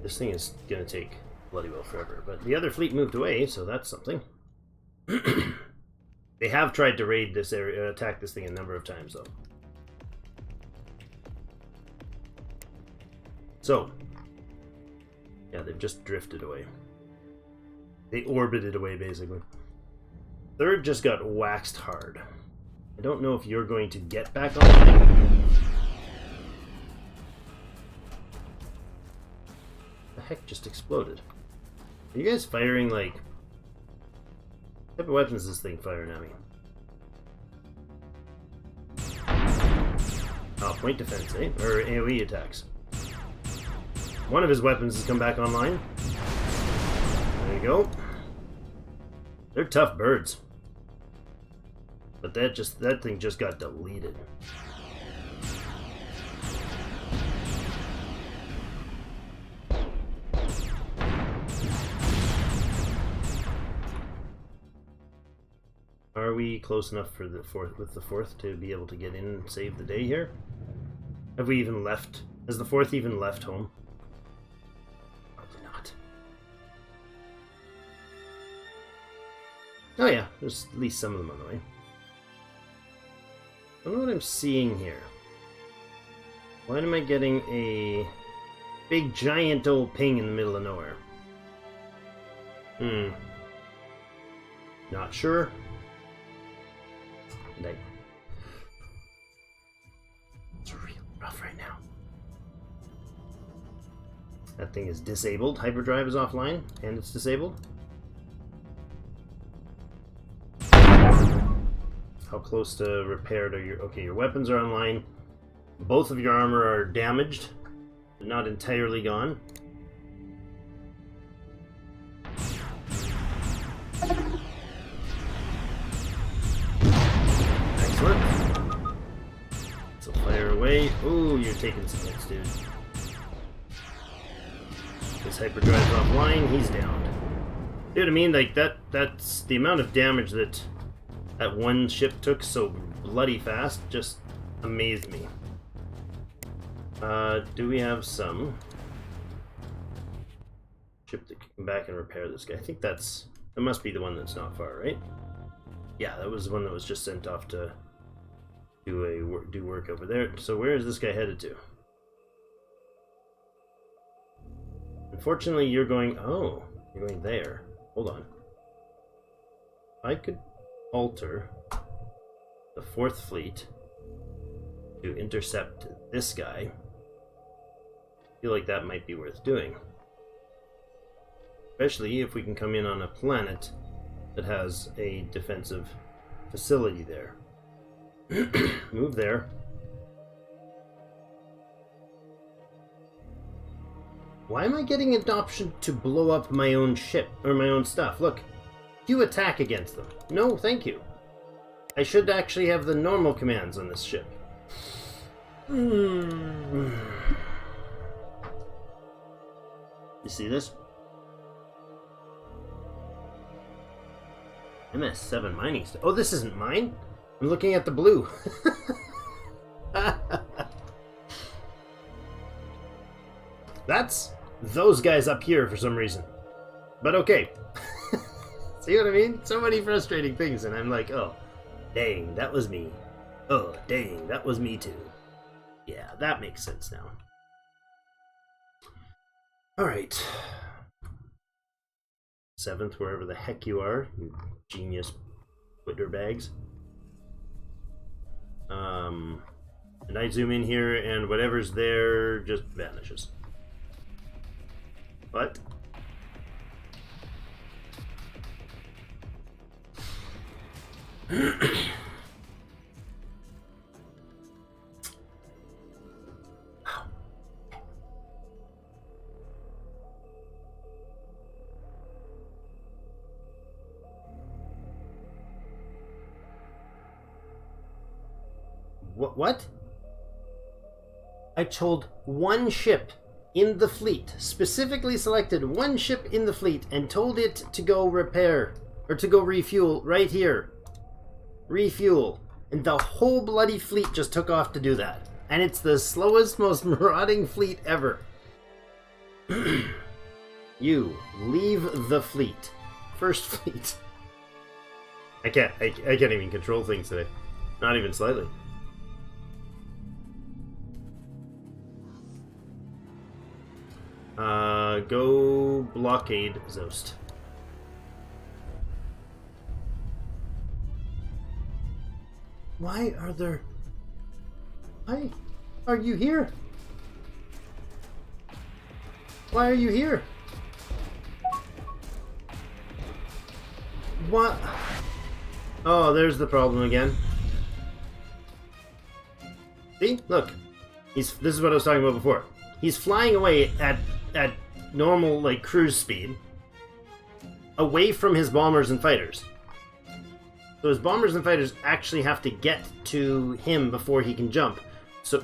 This thing is gonna take bloody well forever, but the other fleet moved away, so that's something. They have tried to raid this area, attack this thing a number of times, though. So, yeah, they've just drifted away. They orbited away, basically. Third just got waxed hard. I don't know if you're going to get back online. The heck just exploded? Are you guys firing, like... What type of weapons is this thing firing at me? Oh, point defense, eh? Or AoE attacks. One of his weapons has come back online. There you go. They're tough birds. But that thing just got deleted. Are we close enough for the fourth to be able to get in and save the day here? Have we even left? Has the fourth even left home? Probably not. Oh yeah, there's at least some of them on the way. I don't know what I'm seeing here. Why am I getting a big giant old ping in the middle of nowhere? Not sure. It's real rough right now. That thing is disabled. Hyperdrive is offline, and it's disabled. How close to repaired are your... Okay, your weapons are online. Both of your armor are damaged, but not entirely gone. Excellent. So fire away. Ooh, you're taking some hits, dude. His hyperdrive's offline, he's down. Dude, I mean, like, that's the amount of damage that one ship took so bloody fast just amazed me. Do we have some ship that can come back and repair this guy? I think that must be the one that's not far, right? Yeah, that was the one that was just sent off to do work over there. So where is this guy headed to? Unfortunately, you're going... Oh, you're going there. Hold on. I could alter the 4th fleet to intercept this guy. I feel like that might be worth doing. Especially if we can come in on a planet that has a defensive facility there. Move there. Why am I getting an option to blow up my own ship, or my own stuff? Look, you attack against them. No, thank you. I should actually have the normal commands on this ship. You see this? MS7 mining stuff. Oh, this isn't mine? I'm looking at the blue. That's those guys up here for some reason. But okay. See what I mean? So many frustrating things, and I'm like, oh, dang, that was me. Oh, dang, that was me too. Yeah, that makes sense now. Alright. 7th, wherever the heck you are, you genius Twitter bags. And I zoom in here, and whatever's there just vanishes. What? What? I told one ship in the fleet, specifically selected one ship in the fleet, and told it to go repair, or to go refuel right here. Refuel. And the whole bloody fleet just took off to do that. And it's the slowest, most marauding fleet ever. You, leave the fleet. First fleet. I can't even control things today. Not even slightly. Go blockade Zost. Why are there... Why are you here? Why are you here? What? Oh, there's the problem again. See? Look. This is what I was talking about before. He's flying away at normal, like, cruise speed. Away from his bombers and fighters. So his bombers and fighters actually have to get to him before he can jump.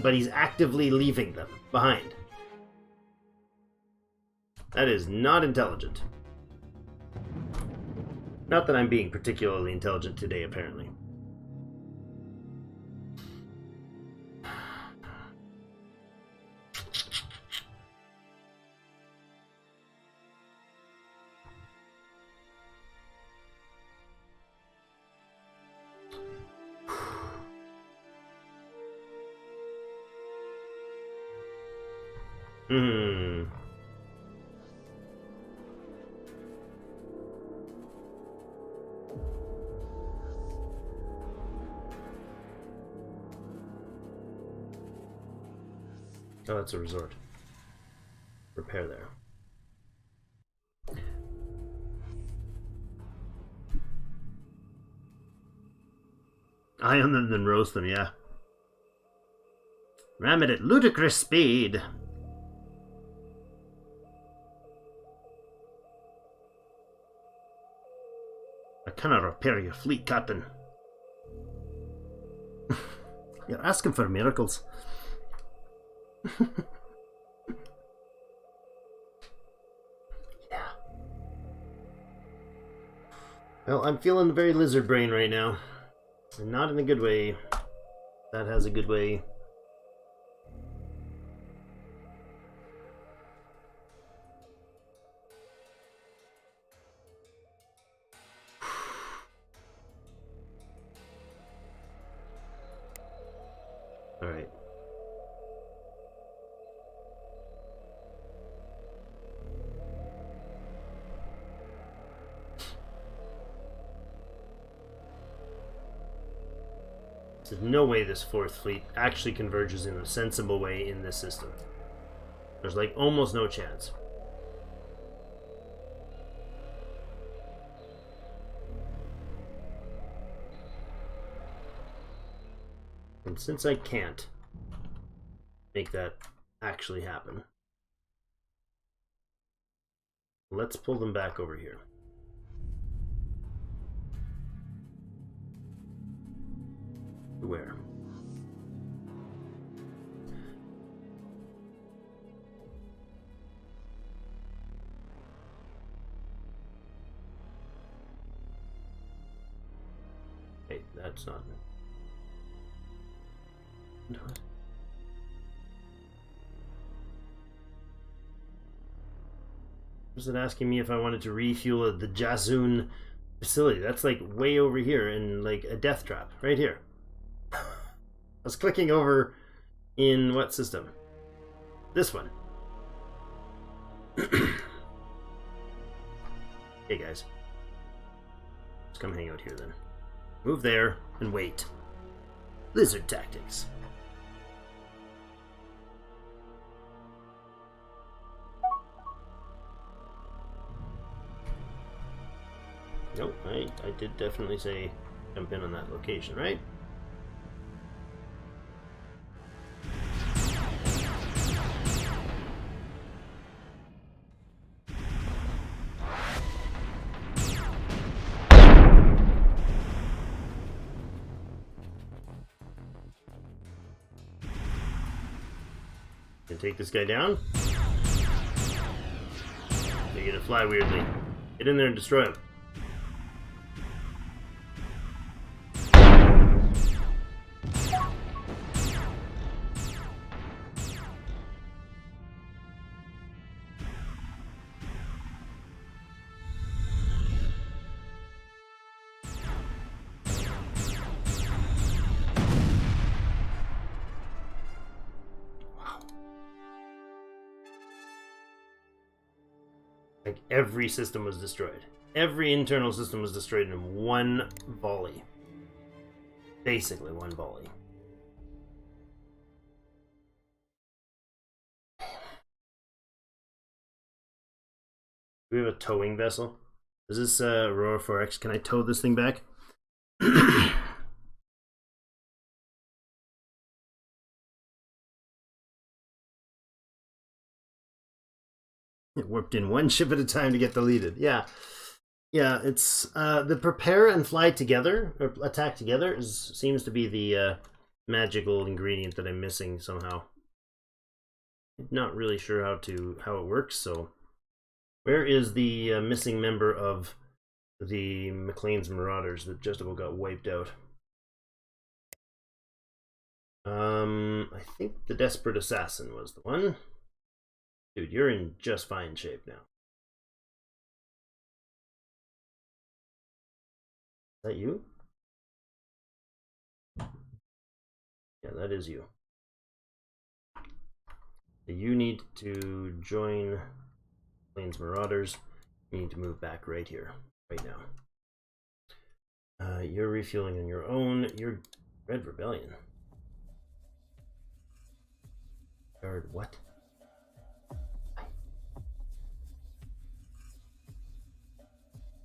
But he's actively leaving them behind. That is not intelligent. Not that I'm being particularly intelligent today, apparently. Oh, that's a resort. Repair there. Iron them, then roast them, yeah. Ram it at ludicrous speed. I cannot repair your fleet, Captain. You're asking for miracles. Yeah. Well, I'm feeling very lizard brain right now. And not in a good way. That has a good way. Alright. There's no way this fourth fleet actually converges in a sensible way in this system. There's like almost no chance. And since I can't make that actually happen, let's pull them back over here. Where? Hey, that's not... What? Was it asking me if I wanted to refuel the Jazoon facility? That's like way over here in like a death trap, right here. I was clicking over in what system? This one. Hey guys. Let's come hang out here then. Move there and wait. Lizard tactics. Nope, I did definitely say jump in on that location, right? Can take this guy down. They're gonna fly weirdly. Get in there and destroy him. Like, every system was destroyed. Every internal system was destroyed in one volley. Basically, one volley. Do we have a towing vessel? Is this Aurora 4X? Can I tow this thing back? It warped in one ship at a time to get deleted. Yeah. Yeah, it's the prepare and fly together, or attack together, seems to be the magical ingredient that I'm missing somehow. I'm not really sure how it works, so where is the missing member of the McLean's Marauders that just about got wiped out? I think the Desperate Assassin was the one. Dude, you're in just fine shape now. Is that you? Yeah, that is you. You need to join Plains Marauders. You need to move back right here, right now. You're refueling on your own. You're Red Rebellion. Guard what?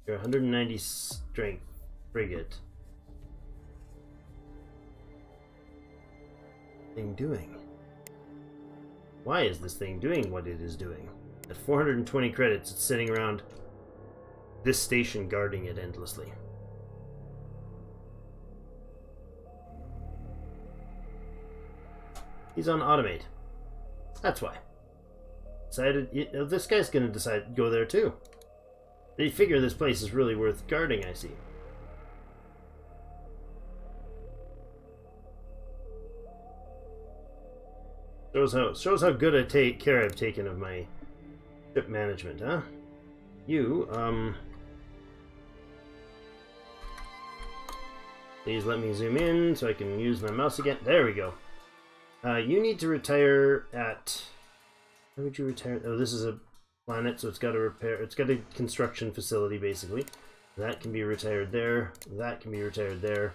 You're 190 strength frigate. Thing doing? Why is this thing doing what it is doing? At 420 credits, it's sitting around this station guarding it endlessly. He's on automate. That's why. Decided this guy's gonna decide to go there too. They figure this place is really worth guarding, I see. Shows how good care I've taken of my ship management, huh? You, please let me zoom in so I can use my mouse again. There we go. You need to retire at... Where would you retire? Oh, this is a planet, so it's got a repair... It's got a construction facility, basically. That can be retired there. That can be retired there.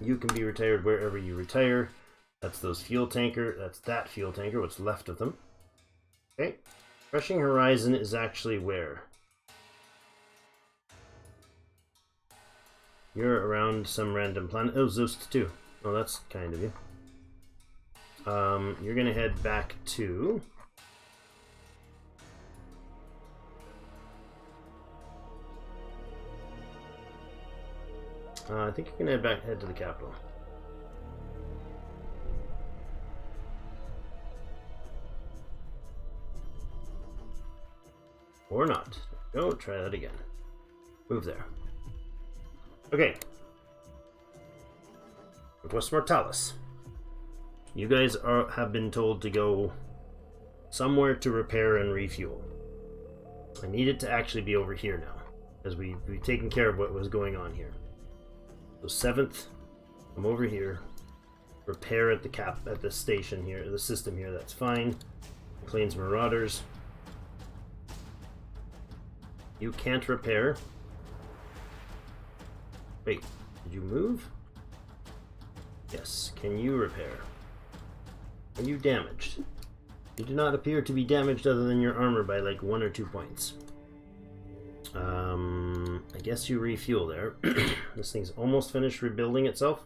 You can be retired wherever you retire. That's those fuel tanker. That's that fuel tanker, what's left of them. Okay. Crushing Horizon is actually where? You're around some random planet. Oh, Zost 2. Oh, that's kind of you. You're gonna head back to... I think you're gonna head to the capital. Or not. Go, try that again. Move there. Okay. West Mortalis. You guys have been told to go somewhere to repair and refuel. I need it to actually be over here now, because we've taken care of what was going on here. So 7th, come over here, repair at the station here, the system here, that's fine. Plains Marauders. You can't repair. Wait, did you move? Yes, can you repair? Are you damaged? You do not appear to be damaged other than your armor by like 1 or 2 points. I guess you refuel there. This thing's almost finished rebuilding itself.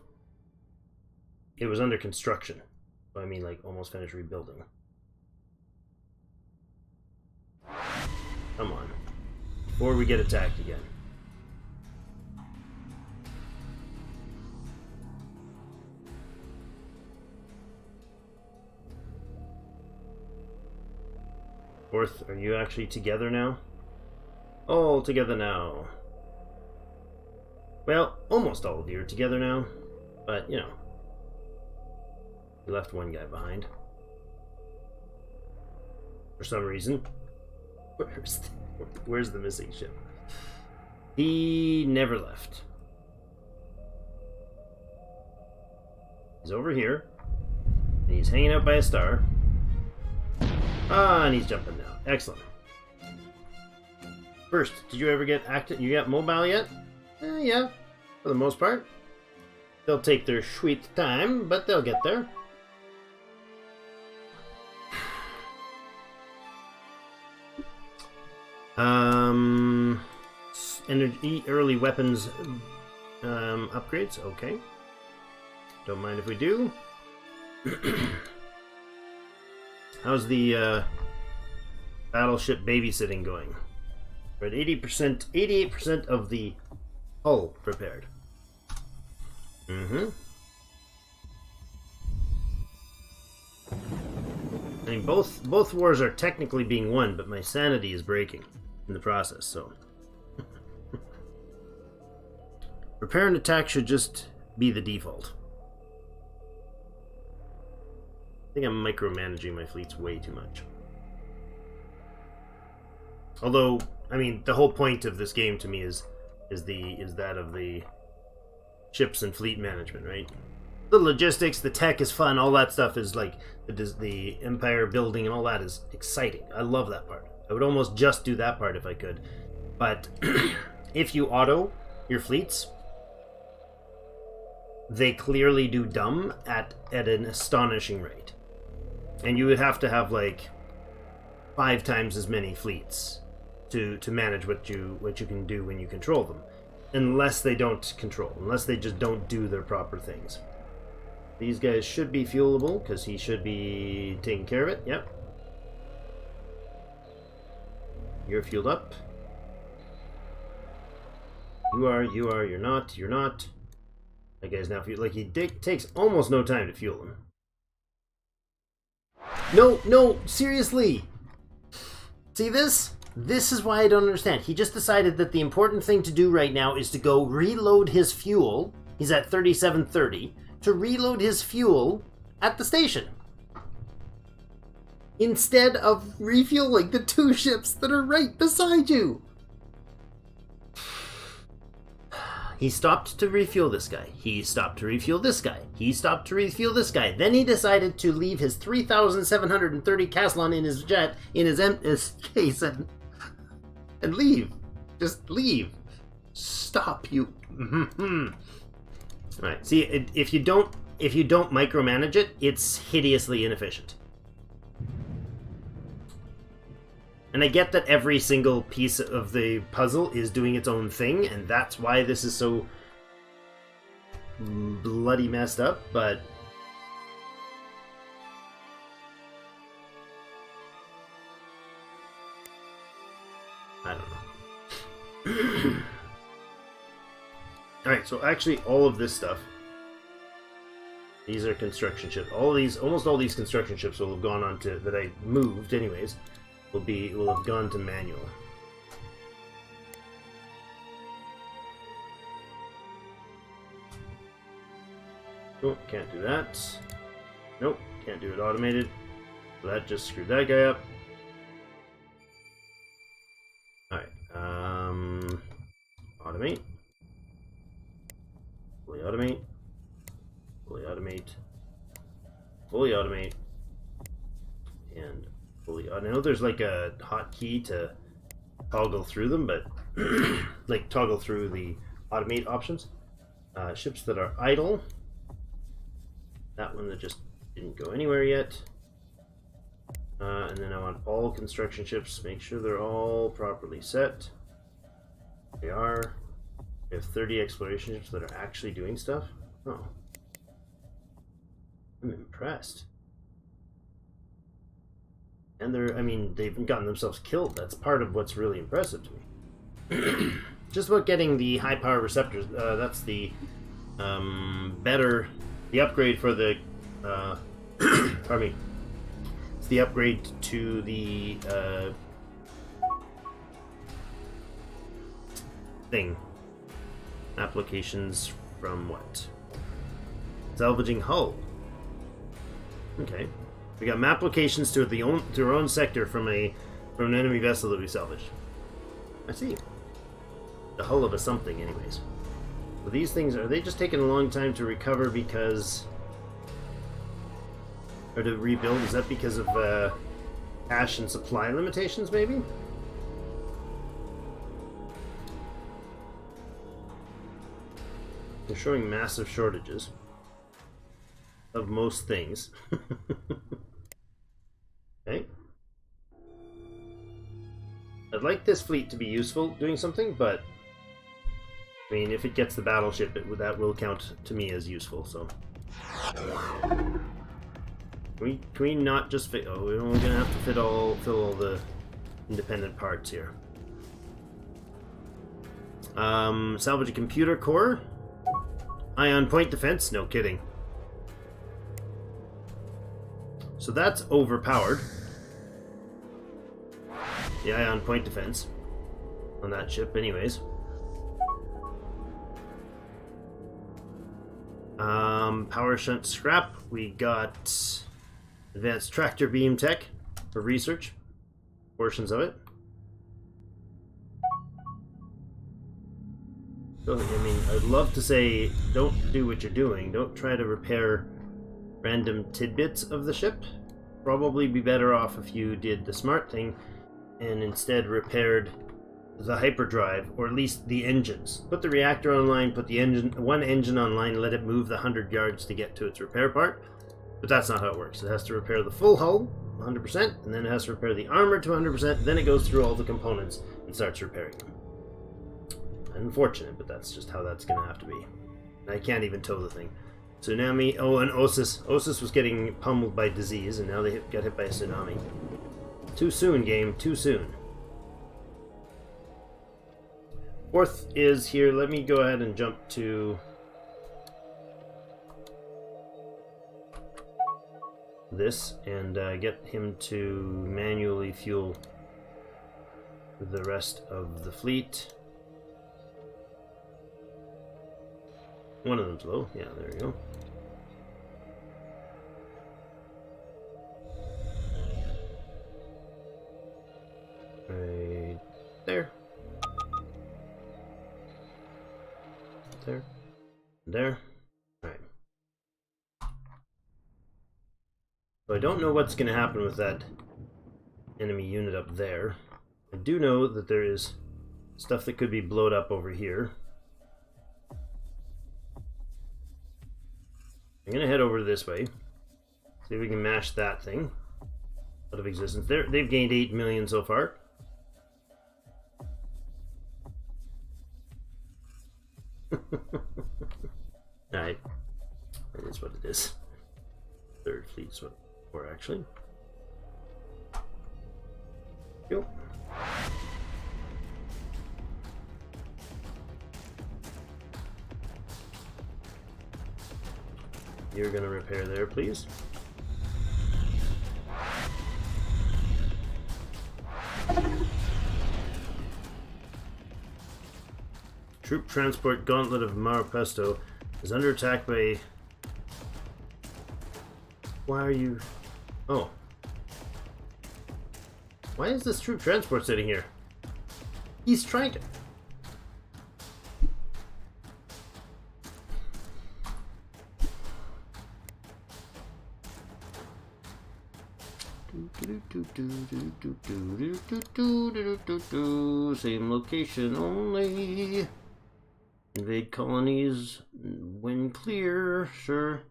It was under construction. So I mean like almost finished rebuilding. Come on. Before we get attacked again. Fourth, are you actually together now? All together now. Well, almost all of you are together now, but you know, you left one guy behind for some reason. Where's the missing ship? He never left. He's over here, and he's hanging out by a star. Ah, and he's jumping now. Excellent. First, did you ever get active? You got mobile yet? Yeah, for the most part. They'll take their sweet time, but they'll get there. Energy, early weapons upgrades. Okay. Don't mind if we do. How's the battleship babysitting going? We're at 80%, 88% of the hull prepared. I mean, both wars are technically being won, but my sanity is breaking in the process, so. Repair and attack should just be the default. I think I'm micromanaging my fleets way too much. Although, I mean, the whole point of this game to me is that of the ships and fleet management, right? The logistics, the tech is fun, all that stuff is like the empire building and all that is exciting. I love that part. I would almost just do that part if I could. But if you auto your fleets, they clearly do dumb at an astonishing rate. And you would have to have like 5 times as many fleets to manage what you can do when you control them. Unless they don't control, unless they just don't do their proper things. These guys should be fuelable, because he should be taking care of it. Yep. You're fueled up. You're not. That guy's now fueled. Like, he takes almost no time to fuel him. No, seriously! See this? This is why I don't understand. He just decided that the important thing to do right now is to go reload his fuel. He's at 3730. To reload his fuel at the station. Instead of refueling the 2 ships that are right beside you. He stopped to refuel this guy. He stopped to refuel this guy. He stopped to refuel this guy. Then he decided to leave his 3,730 Caslon in his jet, in his case, and leave. Just leave. Stop, you. Alright, see, if you don't micromanage it, it's hideously inefficient. And I get that every single piece of the puzzle is doing its own thing, and that's why this is so bloody messed up, but I don't know. Alright, so actually all of this stuff, these are construction ships. Almost all these construction ships will have gone on to, that I moved anyways, will have gone to manual. Oh, can't do that. Nope, can't do it automated. So that just screwed that guy up. Alright, automate. Fully automate. Fully automate. Fully automate. And fully automate. I know there's like a hotkey to toggle through them, but like toggle through the automate options. Ships that are idle. That one that just didn't go anywhere yet. And then I want all construction ships. Make sure they're all properly set. They are. We have 30 exploration ships that are actually doing stuff. Oh. I'm impressed. And they've gotten themselves killed. That's part of what's really impressive to me. Just about getting the high power receptors. That's the the upgrade for the pardon me. It's the upgrade to the thing. Applications from what? Salvaging hull. Okay. We got map applications to our own sector from an enemy vessel that we salvaged. I see. The hull of a something, anyways. So these things, are they just taking a long time to recover because... or to rebuild? Is that because of cash and supply limitations, maybe? They're showing massive shortages of most things. Okay. I'd like this fleet to be useful doing something, but I mean, if it gets the battleship, that will count to me as useful, so. Can we not just fit... Oh, we're only gonna have to fill all the independent parts here. Salvage a computer core. Ion point defense? No kidding. So that's overpowered. The ion point defense on that ship anyways. Power shunt scrap. We got advanced tractor beam tech for research. Portions of it. So, I mean, I'd love to say, don't do what you're doing. Don't try to repair random tidbits of the ship. Probably be better off if you did the smart thing and instead repaired the hyperdrive, or at least the engines. Put the reactor online, put the one engine online, let it move the 100 yards to get to its repair part. But that's not how it works. It has to repair the full hull, 100%, and then it has to repair the armor to 100%, then it goes through all the components and starts repairing them. Unfortunate, but that's just how that's gonna have to be. I can't even tow the thing. Tsunami, oh, and Osis. Osis was getting pummeled by disease, and now they got hit by a tsunami. Too soon, game, too soon. Fourth is here. Let me go ahead and jump to this and get him to manually fuel the rest of the fleet. One of them's low. Yeah, there you go. Right there. There. There. Alright. So I don't know what's going to happen with that enemy unit up there. I do know that there is stuff that could be blown up over here. I'm going to head over this way. See if we can mash that thing out of existence. They've gained 8 million so far. Alright. That is what it is. Third fleet's what we're actually. Go. You're gonna repair there, please. Troop transport gauntlet of Marapesto is under attack by... Why are you... Oh. Why is this troop transport sitting here? He's trying to... Same location only. Invade colonies when clear, sure.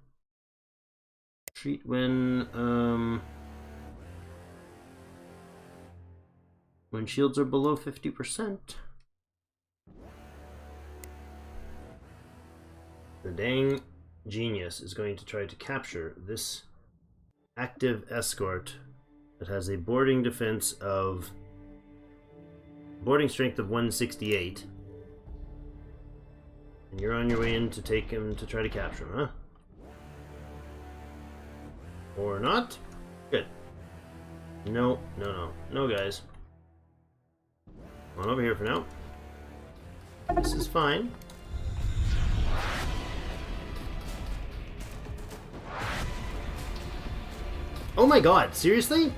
Retreat when shields are below 50%. The dang genius is going to try to capture this active escort that has a boarding defense of boarding strength of 168. And you're on your way in to take him to try to capture him, huh? Or not? Good. No, no, no. No, guys. Come on over here for now. This is fine. Oh my god, seriously?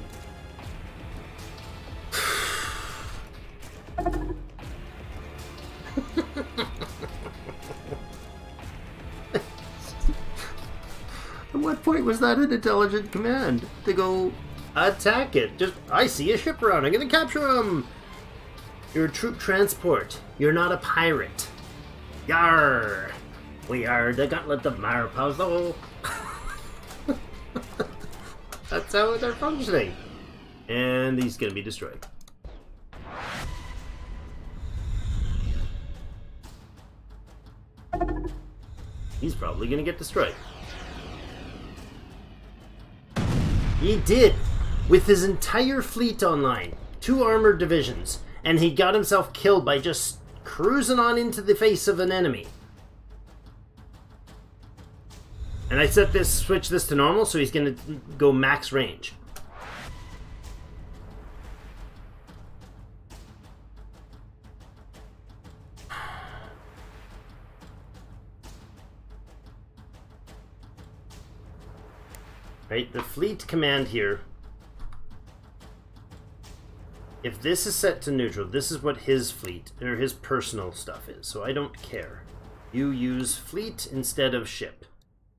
At what point was that an intelligent command? To go Attack it. Just, I see a ship around. I'm gonna capture him. You're a troop transport. You're not a pirate. Yarr. We are the Gauntlet of Marpazo. That's how they're functioning. And he's gonna be destroyed. He's probably gonna get destroyed. He did! With his entire fleet online. 2 armored divisions. And he got himself killed by just cruising on into the face of an enemy. And I switch this to normal, so he's gonna go max range. Right, the fleet command here. If this is set to neutral, this is what his fleet, or his personal stuff is, so I don't care. You use fleet instead of ship.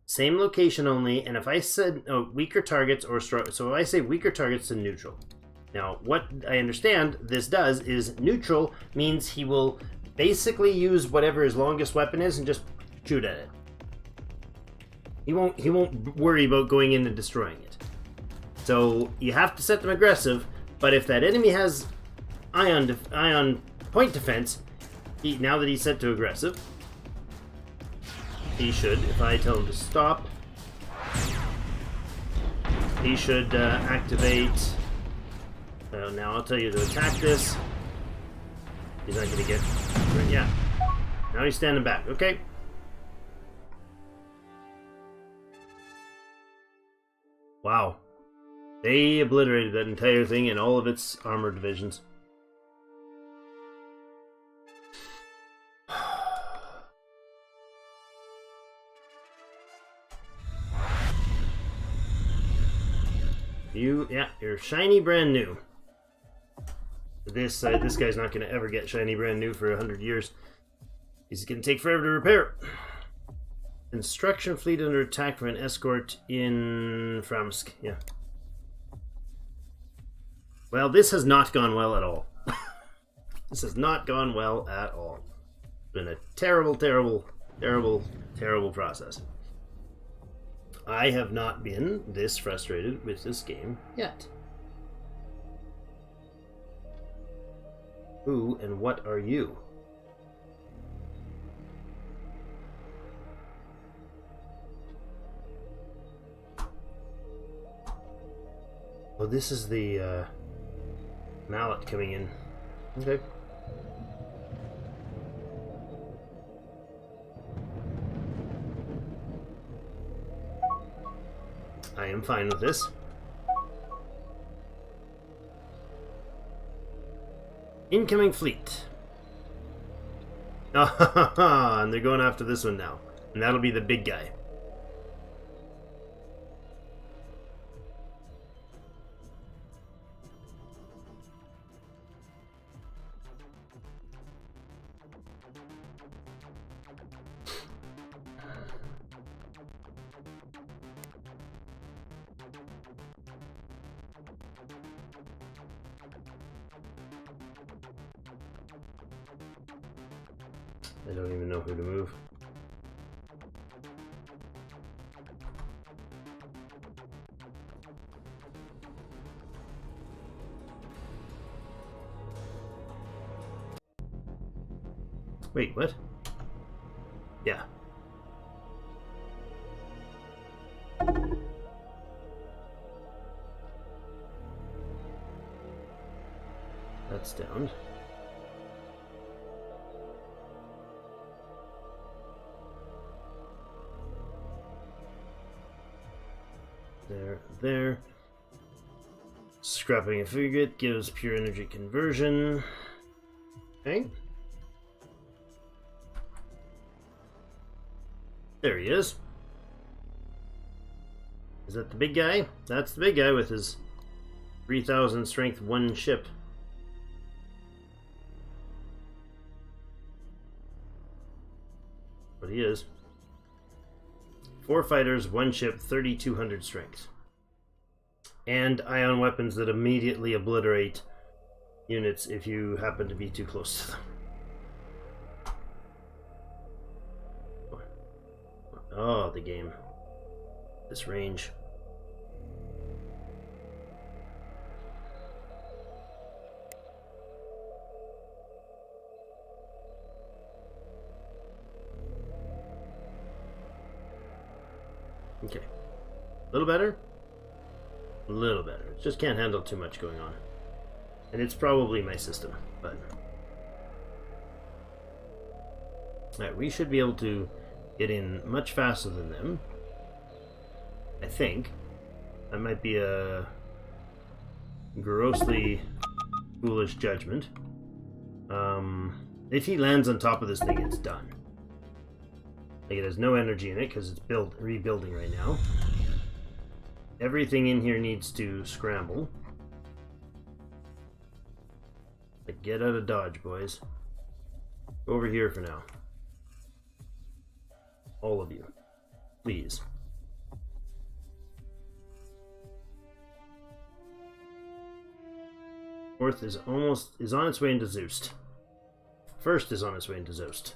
Same location only, and if I said weaker targets or strong, so if I say weaker targets to neutral. Now, what I understand this does is neutral means he will basically use whatever his longest weapon is and just shoot at it. He won't worry about going in and destroying it. So you have to set them aggressive, but if that enemy has ion point defense, now that he's set to aggressive, he should, if I tell him to stop, he should activate. Now I'll tell you to attack this. He's not going to get. Yeah. Now he's standing back. Okay. Wow. They obliterated that entire thing and all of its armored divisions. You're shiny brand new. This guy's not going to ever get shiny brand new for 100 years. He's going to take forever to repair it. Instruction fleet under attack from an escort in Framsk. Yeah. Well, this has not gone well at all. This has not gone well at all. It's been a terrible, terrible, terrible, terrible process. I have not been this frustrated with this game yet. Who and what are you? Oh, this is the mallet coming in. Okay. I am fine with this. Incoming fleet. Ah, and they're going after this one now. And that'll be the big guy. I don't even know who to move. Wait, what? Yeah. That's down. There. Scrapping a frigate gives pure energy conversion. Okay. There he is. Is that the big guy? That's the big guy with his 3,000 strength, 1 ship. But he is. 4 fighters, 1 ship, 3,200 strength. and ion weapons that immediately obliterate units if you happen to be too close to them. Oh, the game. This range. Okay. A little better? A little better. It just can't handle too much going on. And it's probably my system, but... Alright, we should be able to get in much faster than them. I think. That might be a grossly foolish judgment. If he lands on top of this thing, it's done. Like, it has no energy in it because it's rebuilding right now. Everything in here needs to scramble. Like, get out of dodge, boys. Go over here for now. All of you. Please. Fourth is on its way into Zeus. First is on its way into Zeus.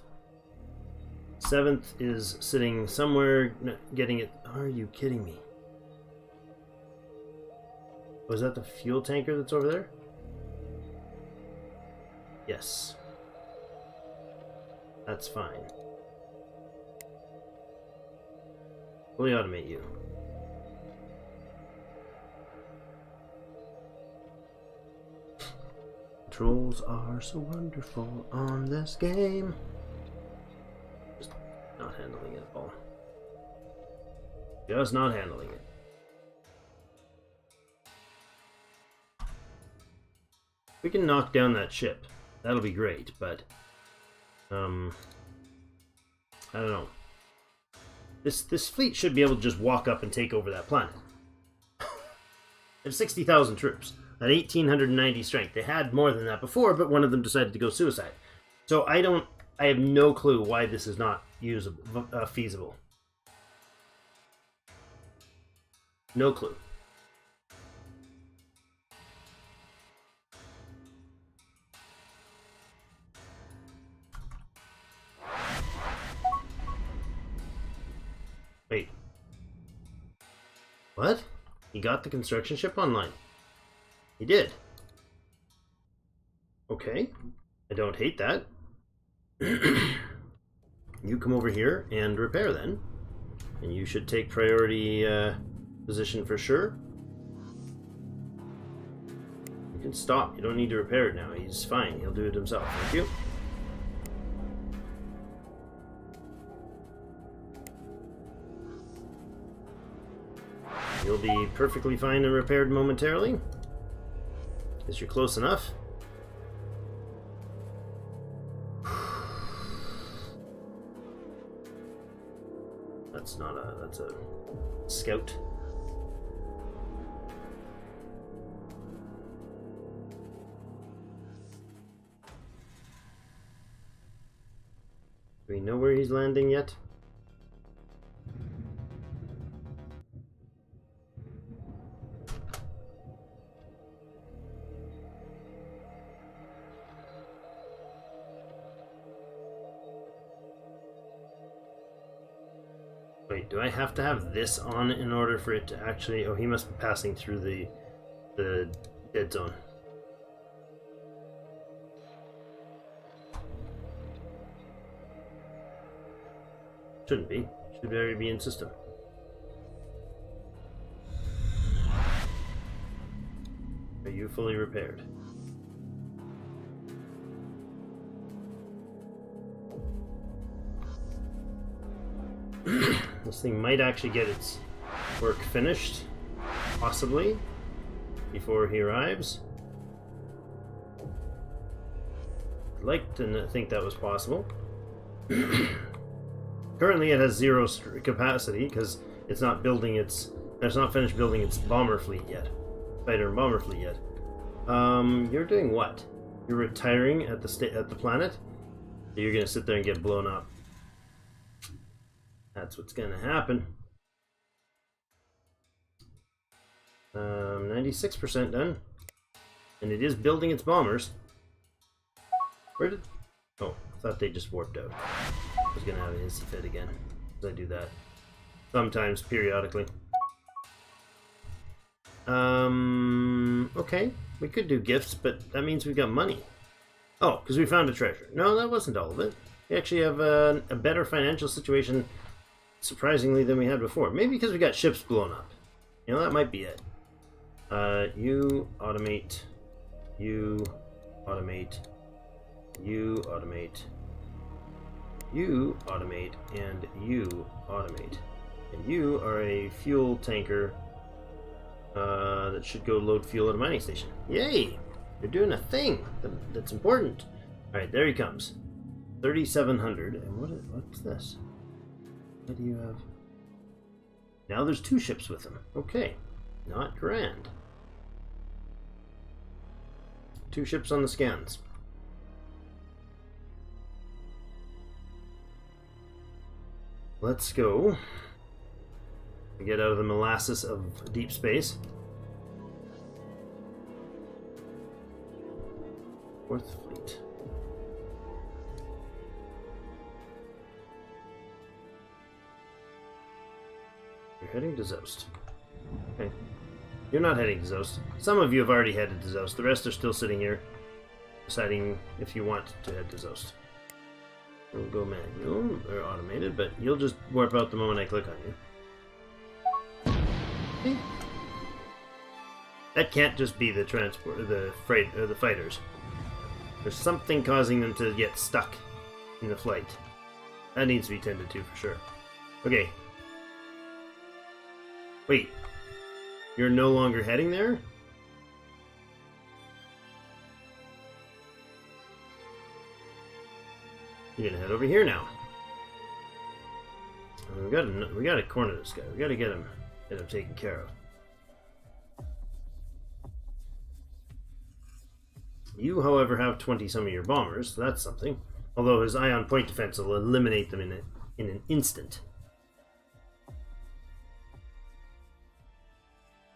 Seventh is sitting somewhere getting it. Are you kidding me? Was that the fuel tanker that's over there? Yes. That's fine. Fully automate you. Controls are so wonderful on this game. Just not handling it at all. Just not handling it. We can knock down that ship. That'll be great, but I don't know. This fleet should be able to just walk up and take over that planet. They have 60,000 troops at 1,890 strength. They had more than that before, but one of them decided to go suicide. So I have no clue why this is not usable, feasible. No clue. Wait. What? He got the construction ship online. He did. Okay. I don't hate that. You come over here and repair then. And you should take priority position for sure. You can stop. You don't need to repair it now. He's fine. He'll do it himself. Thank you. You'll be perfectly fine and repaired momentarily. Because you're close enough. That's a scout. Do we know where he's landing yet? Wait, do I have to have this on in order for it to actually... Oh, he must be passing through the dead zone. Shouldn't be. Should already be in system. Are you fully repaired? This thing might actually get its work finished, possibly, before he arrives. I'd like to think that was possible. Currently it has 0 capacity because it's not finished building its bomber fleet yet. Fighter and bomber fleet yet. You're doing what? You're retiring at the planet? You're gonna sit there and get blown up. That's what's gonna happen. 96% done. And it is building its bombers. Where did... Oh, I thought they just warped out. I was gonna have a hissy fit again. I do that. Sometimes, periodically. Okay. We could do gifts, but that means we got money. Oh, because we found a treasure. No, that wasn't all of it. We actually have a better financial situation, surprisingly, than we had before. Maybe because we got ships blown up. You know, that might be it. You automate. You automate. You automate. You automate. And you automate. And you are a fuel tanker that should go load fuel at a mining station. Yay! You're doing a thing that's important. Alright, there he comes. 3,700. And what's this? What do you have? Now there's 2 ships with him. Okay. Not grand. 2 ships on the scans. Let's go. Get out of the molasses of deep space. 4th Fleet. You're heading to Zost. Okay. You're not heading to Zost. Some of you have already headed to Zost. The rest are still sitting here, deciding if you want to head to Zost. We'll go manual or automated, but you'll just warp out the moment I click on you. Okay. That can't just be the transport, or the freight, or the fighters. There's something causing them to get stuck in the flight. That needs to be tended to for sure. Okay. Wait. You're no longer heading there? You're gonna head over here now. We gotta corner this guy. We gotta get him taken care of. You, however, have 20 some of your bombers, so that's something. Although his ion point defense will eliminate them in an instant.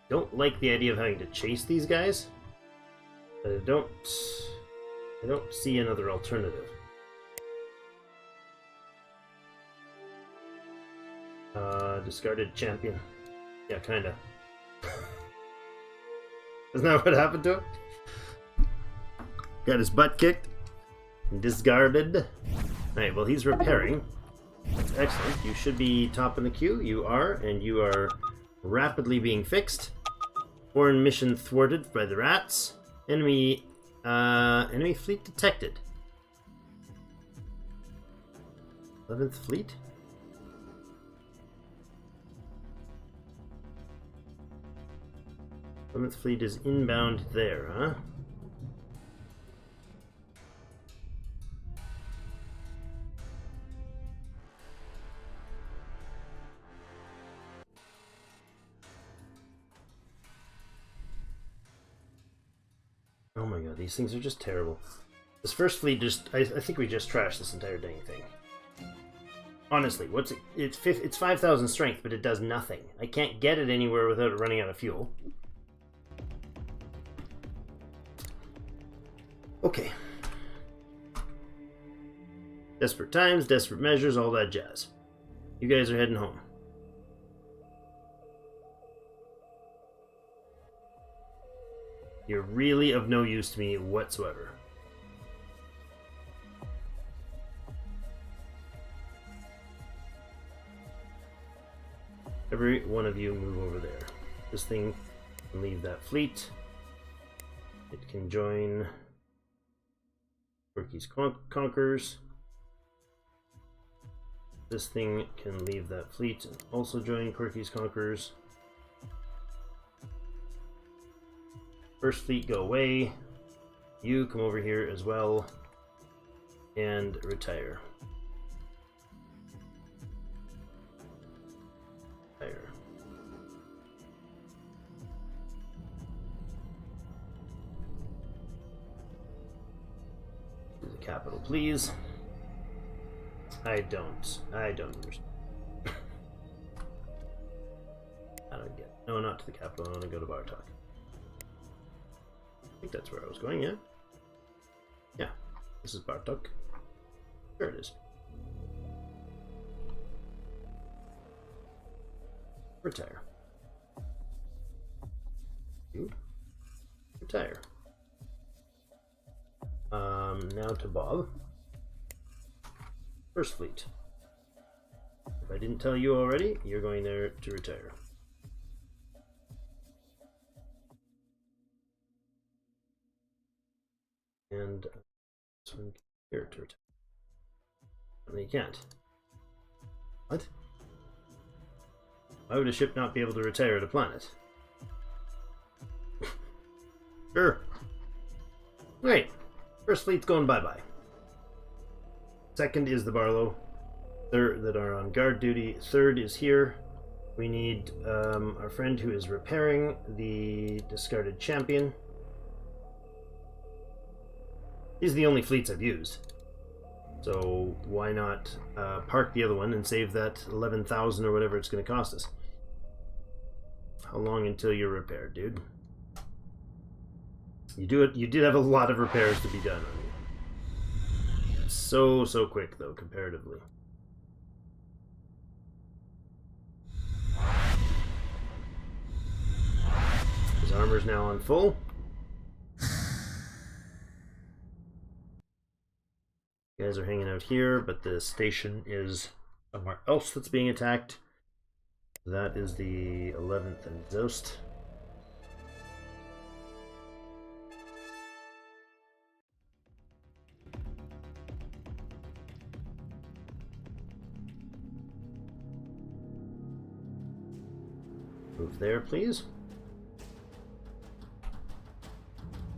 Don't like the idea of having to chase these guys, but I don't see another alternative. Discarded champion. Yeah, kinda. Isn't that what happened to him? Got his butt kicked. Discarded. Alright, well, he's repairing. That's excellent. You should be top in the queue. You are, and you are rapidly being fixed. Foreign mission thwarted by the rats. Enemy fleet detected. 11th fleet? Plymouth fleet is inbound there, huh? Oh my god, these things are just terrible. This first fleet just... I think we just trashed this entire dang thing. Honestly, what's it? It's 5,000 strength, but it does nothing. I can't get it anywhere without it running out of fuel. Okay. Desperate times, desperate measures, all that jazz. You guys are heading home. You're really of no use to me whatsoever. Every one of you move over there. This thing can leave that fleet. It can join Quirky's Conquerors. This thing can leave that fleet and also join Quirky's Conquerors. First fleet, go away. You come over here as well and retire. Retire. To the capital, please. I don't understand. I No, not to the capital. I want to go to Bartok. I think that's where I was going, yeah? Yeah, this is Bartok. There it is. Retire. You. Retire. Now to Bob. First Fleet. If I didn't tell you already, you're going there to retire. And this one here to retire. No, you can't. What? Why would a ship not be able to retire at a planet? Sure. Right. First Fleet's going bye-bye. Second is the Barlow. Third that are on guard duty. Third is here. We need our friend who is repairing the discarded champion. These are the only fleets I've used. So why not park the other one and save that 11,000 or whatever it's going to cost us? How long until you're repaired, dude? You did have a lot of repairs to be done on you. So quick though, comparatively. His armor's now on full. You guys are hanging out here, but the station is somewhere else that's being attacked. That is the 11th and Zost. Move there, please.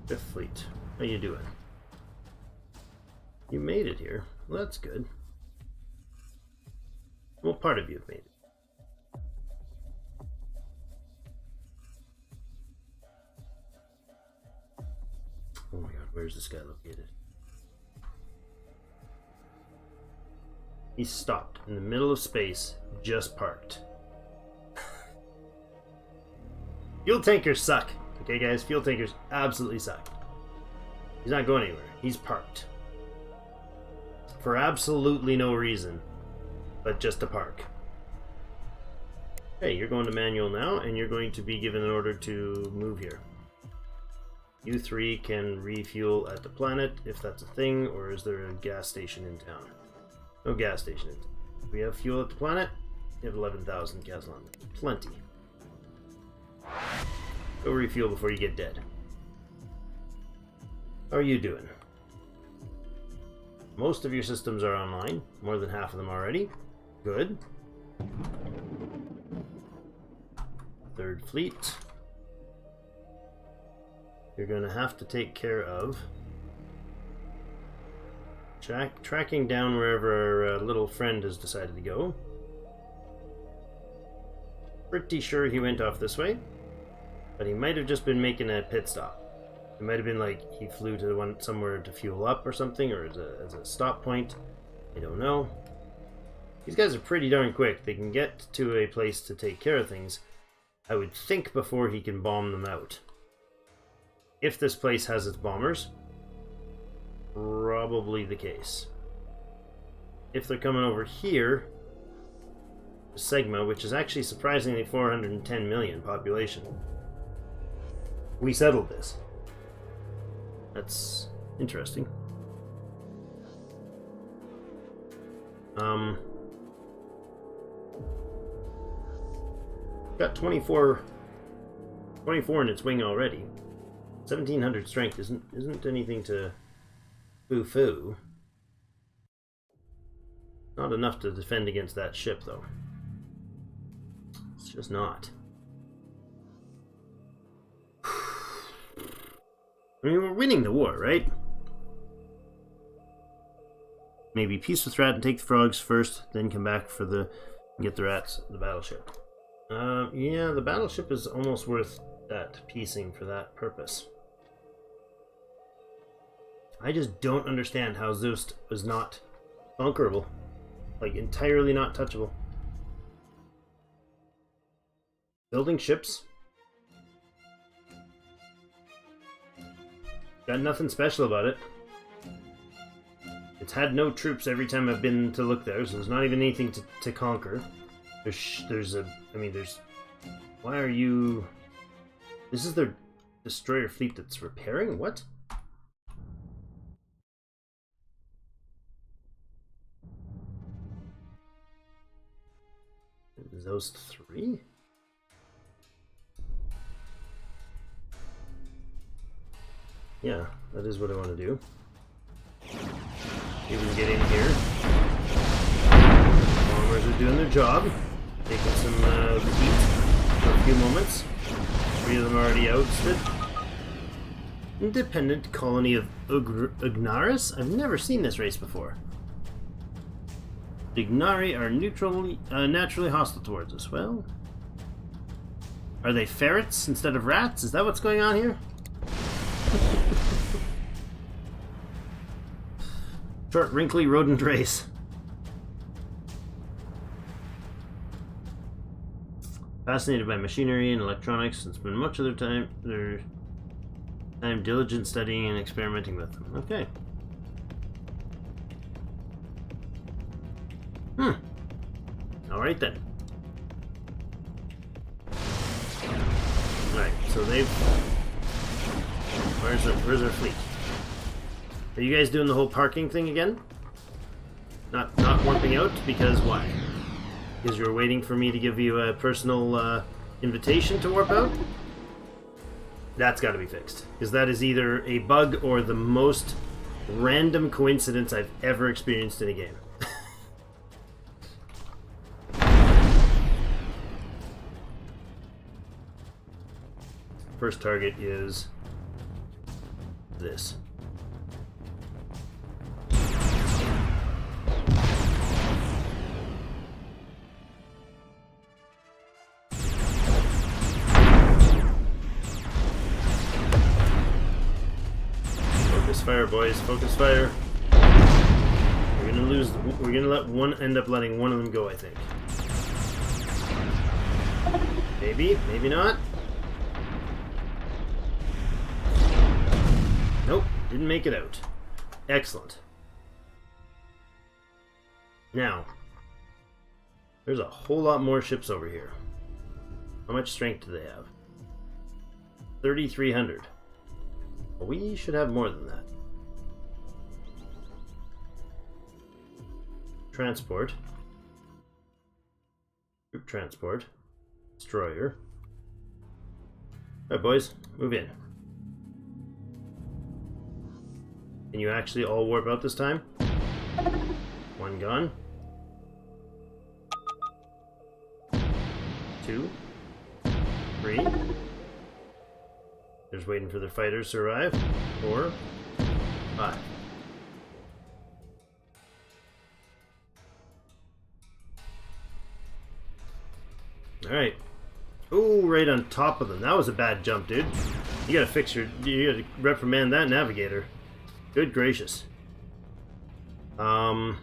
Fifth Fleet, how you doing? You made it here. Well, that's good. Well, part of you have made it. Oh my god, where's this guy located? He's stopped in the middle of space, just parked. Fuel tankers suck. Okay, guys, fuel tankers absolutely suck. He's not going anywhere. He's parked. For absolutely no reason, but just to park. Hey, you're going to manual now, and you're going to be given an order to move here. You three can refuel at the planet, if that's a thing, or is there a gas station in town? No gas station in town. We have fuel at the planet. We have 11,000 gasoline. Plenty. Go refuel before you get dead. How are you doing? Most of your systems are online. More than half of them already. Good. Third Fleet. You're going to have to take care of tracking down wherever our little friend has decided to go. Pretty sure he went off this way, but he might have just been making a pit stop. It might have been like he flew to somewhere to fuel up or something, or as a stop point. I don't know. These guys are pretty darn quick. They can get to a place to take care of things, I would think, before he can bomb them out. If this place has its bombers, probably the case. If they're coming over here, Sigma, which is actually surprisingly 410 million population, we settled this. That's interesting. Got 24 in its wing already. 1700 strength isn't anything to foo-foo. Not enough to defend against that ship, though. It's just not. I mean, we're winning the war, right? Maybe peace with Rat and take the frogs first, then come back for get the rats, the battleship. Yeah, the battleship is almost worth that piecing for that purpose. I just don't understand how Zeus was not conquerable. Like, entirely not touchable. Building ships. Got nothing special about it. It's had no troops every time I've been to look there, so there's not even anything to conquer. There's why are you... This is their destroyer fleet that's repairing? What? Those three? Yeah, that is what I want to do. See if we can get in here. Bombers are doing their job. Taking some heat for a few moments. 3 of them already ousted. Independent colony of Ugnaris? I've never seen this race before. The Ignari are naturally hostile towards us. Well, are they ferrets instead of rats? Is that what's going on here? Short, wrinkly rodent race. Fascinated by machinery and electronics and spend much of their time diligent studying and experimenting with them. Okay. Alright then. Alright, so they've... Where's our fleet? Are you guys doing the whole parking thing again? Not warping out? Because why? Because you're waiting for me to give you a personal invitation to warp out? That's got to be fixed. Because that is either a bug or the most random coincidence I've ever experienced in a game. First target is this. Focus fire, boys. Focus fire. We're gonna lose. We're gonna end up letting one of them go, I think. Maybe, maybe not. Nope, didn't make it out. Excellent. Now, there's a whole lot more ships over here. How much strength do they have? 3,300. Well, we should have more than that. Transport. Troop transport. Destroyer. Alright, boys, move in. Can you actually all warp out this time? One gone. 2. 3. They're just waiting for their fighters to arrive. 4. 5. Alright. Ooh, right on top of them. That was a bad jump, dude. You gotta fix your... You gotta reprimand that navigator. Good gracious. I'm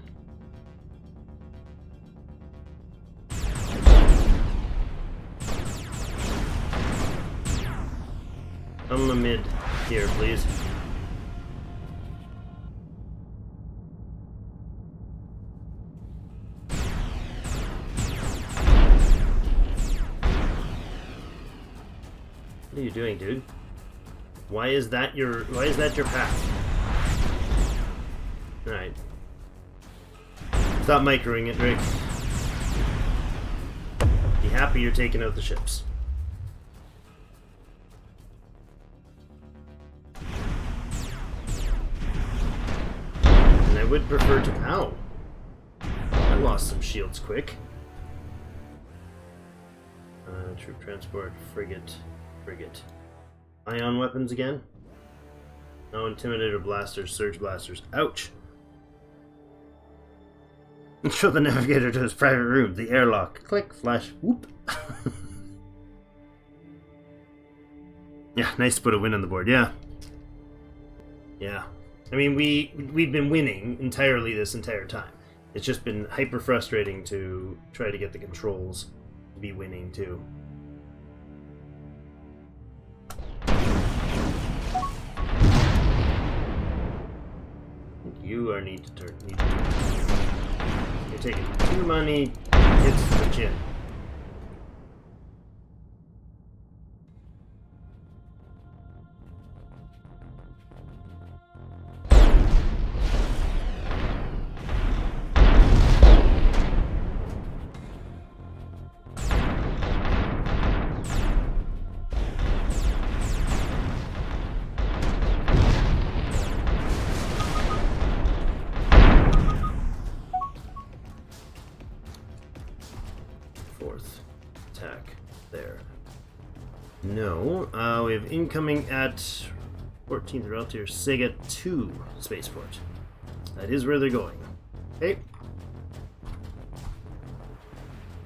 the mid here, please. What are you doing, dude? Why is that your path? Alright. Stop microing it, Rick. Be happy you're taking out the ships. And I would prefer to... Ow! I lost some shields quick. Troop transport, frigate. Ion weapons again? No, intimidator blasters, surge blasters. Ouch! Show the navigator to his private room. The airlock. Click, flash, whoop. Yeah, nice to put a win on the board. Yeah. Yeah. I mean, we've been winning entirely this entire time. It's just been hyper frustrating to try to get the controls to be winning too. you are need to turn. You're taking 2 money hits to the chin. Attack there. No, we have incoming at 14th Relatier Sega 2 spaceport. That is where they're going. Okay.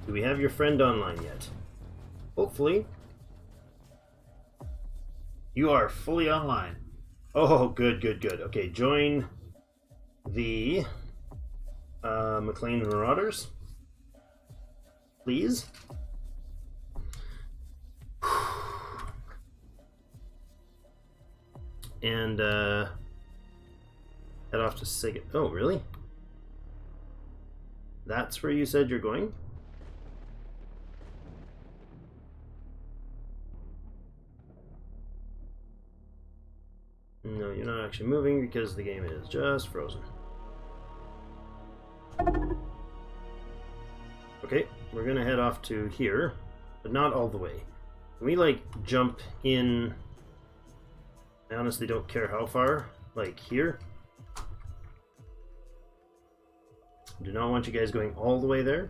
Do we have your friend online yet? Hopefully. You are fully online. Oh, good, good, good. Okay, join the McLean Marauders, please. And head off to Sega. Oh, really? That's where you said you're going? No, you're not actually moving because the game is just frozen. Okay, we're gonna head off to here, but not all the way. Can we, like, jump in? I honestly don't care how far. Like, here. Do not want you guys going all the way there.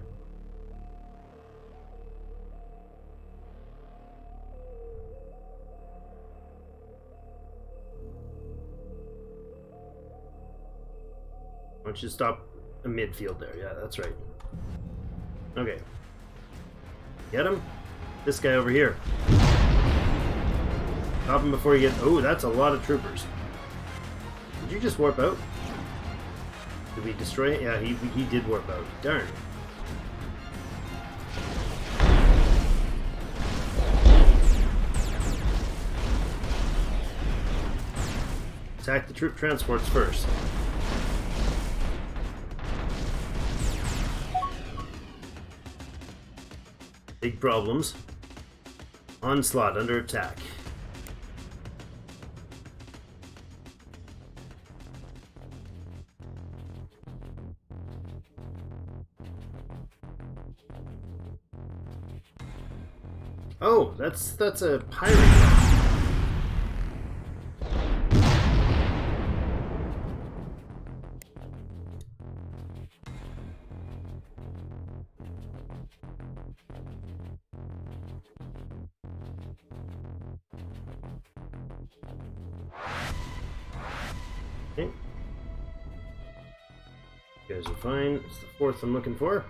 Why don't you stop a midfield there? Yeah, that's right. Okay. Get him. This guy over here. Stop him before you get... Oh, that's a lot of troopers. Did you just warp out? Did we destroy it? Yeah, he did warp out. Darn. Attack the troop transports first. Big problems. Onslaught under attack. Oh, that's a pirate. Okay. You guys are fine. It's the 4th I'm looking for.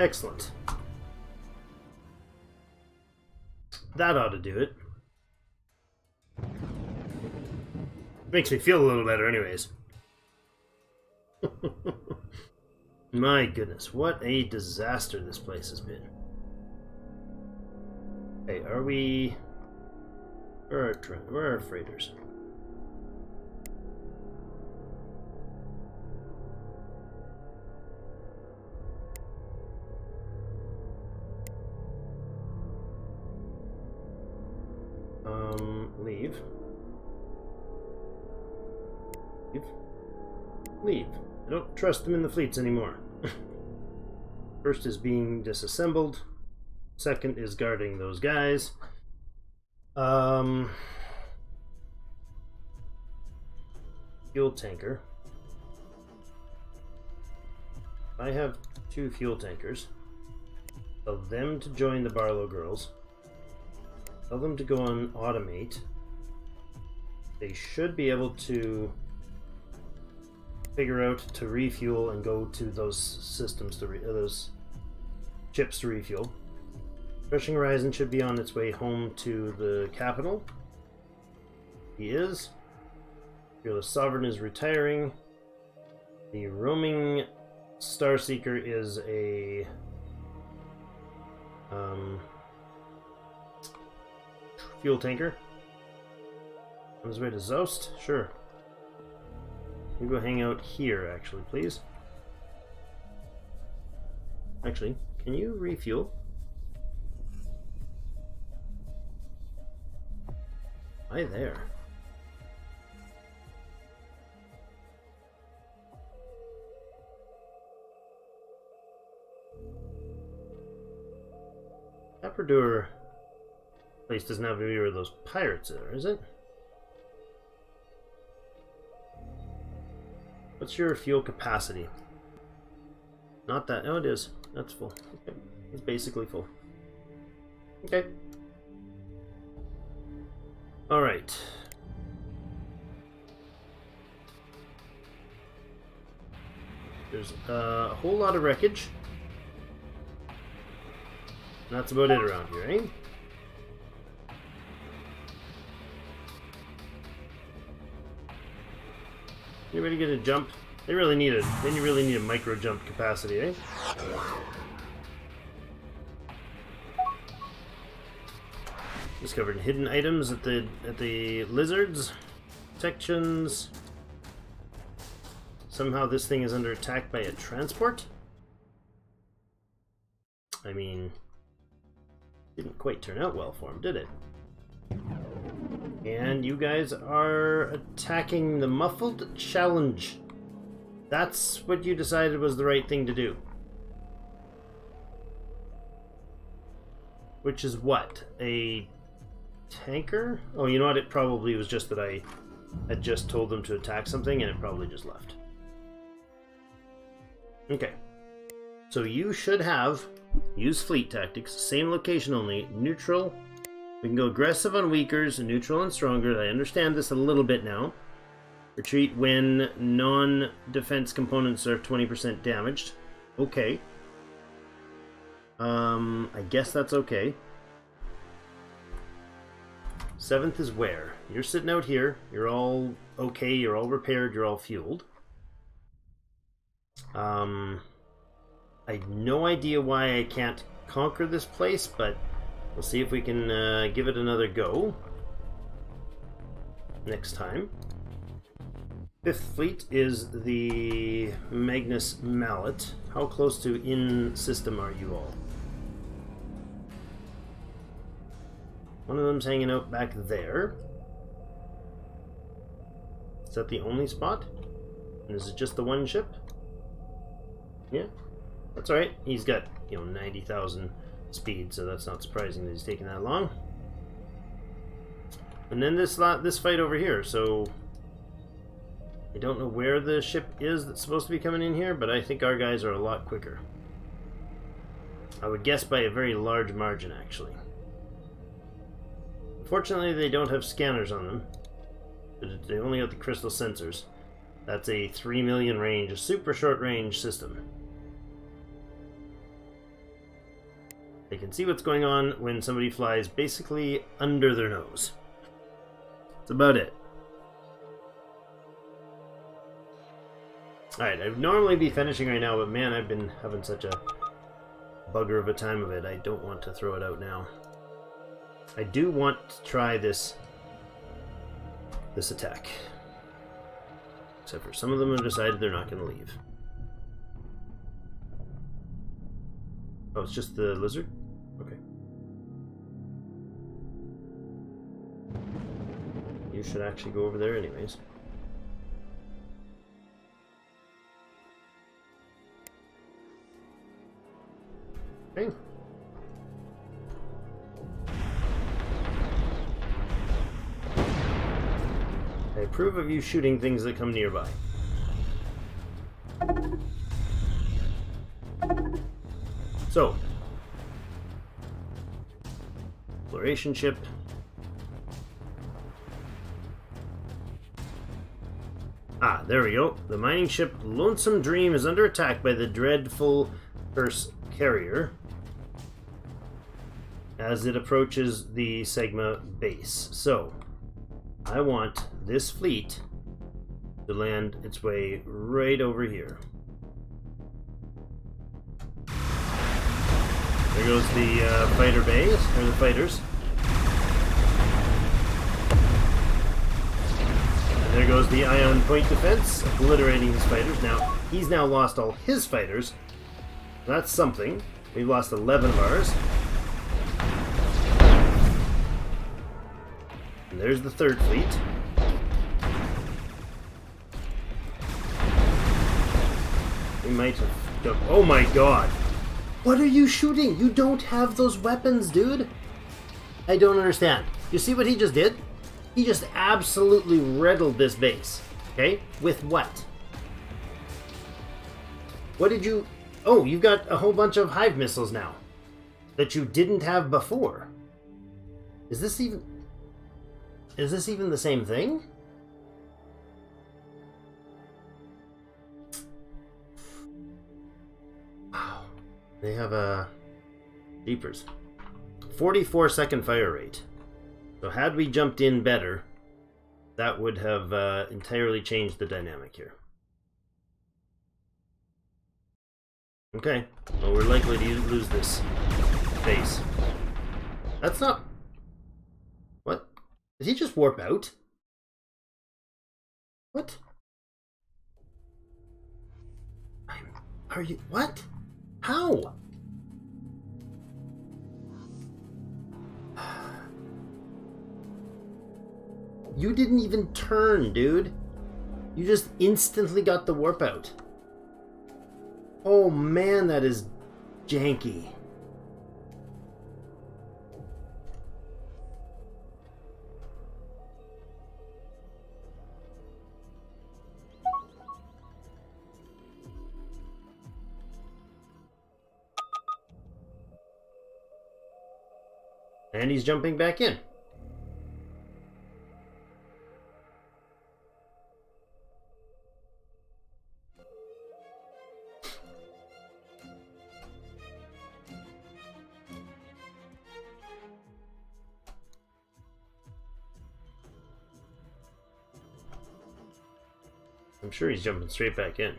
Excellent. That ought to do it. Makes me feel a little better anyways. My goodness, what a disaster this place has been. Hey, are we... Where are our freighters? Leave. Leave. I don't trust them in the fleets anymore. First is being disassembled. Second is guarding those guys. Fuel tanker. I have 2 fuel tankers. Tell them to join the Barlow girls. Tell them to go on automate. They should be able to figure out to refuel and go to those systems to those chips to refuel. Crushing Horizon should be on its way home to the capital. He is. Fearless Sovereign is retiring. The roaming Starseeker is a fuel tanker. On his way to Zoust? Sure. You go hang out here, actually, please. Actually, can you refuel? Hi there. Capridur place doesn't have any of those pirates there, is it? What's your fuel capacity? Not that. Oh, it is. That's full. Okay. It's basically full. Okay. Alright. There's a whole lot of wreckage. And that's about it around here, eh? Anybody get a jump? They really need a micro jump capacity, eh? Discovered hidden items at the lizards sections. Somehow this thing is under attack by a transport. I mean, didn't quite turn out well for him, did it? And you guys are attacking the muffled challenge. That's what you decided was the right thing to do. Which is what? A tanker? Oh, you know what? It probably was just that I had just told them to attack something and it probably just left. Okay. So you should have use fleet tactics, same location only, neutral. We can go aggressive on weakers, neutral and stronger. I understand this a little bit now. Retreat when non-defense components are 20% damaged. Okay. I guess that's okay. 7th is where? You're sitting out here. You're all okay. You're all repaired. You're all fueled. I have no idea why I can't conquer this place, but we'll see if we can give it another go next time. 5th Fleet is the Magnus Mallet. How close to in-system are you all? One of them's hanging out back there. Is that the only spot? And is it just the one ship? Yeah, that's alright. He's got, 90,000 speed, so that's not surprising that he's taking that long. And then this fight over here, so I don't know where the ship is that's supposed to be coming in here, but I think our guys are a lot quicker. I would guess by a very large margin, actually. Unfortunately, they don't have scanners on them. But they only have the crystal sensors. That's a 3 million range, a super short range system. They can see what's going on when somebody flies basically under their nose. That's about it. Alright, I'd normally be finishing right now, but man, I've been having such a bugger of a time of it. I don't want to throw it out now. I do want to try this attack. Except for some of them have decided they're not going to leave. Oh, it's just the lizard? Okay. You should actually go over there anyways. Okay. I approve of you shooting things that come nearby. So, exploration ship. Ah, there we go. The mining ship Lonesome Dream is under attack by the dreadful Curse Carrier. as it approaches the Sigma base. So, I want this fleet to land its way right over here. There goes the fighter bays, or the fighters. And there goes the ion point defense, obliterating his fighters. Now, he's now lost all his fighters. That's something. We've lost 11 of ours. And there's the third fleet. We might have... Oh my god! What are you shooting? You don't have those weapons, dude! I don't understand. You see what he just did? He just absolutely riddled this base. Okay? With what? What did you... Oh, you've got a whole bunch of hive missiles now. That you didn't have before. Is this even the same thing? Wow. They have a... Jeepers. 44-second fire rate. So had we jumped in better, that would have entirely changed the dynamic here. Okay. Well, we're likely to lose this base. That's not... What? Did he just warp out? What? Are you... What? How? You didn't even turn, dude. You just instantly got the warp out. Oh man, that is janky. And he's jumping back in. I'm sure he's jumping straight back in.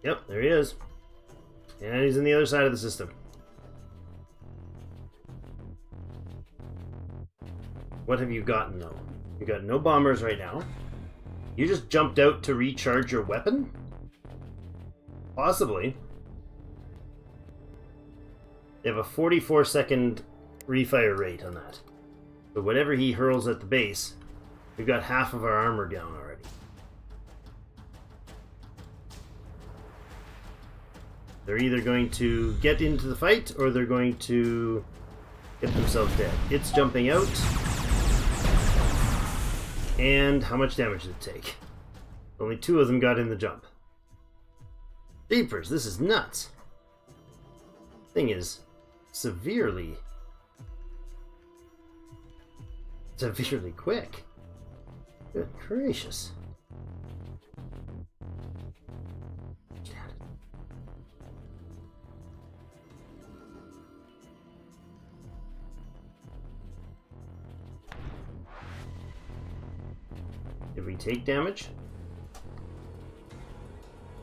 Yep, there he is. And he's on the other side of the system. What have you gotten, though? You got no bombers right now. You just jumped out to recharge your weapon? Possibly. They have a 44-second refire rate on that. So whatever he hurls at the base, we've got half of our armor down already. They're either going to get into the fight or they're going to get themselves dead. It's jumping out. And how much damage did it take? Only 2 of them got in the jump. Jeepers, this is nuts. Thing is severely quick. Good gracious. Did we take damage?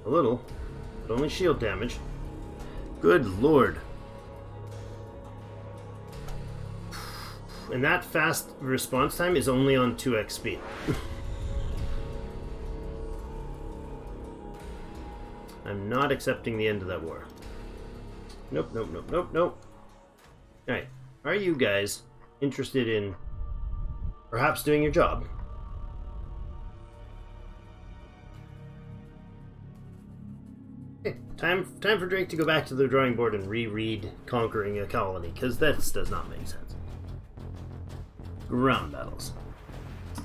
A little, but only shield damage. Good lord. And that fast response time is only on 2x speed. I'm not accepting the end of that war. Nope, nope, nope, nope, nope. Alright, are you guys interested in perhaps doing your job? Okay, time for Drake to go back to the drawing board and reread Conquering a Colony, because this does not make sense. Ground battles.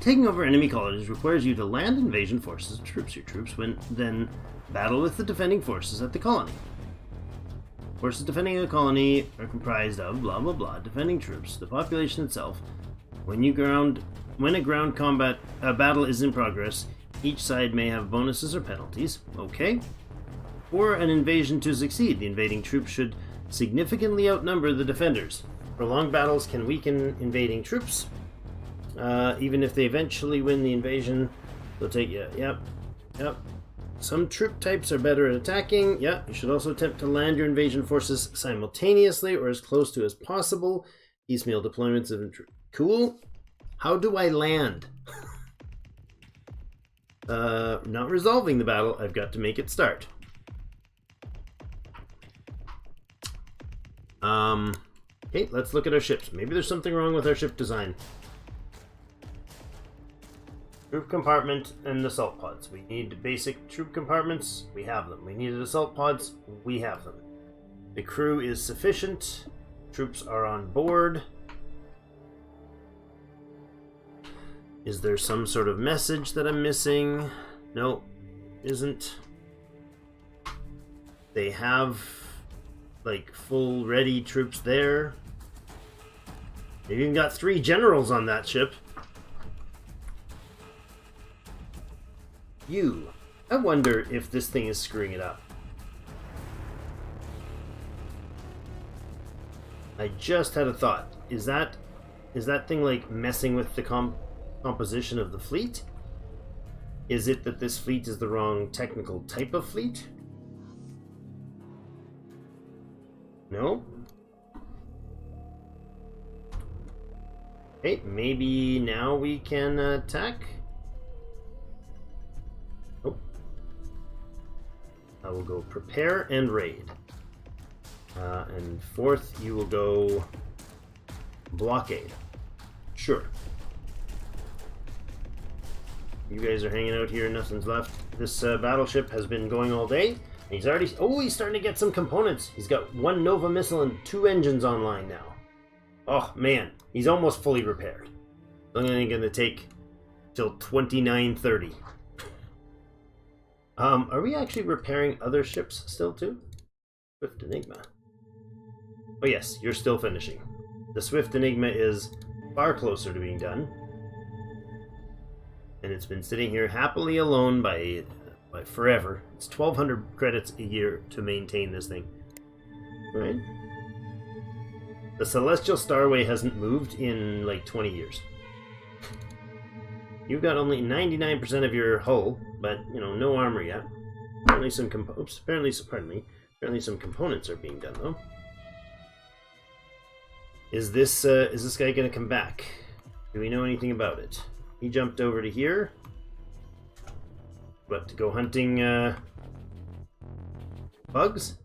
Taking over enemy colonies requires you to land invasion forces, your troops, then battle with the defending forces at the colony. Forces defending a colony are comprised of blah blah blah, defending troops, the population itself. When a ground combat battle is in progress, each side may have bonuses or penalties. Okay. For an invasion to succeed, the invading troops should significantly outnumber the defenders. Prolonged battles can weaken invading troops. Even if they eventually win the invasion, they'll take you. Yep. Some troop types are better at attacking. Yeah, you should also attempt to land your invasion forces simultaneously or as close to as possible. Piecemeal deployments of cool. How do I land? Not resolving the battle. I've got to make it start. Okay, let's look at our ships. Maybe there's something wrong with our ship design. Troop compartment and assault pods. We need basic troop compartments. We have them. We needed assault pods. We have them. The crew is sufficient. Troops are on board. Is there some sort of message that I'm missing? No, isn't. They have like full ready troops there. They've even got 3 generals on that ship. I wonder if this thing is screwing it up. I just had a thought. Is that thing like messing with the composition of the fleet? Is it that this fleet is the wrong technical type of fleet? No? Okay, maybe now we can attack. I will go prepare and raid. And 4th, you will go blockade. Sure. You guys are hanging out here, nothing's left. This battleship has been going all day. And he's already... Oh, he's starting to get some components. He's got 1 Nova missile and 2 engines online now. Oh, man. He's almost fully repaired. It's only going to take till 2930. Are we actually repairing other ships still too? Swift Enigma. Oh yes, you're still finishing. The Swift Enigma is far closer to being done. And it's been sitting here happily alone by forever. It's 1,200 credits a year to maintain this thing. Right? The Celestial Starway hasn't moved in like 20 years. You've got only 99% of your hull, but you know, no armor yet. Apparently some apparently some components are being done though. Is this guy gonna come back? Do we know anything about it? He jumped over to here. What, to go hunting bugs?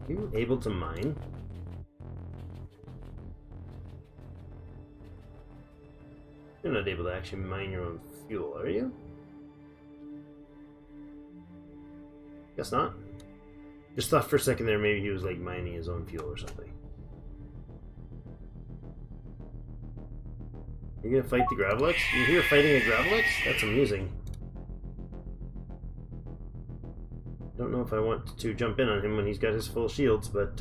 You able to mine? You're not able to actually mine your own fuel, are you? Guess not. Just thought for a second there maybe he was like mining his own fuel or something. You're gonna fight the Gravelex? You're here fighting a Gravelex? That's amusing. Don't know if I want to jump in on him when he's got his full shields, but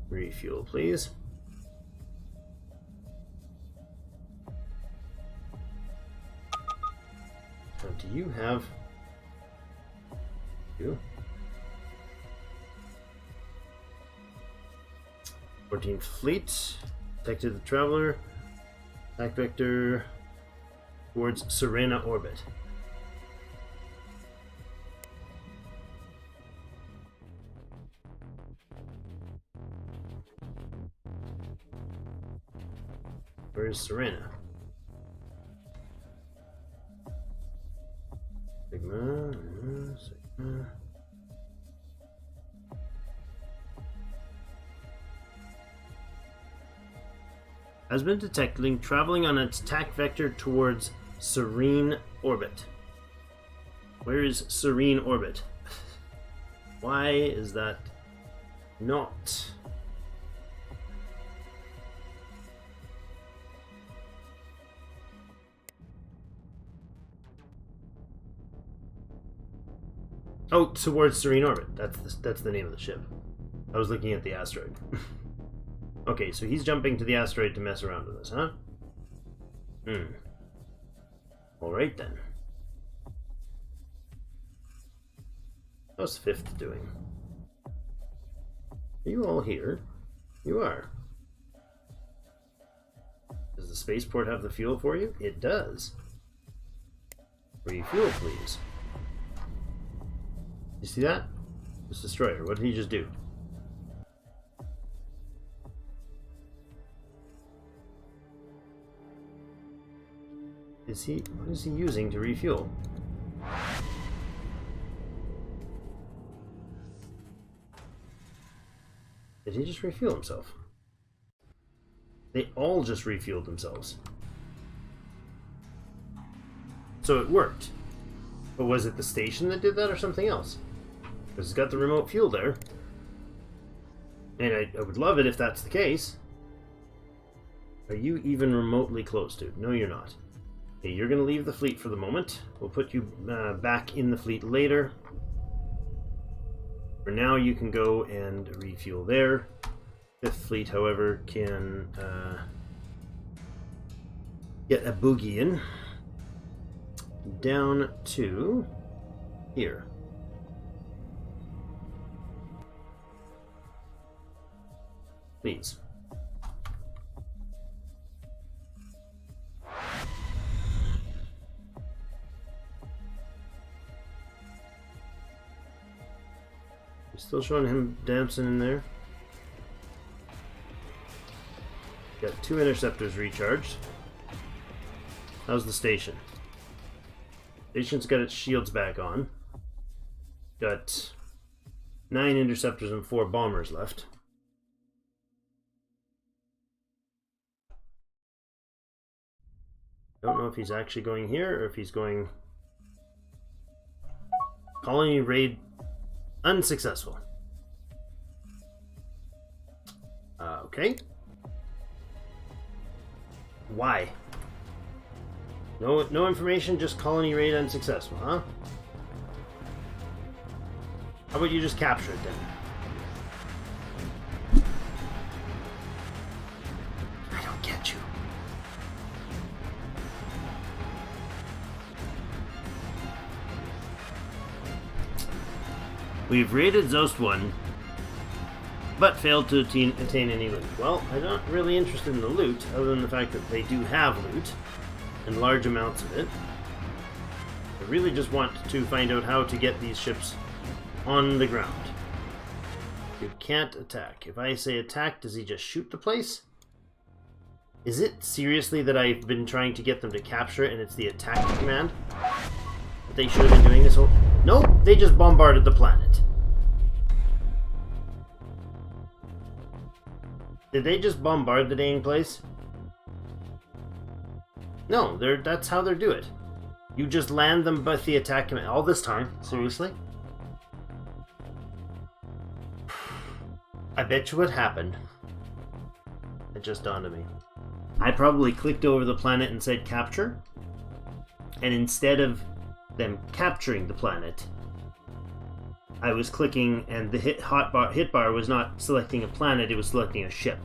refuel, please. Now, do you have... You? 14th Fleet. Detected the Traveler. Attack vector towards Serena orbit. Where is Serena? Sigma. Has been detecting traveling on its attack vector towards Serene orbit. Where is Serene orbit? Why is that not? Oh, towards Serene orbit. That's the name of the ship. I was looking at the asteroid. Okay, so he's jumping to the asteroid to mess around with us, huh? Alright then. How's Fifth doing? Are you all here? You are. Does the spaceport have the fuel for you? It does. Refuel, please. You see that? This destroyer, what did he just do? What is he using to refuel? Did he just refuel himself? They all just refueled themselves. So it worked. But was it the station that did that or something else? Because it's got the remote fuel there. And I would love it if that's the case. Are you even remotely close to it? No, you're not. Okay, you're going to leave the fleet for the moment. We'll put you back in the fleet later. For now, you can go and refuel there. Fifth Fleet, however, can get a boogie in down to here. Please. Still showing him dancing in there. Got 2 interceptors recharged. How's the station? Station's got its shields back on. Got 9 interceptors and 4 bombers left. Don't know if he's actually going here or if he's going... Colony raid unsuccessful. Okay. Why? No information, just colony raid unsuccessful, huh? How about you just capture it then? I don't get you. We've raided Zost 1, but failed to attain any loot. Well, I'm not really interested in the loot, other than the fact that they do have loot, and large amounts of it. I really just want to find out how to get these ships on the ground. You can't attack. If I say attack, does he just shoot the place? Is it seriously that I've been trying to get them to capture it and it's the attack command? That they should have been doing this whole... Nope, they just bombarded the planet. Did they just bombard the dang place? No, that's how they do it. You just land them with the attack command. All this time? Seriously? I bet you what happened. It just dawned on me. I probably clicked over the planet and said capture. And instead of them capturing the planet, I was clicking and the hit bar was not selecting a planet, it was selecting a ship.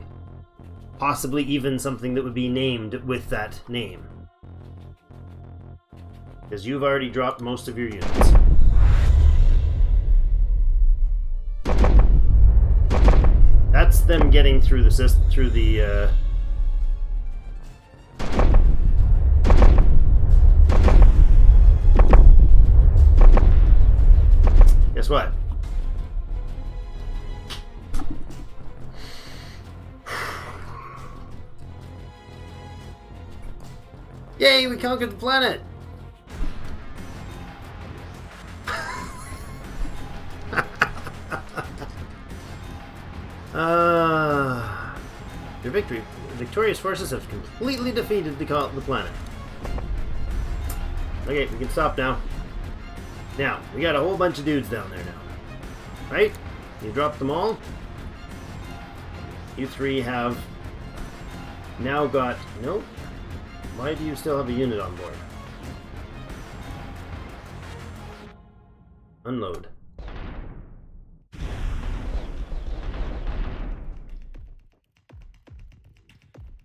Possibly even something that would be named with that name. Because you've already dropped most of your units. That's them getting through the system, through the guess what? Yay, we conquered the planet! Your victorious forces have completely defeated the planet. Okay, we can stop now. Now, we got a whole bunch of dudes down there now. Right? You dropped them all. You three have now got... Nope. Why do you still have a unit on board?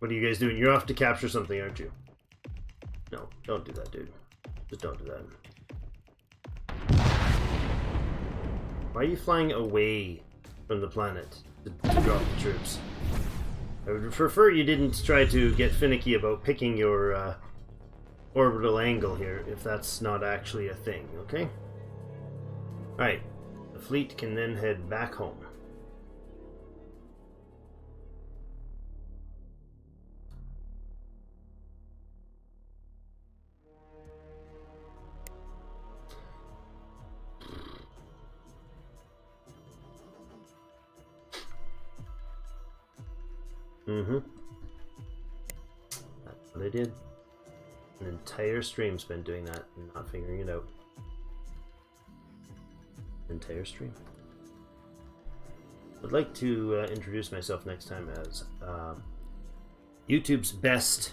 What are you guys doing? You're off to capture something, aren't you? No, don't do that, dude. Just don't do that. Why are you flying away from the planet to drop the troops? I would prefer you didn't try to get finicky about picking your orbital angle here, if that's not actually a thing, okay? Alright, the fleet can then head back home. That's what I did. An entire stream spent doing that and not figuring it out. Entire stream. I'd like to introduce myself next time as YouTube's best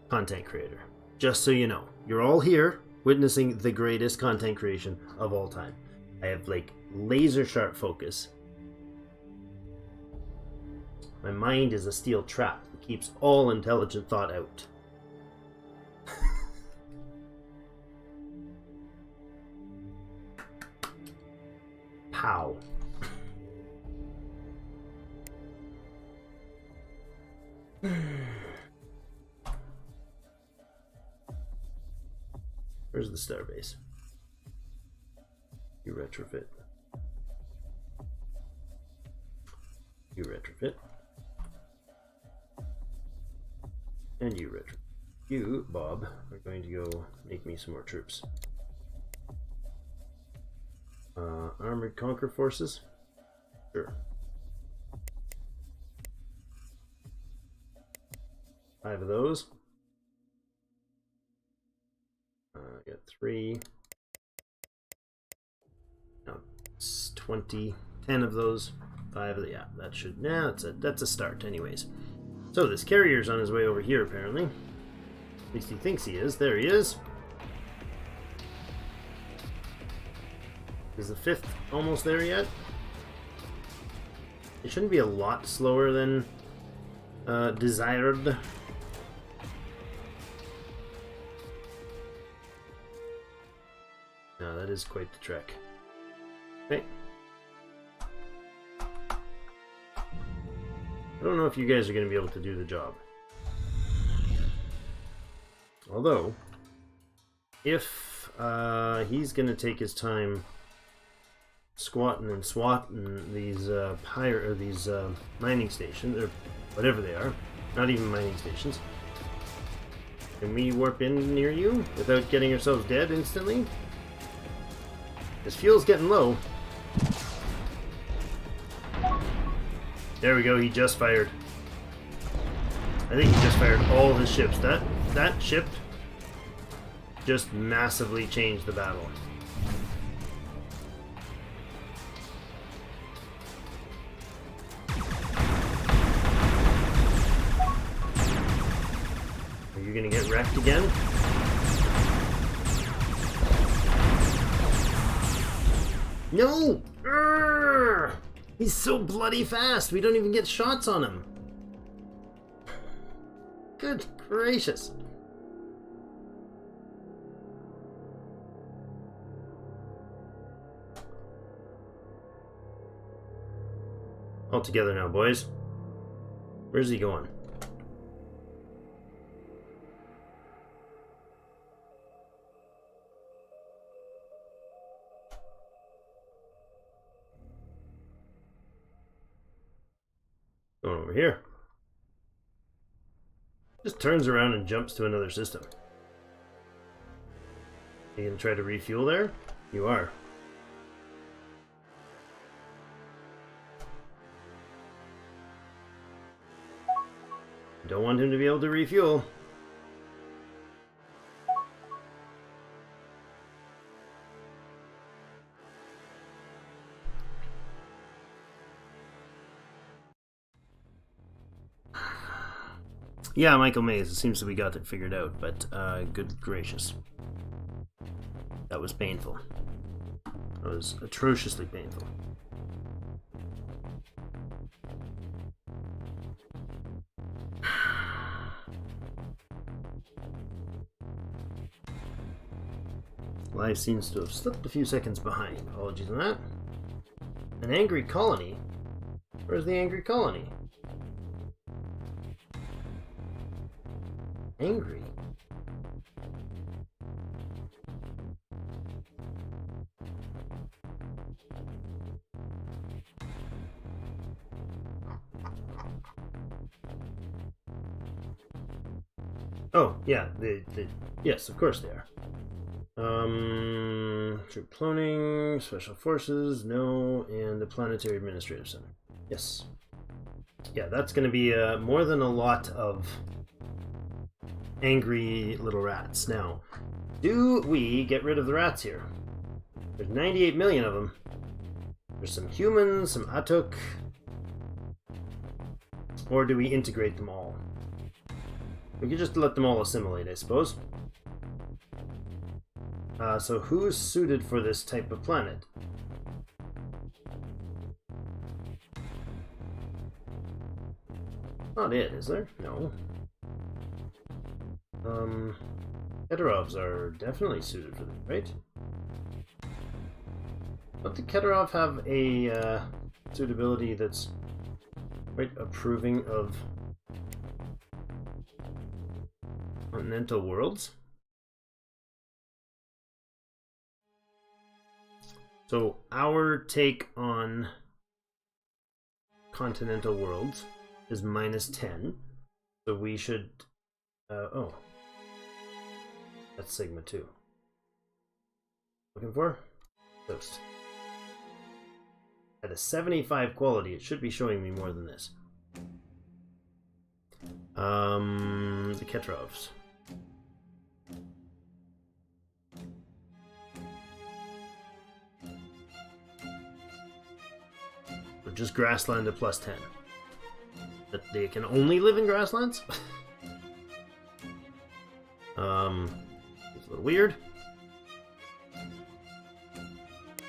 content creator. Just so you know, you're all here witnessing the greatest content creation of all time. I have like laser sharp focus. My mind is a steel trap that keeps all intelligent thought out. Pow. Where's the starbase? You retrofit. You retrofit. And you retrofit. You, Bob, are going to go make me some more troops. Armored Conquer Forces? Sure. 5 of those. I got 3. No, it's 20. 10 of those. 5 of the, yeah, that should, nah, that's a start anyways. So this carrier's on his way over here apparently. At least he thinks he is. There he is. Is the 5th almost there yet? It shouldn't be a lot slower than desired. No, that is quite the trek. Okay. I don't know if you guys are going to be able to do the job. Although, if he's going to take his time squatting and swatting these mining stations, or whatever they are, not even mining stations. Can we warp in near you without getting ourselves dead instantly? This fuel's getting low. There we go, he just fired. I think he just fired all his ships. That ship just massively changed the battle. Are you gonna get wrecked again? No! Urgh! He's so bloody fast, we don't even get shots on him. Good gracious. All together now, boys. Where's he going? Going over here. Just turns around and jumps to another system. You gonna try to refuel there? You are. Don't want him to be able to refuel. Yeah, Michael Mays, it seems that we got it figured out, but good gracious. That was painful. That was atrociously painful. Live seems to have slipped a few seconds behind. Apologies on that. An angry colony? Where's the angry colony? Angry? Oh, yeah, yes, of course they are. Troop cloning, special forces, no, and the planetary administrative center. Yes. Yeah, that's going to be more than a lot of angry little rats. Now, do we get rid of the rats here? There's 98 million of them. There's some humans, some Atuk. Or do we integrate them all? We could just let them all assimilate, I suppose. So who's suited for this type of planet? Not it, is there? No. Keterovs are definitely suited for this, right? Don't the Keterov have a suitability that's quite approving of continental worlds? So our take on continental worlds is -10. So we should... oh. That's Sigma 2. Looking for? Toast. At a 75 quality, it should be showing me more than this. The Ketrovs. Or just grassland at +10. That they can only live in grasslands? It's a little weird.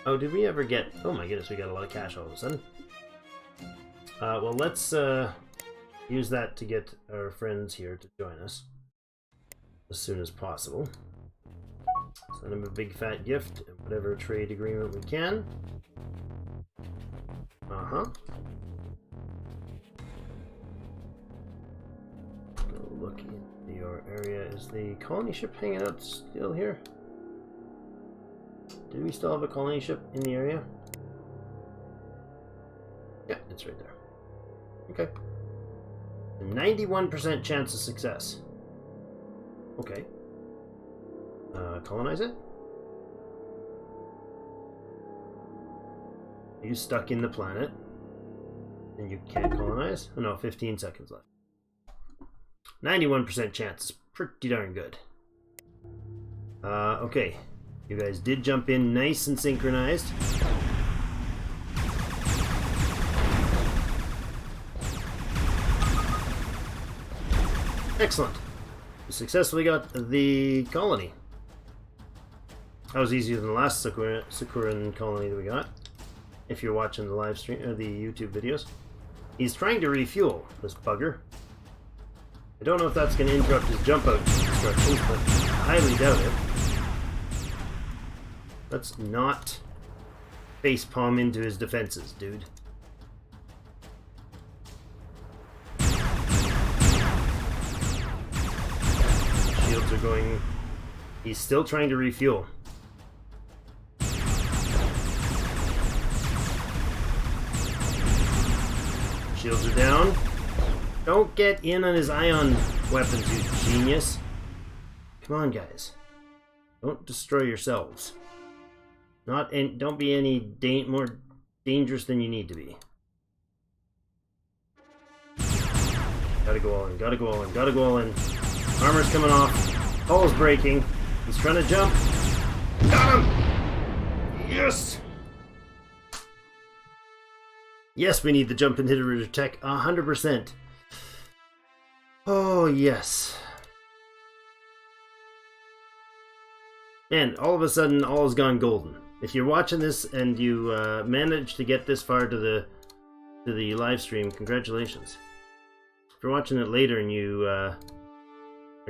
Oh, did we ever get... Oh my goodness, we got a lot of cash all of a sudden. Well, let's use that to get our friends here to join us as soon as possible. Send them a big fat gift and whatever trade agreement we can. Uh-huh. Go look into your area. Is the colony ship hanging out still here? Did we still have a colony ship in the area? Yeah, it's right there. Okay. 91% chance of success. Okay. Colonize it? Are you stuck in the planet? And you can't colonize? Oh no, 15 seconds left. 91% chance is pretty darn good. Okay. You guys did jump in nice and synchronized. Excellent. We successfully got the colony. That was easier than the last Sakuran colony that we got. If you're watching the live stream or the YouTube videos. He's trying to refuel, this bugger. I don't know if that's going to interrupt his jump out instructions, but I highly doubt it. Let's not facepalm into his defenses, dude. Shields are going... He's still trying to refuel. Shields are down. Don't get in on his ion weapons, you genius. Come on, guys. Don't destroy yourselves. Don't be any more dangerous than you need to be. Gotta go all in, gotta go all in, gotta go all in. Armor's coming off. Hull's breaking. He's trying to jump. Got him! Yes! Yes, we need the jump inhibitor tech 100%. Oh, yes. And all of a sudden, all has gone golden. If you're watching this and you managed to get this far to the live stream, congratulations. If you're watching it later and you are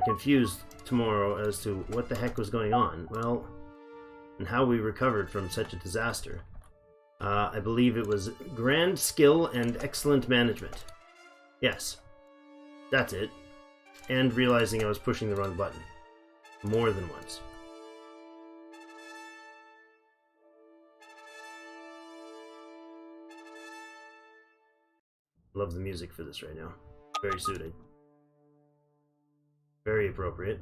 confused tomorrow as to what the heck was going on, well, and how we recovered from such a disaster. I believe it was grand skill and excellent management. Yes, that's it. And realizing I was pushing the wrong button. More than once. Love the music for this right now. Very soothing. Very appropriate.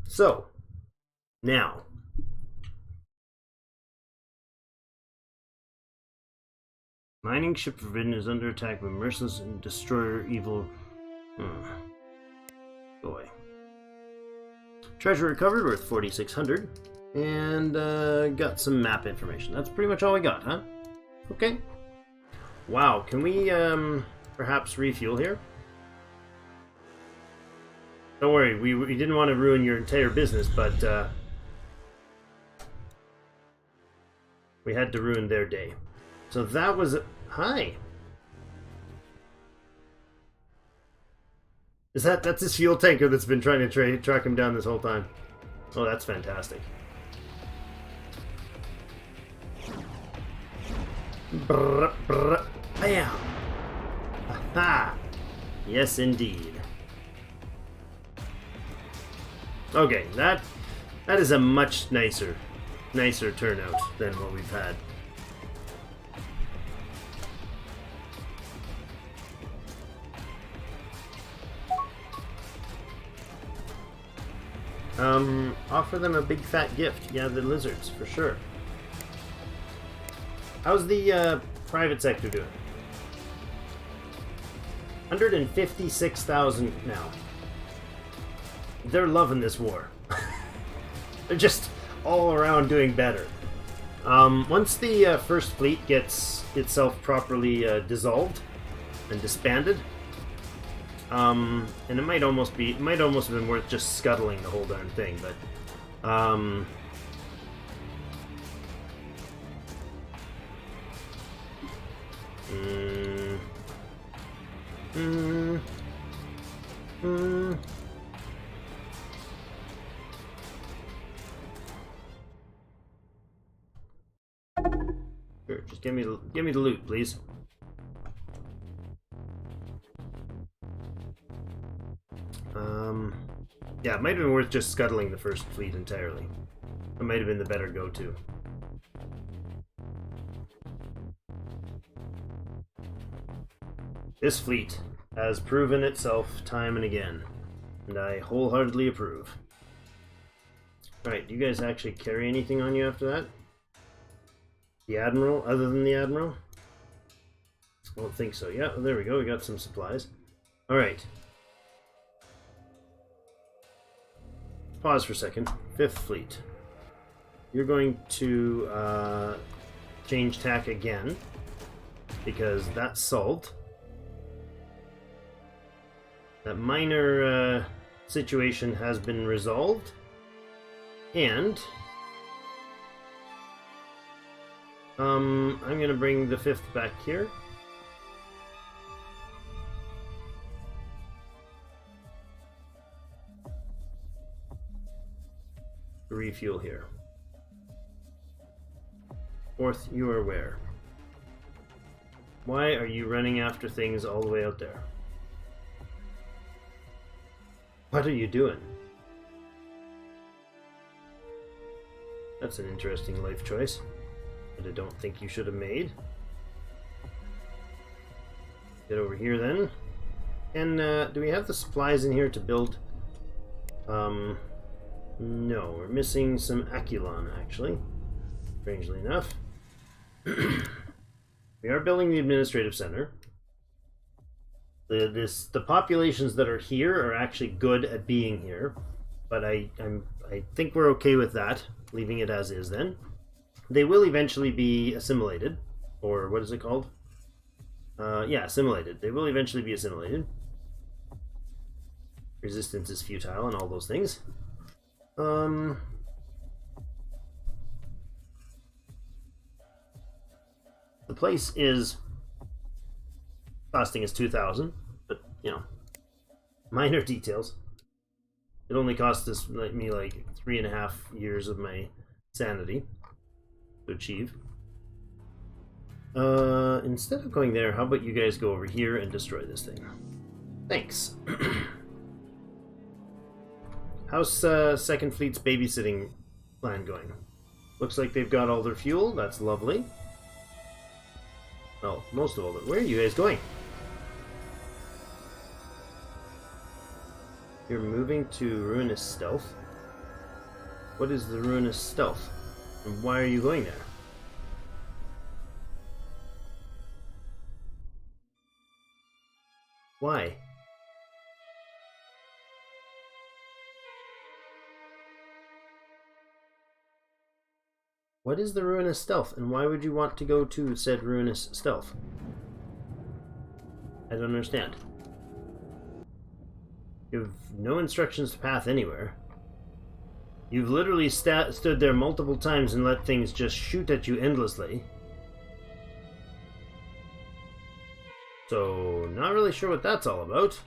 So, now. Mining ship forbidden is under attack by merciless and destroyer evil. Go away. Treasure recovered worth 4,600. And got some map information. That's pretty much all we got, huh? Okay. Wow, can we perhaps refuel here? Don't worry, we didn't want to ruin your entire business, but we had to ruin their day. So that was... Hi! That's his fuel tanker that's been trying to track him down this whole time. Oh, that's fantastic. Brr, brr, bam! Aha! Yes, indeed. Okay, that is a much nicer turnout than what we've had. Offer them a big fat gift. Yeah, the lizards, for sure. How's the private sector doing? 156,000 now. They're loving this war. They're just all around doing better. Once the first fleet gets itself properly dissolved and disbanded, and it might almost have been worth just scuttling the whole darn thing, but Sure, just give me the loot, please. Yeah, it might have been worth just scuttling the first fleet entirely. That might have been the better go-to. This fleet has proven itself time and again, and I wholeheartedly approve. Alright, do you guys actually carry anything on you after that? The Admiral, other than the Admiral? I don't think so. Yeah, well, there we go, we got some supplies. Alright. Pause for a second. Fifth Fleet. You're going to change tack again, because that's solved. That minor situation has been resolved, and I'm going to bring the fifth back here. Refuel here. Fourth, you are where? Why are you running after things all the way out there? What are you doing? That's an interesting life choice that I don't think you should have made. Get over here then. And do we have the supplies in here to build? No, we're missing some Aculon actually, strangely enough. We are building the administrative center. The populations that are here are actually good at being here, but I think we're okay with that, leaving it as is then. They will eventually be assimilated, or what is it called? Yeah, assimilated. They will eventually be assimilated. Resistance is futile and all those things. The place is costing us 2,000, but you know, minor details. It only cost us me like 3.5 years of my sanity to achieve. Instead of going there, how about you guys go over here and destroy this thing? Thanks. How's Second Fleet's babysitting plan going? Looks like they've got all their fuel. That's lovely. Well, most of all of it. Where are you guys going? You're moving to Ruinous Stealth. What is the Ruinous Stealth? And why are you going there? Why? What is the Ruinous Stealth, and why would you want to go to said Ruinous Stealth? I don't understand. You have no instructions to path anywhere. You've literally stood there multiple times and let things just shoot at you endlessly. So, not really sure what that's all about.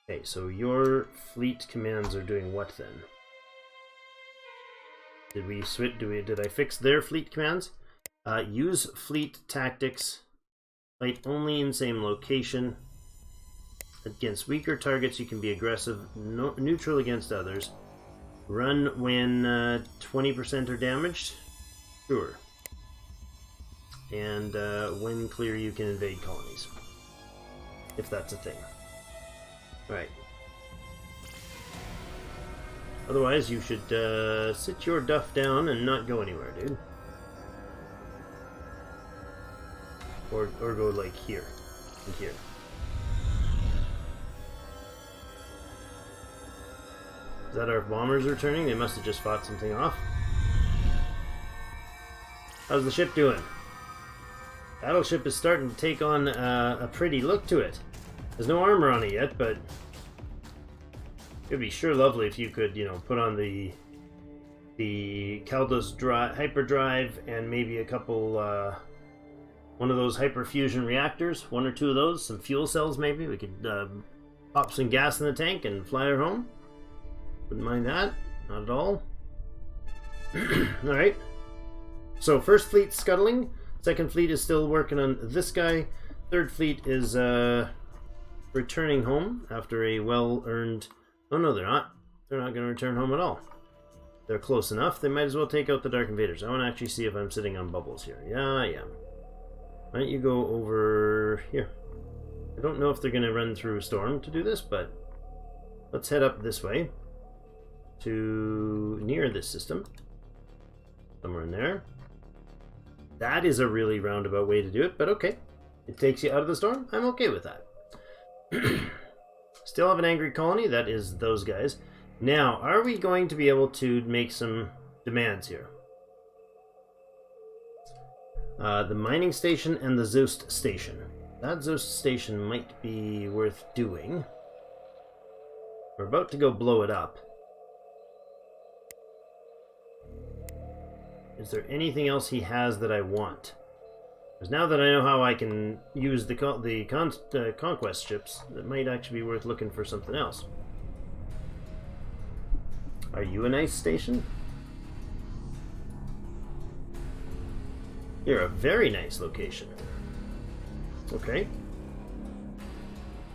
Okay, so your fleet commands are doing what then? Did we switch? Did I fix their fleet commands? Use fleet tactics. Fight only in same location. Against weaker targets, you can be aggressive. Neutral against others. Run when 20% are damaged. Sure. And when clear, you can invade colonies. If that's a thing. Right. Otherwise, you should sit your duff down and not go anywhere, dude. Or go like here and here. Is that our bombers returning? They must have just fought something off. How's the ship doing? Battleship is starting to take on a pretty look to it. There's no armor on it yet, but it'd be sure lovely if you could, you know, put on the Caldos hyperdrive and maybe a couple, one of those hyperfusion reactors, one or two of those, some fuel cells maybe. We could pop some gas in the tank and fly her home. Wouldn't mind that, not at all. Alright. So, first fleet scuttling. Second fleet is still working on this guy. Third fleet is returning home after a well-earned... Oh no, they're not. They're not going to return home at all. They're close enough. They might as well take out the Dark Invaders. I want to actually see if I'm sitting on bubbles here. Yeah, I am. Why don't you go over here? I don't know if they're going to run through a storm to do this, but let's head up this way to near this system. Somewhere in there. That is a really roundabout way to do it, but okay. It takes you out of the storm. I'm okay with that. Still have an angry colony. That is those guys. Now, are we going to be able to make some demands here? The mining station and the Zost station. That Zost station might be worth doing. We're about to go blow it up. Is there anything else he has that I want? Because now that I know how I can use the conquest ships, it might actually be worth looking for something else. Are you a nice station? You're a very nice location. Okay.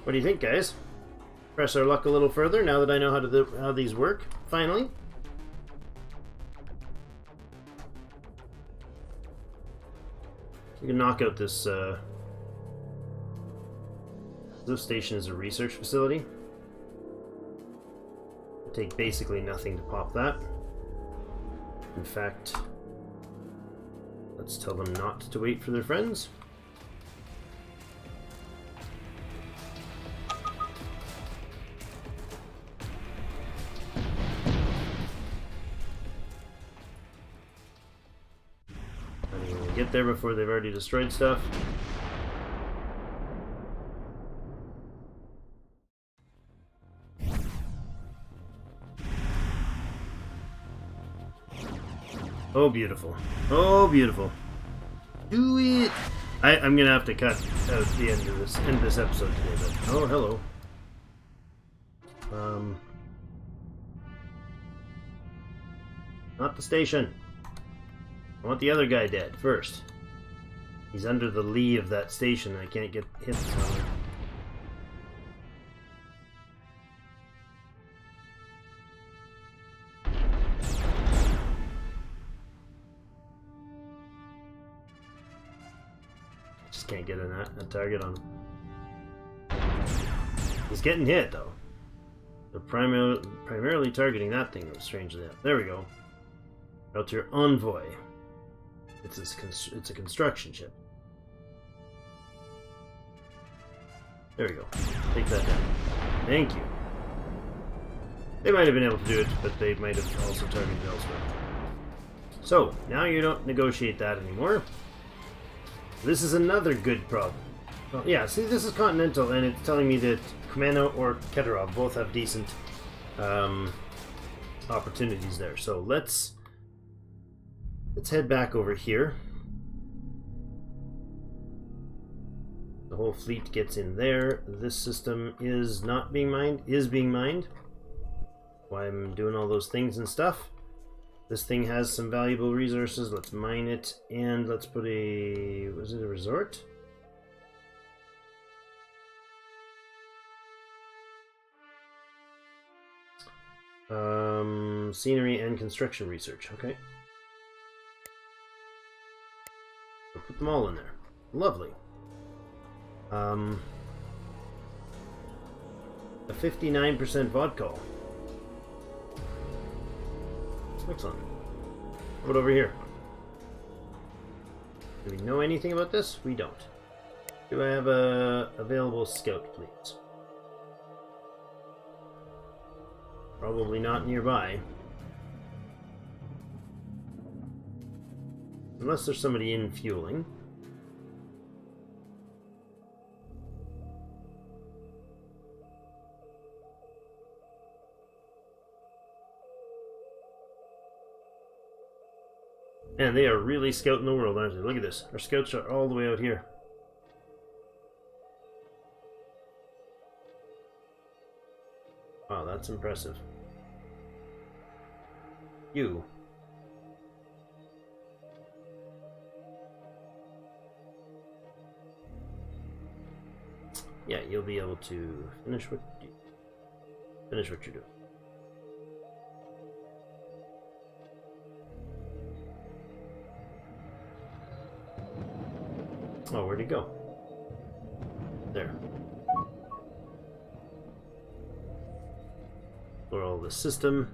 What do you think, guys? Press our luck a little further now that I know how these work, finally. We can knock out this, this station is a research facility. It'll take basically nothing to pop that. In fact, let's tell them not to wait for their friends. Get there before they've already destroyed stuff. Oh, beautiful. Oh, beautiful. Do it! I'm gonna have to cut out the end of this episode today, but oh, hello. Not the station. I want the other guy dead first. He's under the lee of that station. I can't get hit from him. Just can't get a target on him. He's getting hit though. They're primarily targeting that thing, strangely enough. There we go. Belter Envoy. It's a construction ship. There we go. Take that down. Thank you. They might have been able to do it, but they might have also targeted elsewhere. So, now you don't negotiate that anymore. This is another good problem. Well, yeah, see, this is Continental, and it's telling me that Kumano or Keterov both have decent opportunities there. So let's head back over here. The whole fleet gets in there. This system is not being mined, is being mined. Why I'm doing all those things and stuff. This thing has some valuable resources. Let's mine it, and let's put a... was it a resort? Scenery and construction research. Okay. We'll put them all in there. Lovely. A 59% VOD call. Excellent. What over here? Do we know anything about this? We don't. Do I have a available scout, please? Probably not nearby. Unless there's somebody in fueling. Man, they are really scouting the world, aren't they? Look at this. Our scouts are all the way out here. Wow, that's impressive. You. Yeah, you'll be able to finish what you're doing. Oh, where'd he go? There. For all the system.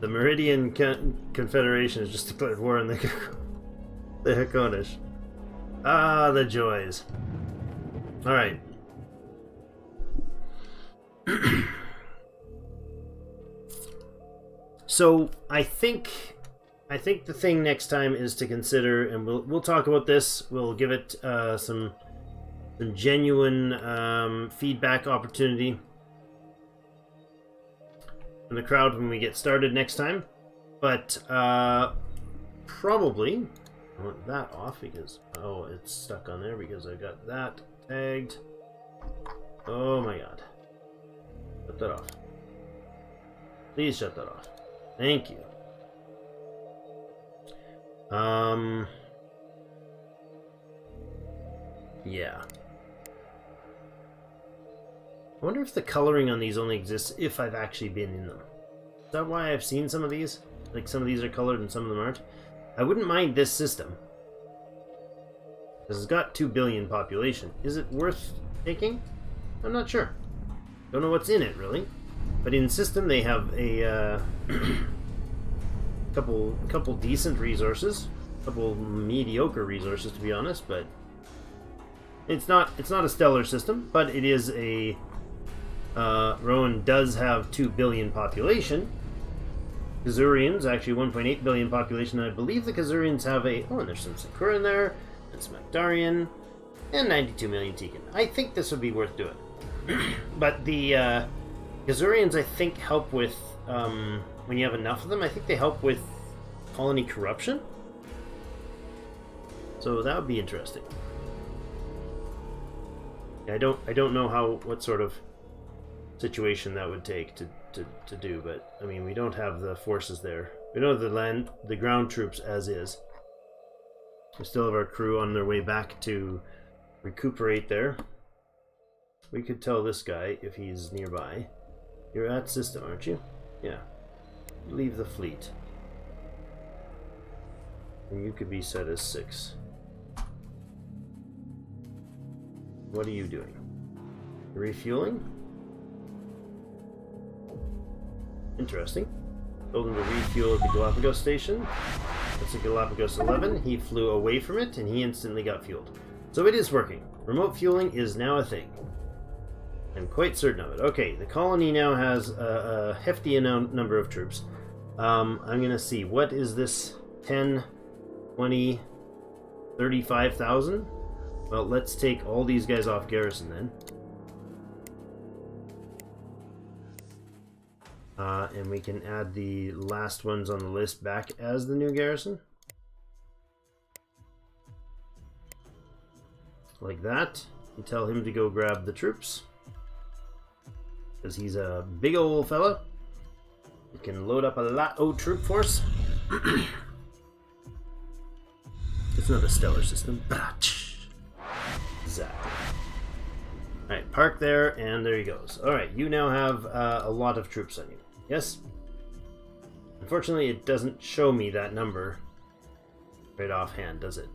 The Meridian Confederation has just declared war on the Hakonish. Ah, the joys. Alright. So, I think the thing next time is to consider, and we'll talk about this. We'll give it some genuine feedback opportunity from the crowd when we get started next time. But probably I want that off because it's stuck on there because I got that tagged. Oh my god! Shut that off. Please shut that off. Thank you. Yeah. I wonder if the coloring on these only exists if I've actually been in them. Is that why I've seen some of these? Like some of these are colored and some of them aren't? I wouldn't mind this system. Because it's got 2 billion population. Is it worth taking? I'm not sure. Don't know what's in it, really. But in system they have a couple decent resources, couple mediocre resources to be honest, but it's not a stellar system, but it is a Rowan does have 2 billion population. Kazurians actually 1.8 billion population, and I believe the Kazurians have and there's some Sakura in there, and some Akdarian, and 92 million Tekin. I think this would be worth doing. But the Gazurians, I think, help with, when you have enough of them, I think they help with colony corruption. So that would be interesting. I don't know what sort of situation that would take to do, but I mean, we don't have the forces there. We don't have the ground troops as is. We still have our crew on their way back to recuperate there. We could tell this guy if he's nearby. You're at system, aren't you? Yeah. Leave the fleet. And you could be set as 6. What are you doing? Refueling? Interesting. Told him to refuel at the Galapagos station. That's a Galapagos 11. He flew away from it and he instantly got fueled. So it is working. Remote fueling is now a thing. I'm quite certain of it. Okay, the colony now has a hefty number of troops. I'm going to see. What is this? 10, 20, 35,000? Well, let's take all these guys off garrison then. And we can add the last ones on the list back as the new garrison. Like that. You tell him to go grab the troops. Because he's a big old fella. He can load up a lot of troop force. It's not a stellar system. Exactly. Alright, park there, and there he goes. Alright, you now have a lot of troops on you. Yes? Unfortunately, it doesn't show me that number right offhand, does it?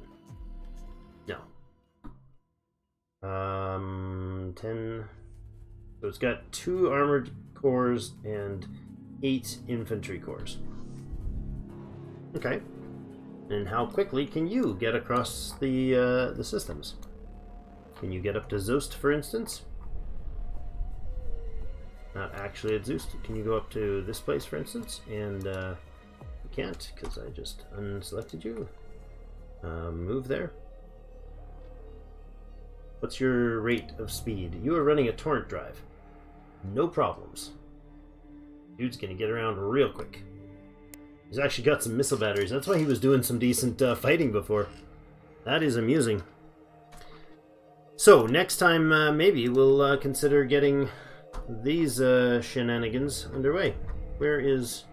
No. 10... So it's got 2 armored cores and 8 infantry cores. Okay. And how quickly can you get across the systems? Can you get up to Zost, for instance? Not actually at Zost. Can you go up to this place, for instance? And you can't, because I just unselected you. Move there. What's your rate of speed? You are running a torrent drive. No problems. Dude's gonna get around real quick. He's actually got some missile batteries. That's why he was doing some decent fighting before. That is amusing. So, next time, maybe we'll consider getting these shenanigans underway. Where is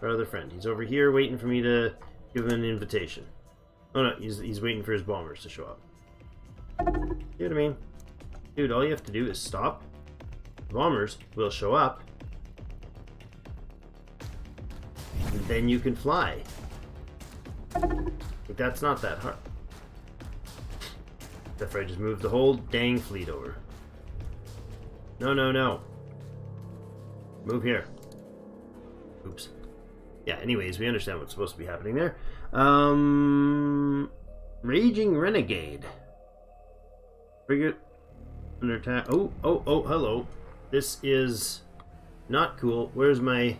our other friend? He's over here waiting for me to give him an invitation. Oh no, he's waiting for his bombers to show up. See what I mean? Dude, all you have to do is stop. The bombers will show up. And then you can fly. Like, that's not that hard. Except for I just moved the whole dang fleet over. No, no, no. Move here. Oops. Yeah, anyways, we understand what's supposed to be happening there. Raging Renegade. Frigate under attack. Oh, hello. This is not cool. Where's my...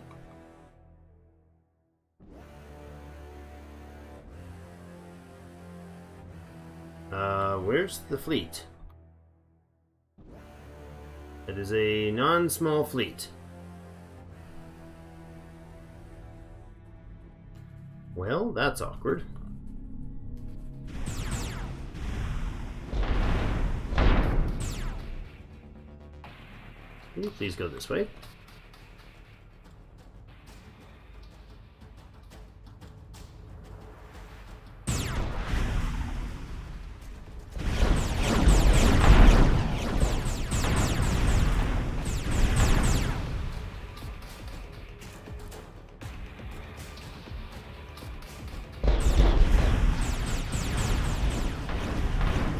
where's the fleet? It is a non-small fleet. Well, that's awkward. Can you please go this way?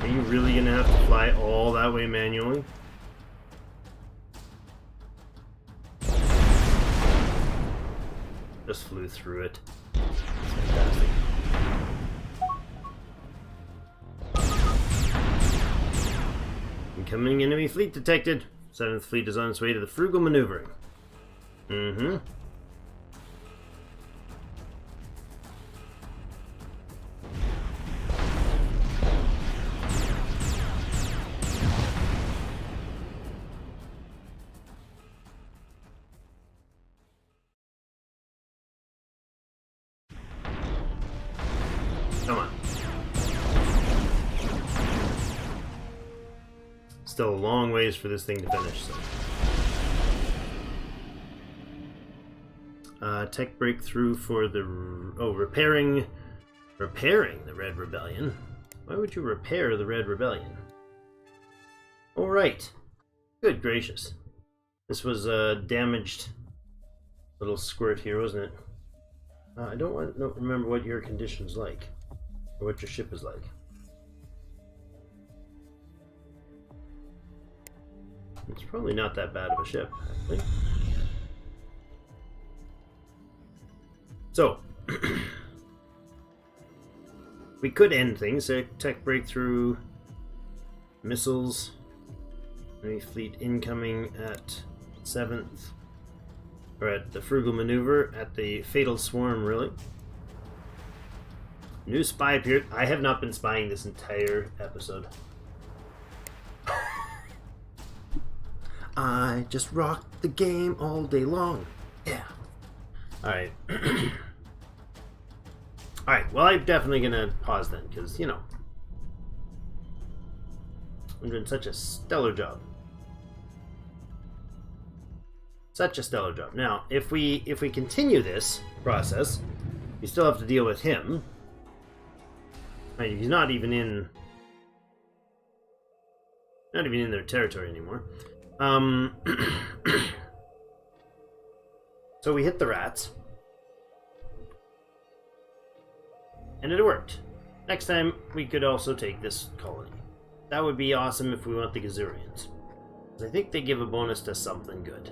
Are you really gonna have to fly all that way manually? Just flew through it. It's fantastic. Incoming enemy fleet detected. 7th Fleet is on its way to the frugal maneuvering. Mm-hmm. still a long ways for this thing to finish. So. Tech breakthrough for the... Oh, repairing the Red Rebellion. Why would you repair the Red Rebellion? Alright. Good gracious. This was a damaged little squirt here, wasn't it? I don't remember what your condition's like. Or what your ship is like. It's probably not that bad of a ship, actually. So, we could end things. Tech breakthrough, missiles, enemy fleet incoming at 7th, or at the frugal maneuver, at the fatal swarm, really. New spy appeared. I have not been spying this entire episode. I just rocked the game all day long. Yeah. Alright. Alright, well, I'm definitely gonna pause then, because, you know, I'm doing such a stellar job. Such a stellar job. Now, if we continue this process, we still have to deal with him. Right, he's not even in their territory anymore. So we hit the rats. And it worked. Next time, we could also take this colony. That would be awesome if we want the Gazurians. I think they give a bonus to something good.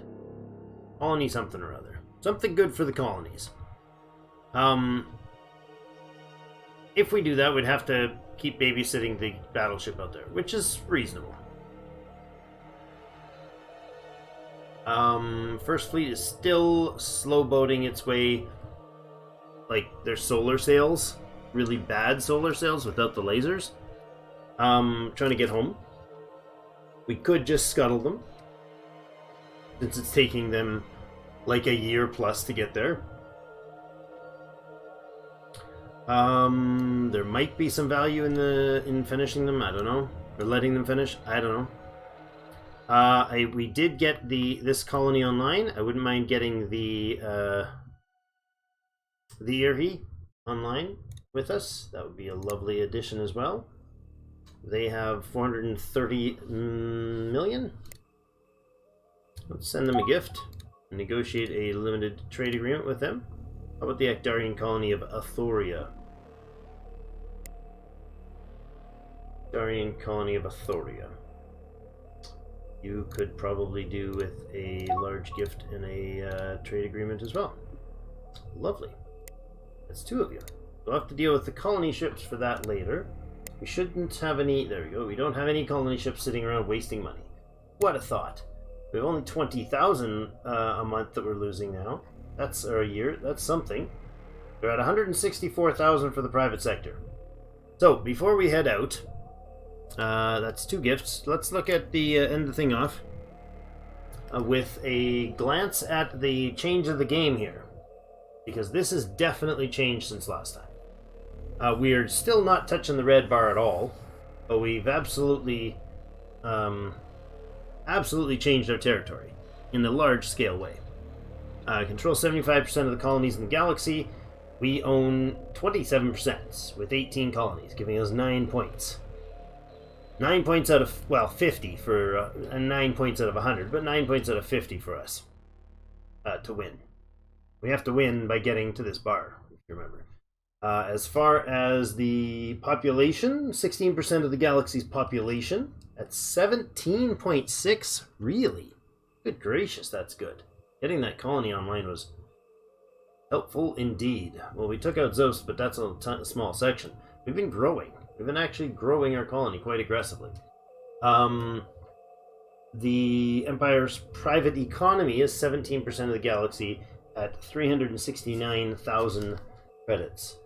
Colony something or other. Something good for the colonies. If we do that, we'd have to keep babysitting the battleship out there, which is reasonable. First Fleet is still slow boating its way, like their solar sails, really bad solar sails without the lasers. Trying to get home. We could just scuttle them, since it's taking them like a year plus to get there. There might be some value in finishing them. I don't know, or letting them finish. I don't know. We did get this colony online. I wouldn't mind getting the Irhi online with us. That would be a lovely addition as well. They have 430 million. Let's send them a gift and negotiate a limited trade agreement with them. How about the Actarian colony of Athoria? Actarian colony of Athoria. You could probably do with a large gift and a trade agreement as well. Lovely. That's 2 of you. We'll have to deal with the colony ships for that later. We shouldn't have any... There we go. We don't have any colony ships sitting around wasting money. What a thought. We have only 20,000 a month that we're losing now. That's or a year. That's something. We're at 164,000 for the private sector. So, before we head out... that's 2 gifts. Let's look at the end the thing off with a glance at the change of the game here, because this has definitely changed since last time. We're still not touching the red bar at all, but we've absolutely changed our territory in a large-scale way. Control 75% of the colonies in the galaxy. We own 27% with 18 colonies, giving us 9 points. 9 points out of, well, 50 for, and 9 points out of 100, but 9 points out of 50 for us to win. We have to win by getting to this bar, if you remember. As far as the population, 16% of the galaxy's population at 17.6, really? Good gracious, that's good. Getting that colony online was helpful indeed. Well, we took out Zost, but that's a small section. We've been growing. We've been actually growing our colony quite aggressively. The Empire's private economy is 17% of the galaxy at 369,000 credits.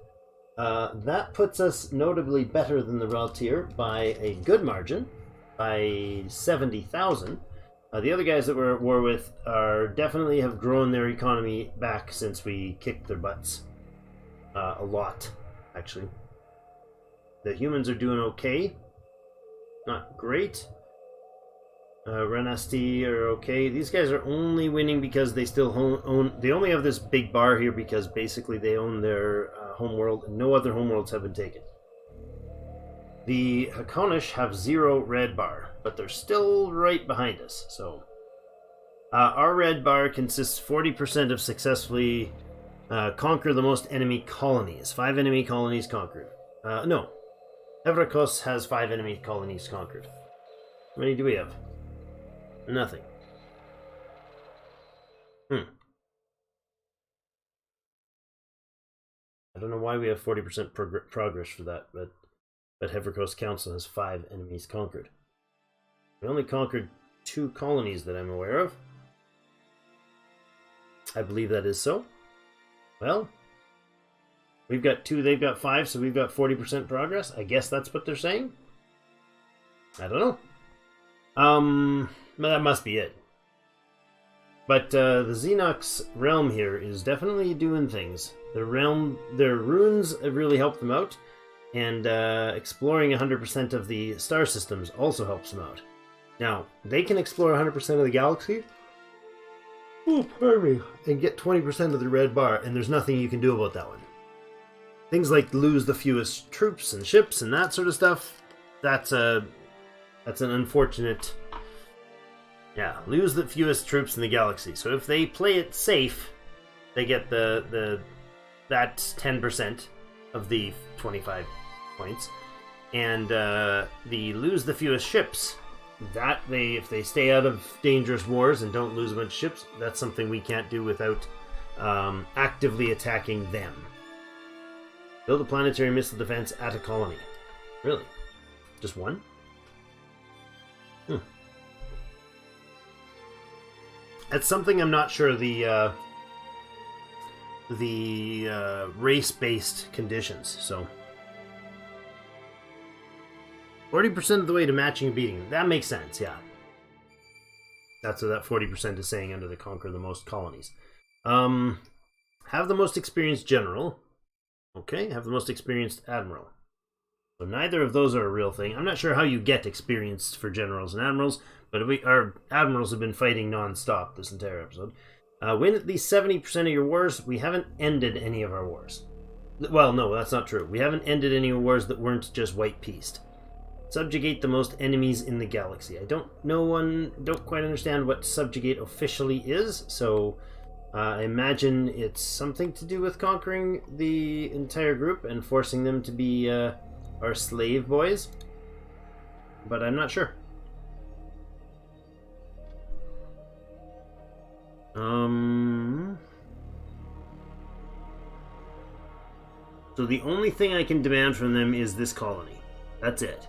That puts us notably better than the Reltier by a good margin, by 70,000. The other guys that we're at war with are definitely have grown their economy back since we kicked their butts. A lot, actually. The humans are doing okay. Not great. Renasti are okay. These guys are only winning because they still own. They only have this big bar here because basically they own their homeworld, and no other homeworlds have been taken. The Hakonish have 0 red bar, but they're still right behind us. So our red bar consists 40% of successfully conquer the most enemy colonies. 5 enemy colonies conquered. No, Evrakos has 5 enemy colonies conquered. How many do we have? Nothing. I don't know why we have 40% progress for that, but Hevercoast Council has 5 enemies conquered. We only conquered 2 colonies that I'm aware of. I believe that is so. Well, we've got 2, they've got 5, so we've got 40% progress. I guess that's what they're saying. I don't know. That must be it. But the Xenox realm here is definitely doing things. Their runes have really helped them out, and exploring 100% of the star systems also helps them out. Now, they can explore 100% of the galaxy. Oh, pardon me. And get 20% of the red bar, and there's nothing you can do about that one. Things like lose the fewest troops and ships and that sort of stuff, that's an unfortunate... Yeah, lose the fewest troops in the galaxy. So if they play it safe, they get that 10% of the 25 points. And the lose the fewest ships, that if they stay out of dangerous wars and don't lose a bunch of ships, that's something we can't do without actively attacking them. Build a planetary missile defense at a colony. Really? Just one? That's something I'm not sure the race-based conditions. So 40% of the way to matching and beating. That makes sense, yeah. That's what that 40% is saying under the conquer the most colonies. Have the most experienced general. Okay, have the most experienced admiral. So neither of those are a real thing. I'm not sure how you get experienced for generals and admirals, but our admirals have been fighting non-stop this entire episode. Win at least 70% of your wars. We haven't ended any of our wars. Well, no, that's not true. We haven't ended any wars that weren't just white-pieced. Subjugate the most enemies in the galaxy. I don't quite understand what subjugate officially is, so I imagine it's something to do with conquering the entire group and forcing them to be our slave boys. But I'm not sure. So the only thing I can demand from them is this colony. That's it.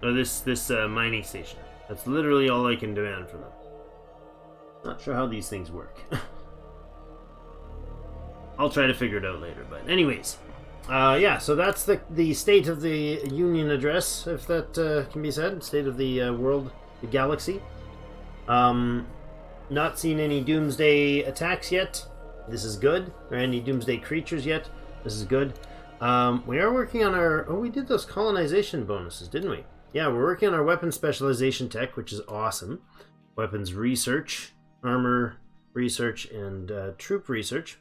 Or this mining station. That's literally all I can demand from them. Not sure how these things work. I'll try to figure it out later, but anyways. Yeah, so that's the State of the Union address, if that can be said. State of the world, the galaxy. Not seen any Doomsday attacks yet. This is good. Or any Doomsday creatures yet. This is good. We are working on our... Oh, we did those colonization bonuses, didn't we? Yeah, we're working on our weapon specialization tech, which is awesome. Weapons research, armor research, and troop research.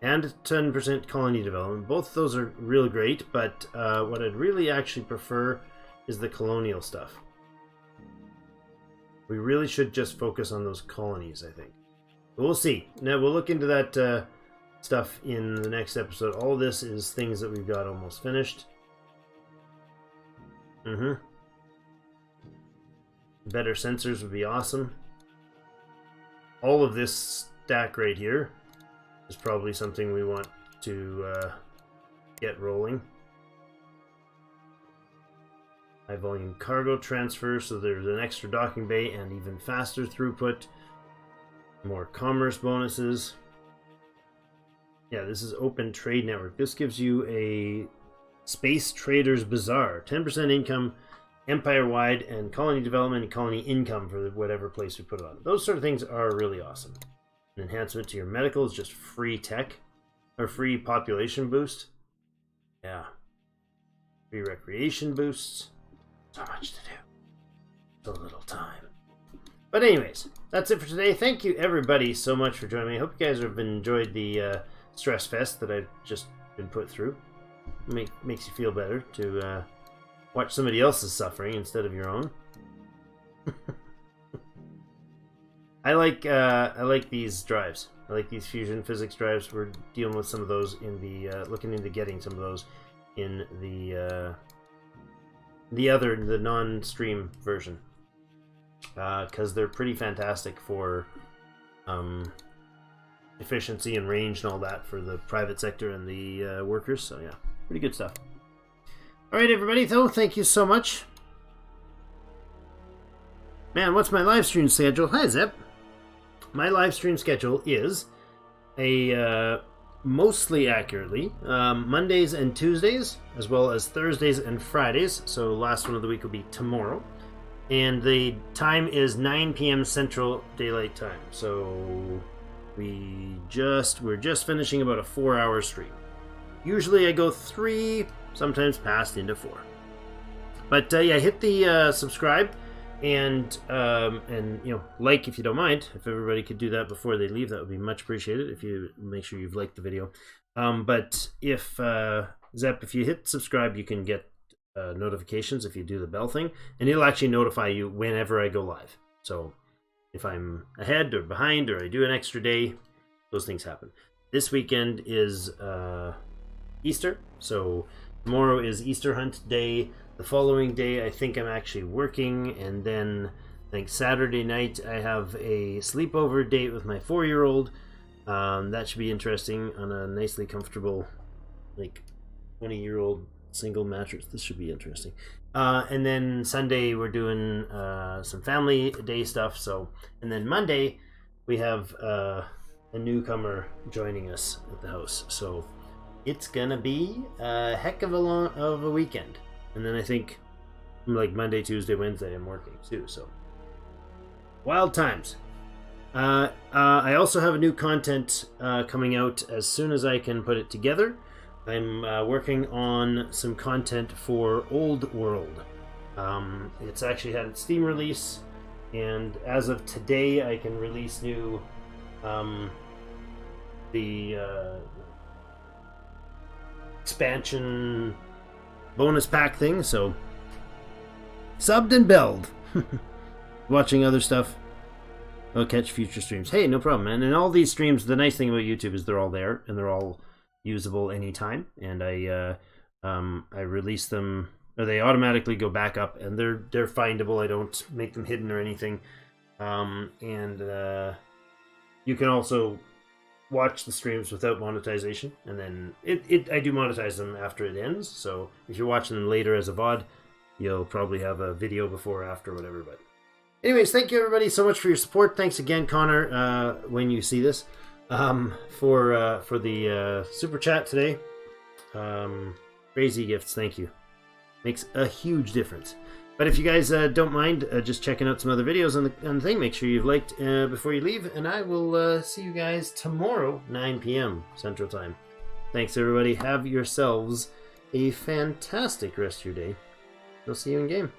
And 10% colony development. Both of those are real great, but what I'd really actually prefer is the colonial stuff. We really should just focus on those colonies, I think. But we'll see. Now, we'll look into that stuff in the next episode. All this is things that we've got almost finished. Better sensors would be awesome. All of this stack right here is probably something we want to get rolling. High volume cargo transfer, so there's an extra docking bay and even faster throughput. More commerce bonuses. Yeah, this is open trade network. This gives you a Space Traders Bazaar. 10% income, empire-wide, and colony development and colony income for whatever place we put it on. Those sort of things are really awesome. An enhancement to your medical is just free tech, or free population boost. Yeah. Free recreation boosts. So much to do. So little time. But anyways, that's it for today. Thank you everybody so much for joining me. I hope you guys have enjoyed the stress fest that I've just been put through. Makes you feel better to watch somebody else's suffering instead of your own. I like these drives. I like these fusion physics drives. We're dealing with some of those in the looking into getting some of those in the non-stream version, because they're pretty fantastic for efficiency and range and all that for the private sector and the workers. So yeah, pretty good stuff. All right, everybody, though, thank you so much. Man, what's my live stream schedule? Hi, Zep. My live stream schedule is mostly accurately Mondays and Tuesdays, as well as Thursdays and Fridays. So last one of the week will be tomorrow, and the time is 9 p.m. Central Daylight Time. So we're just finishing about a 4-hour stream. Usually I go 3, sometimes past into 4. But yeah, hit the subscribe. And you know, like if you don't mind. If everybody could do that before they leave, that would be much appreciated. If you make sure you've liked the video. But if Zep, if you hit subscribe, you can get notifications if you do the bell thing, and it'll actually notify you whenever I go live. So if I'm ahead or behind or I do an extra day, those things happen. This weekend is Easter, so tomorrow is Easter hunt day. The following day, I think I'm actually working, and then I think Saturday night I have a sleepover date with my 4-year-old. That should be interesting on a nicely comfortable, like 20-year-old single mattress. This should be interesting. And then Sunday we're doing some family day stuff. So, and then Monday we have a newcomer joining us at the house. So it's gonna be a heck of a weekend. And then I think like Monday, Tuesday, Wednesday I'm working too, so wild times. I also have a new content coming out as soon as I can put it together. I'm working on some content for Old World. It's actually had its Steam release, and as of today I can release new the expansion bonus pack thing, so subbed and belled. Watching other stuff, I'll catch future streams. Hey, no problem, man. And all these streams, the nice thing about YouTube is they're all there and they're all usable anytime, and I release them, or they automatically go back up, and they're findable. I don't make them hidden or anything. And you can also watch the streams without monetization, and then I do monetize them after it ends. So if you're watching them later as a VOD, you'll probably have a video before or after, whatever. But anyways, thank you everybody so much for your support. Thanks again, Connor, when you see this, for the super chat today. Crazy gifts, thank you. Makes a huge difference. But if you guys don't mind just checking out some other videos on the thing, make sure you've liked before you leave, and I will see you guys tomorrow, 9 p.m. Central Time. Thanks, everybody. Have yourselves a fantastic rest of your day. I'll see you in game.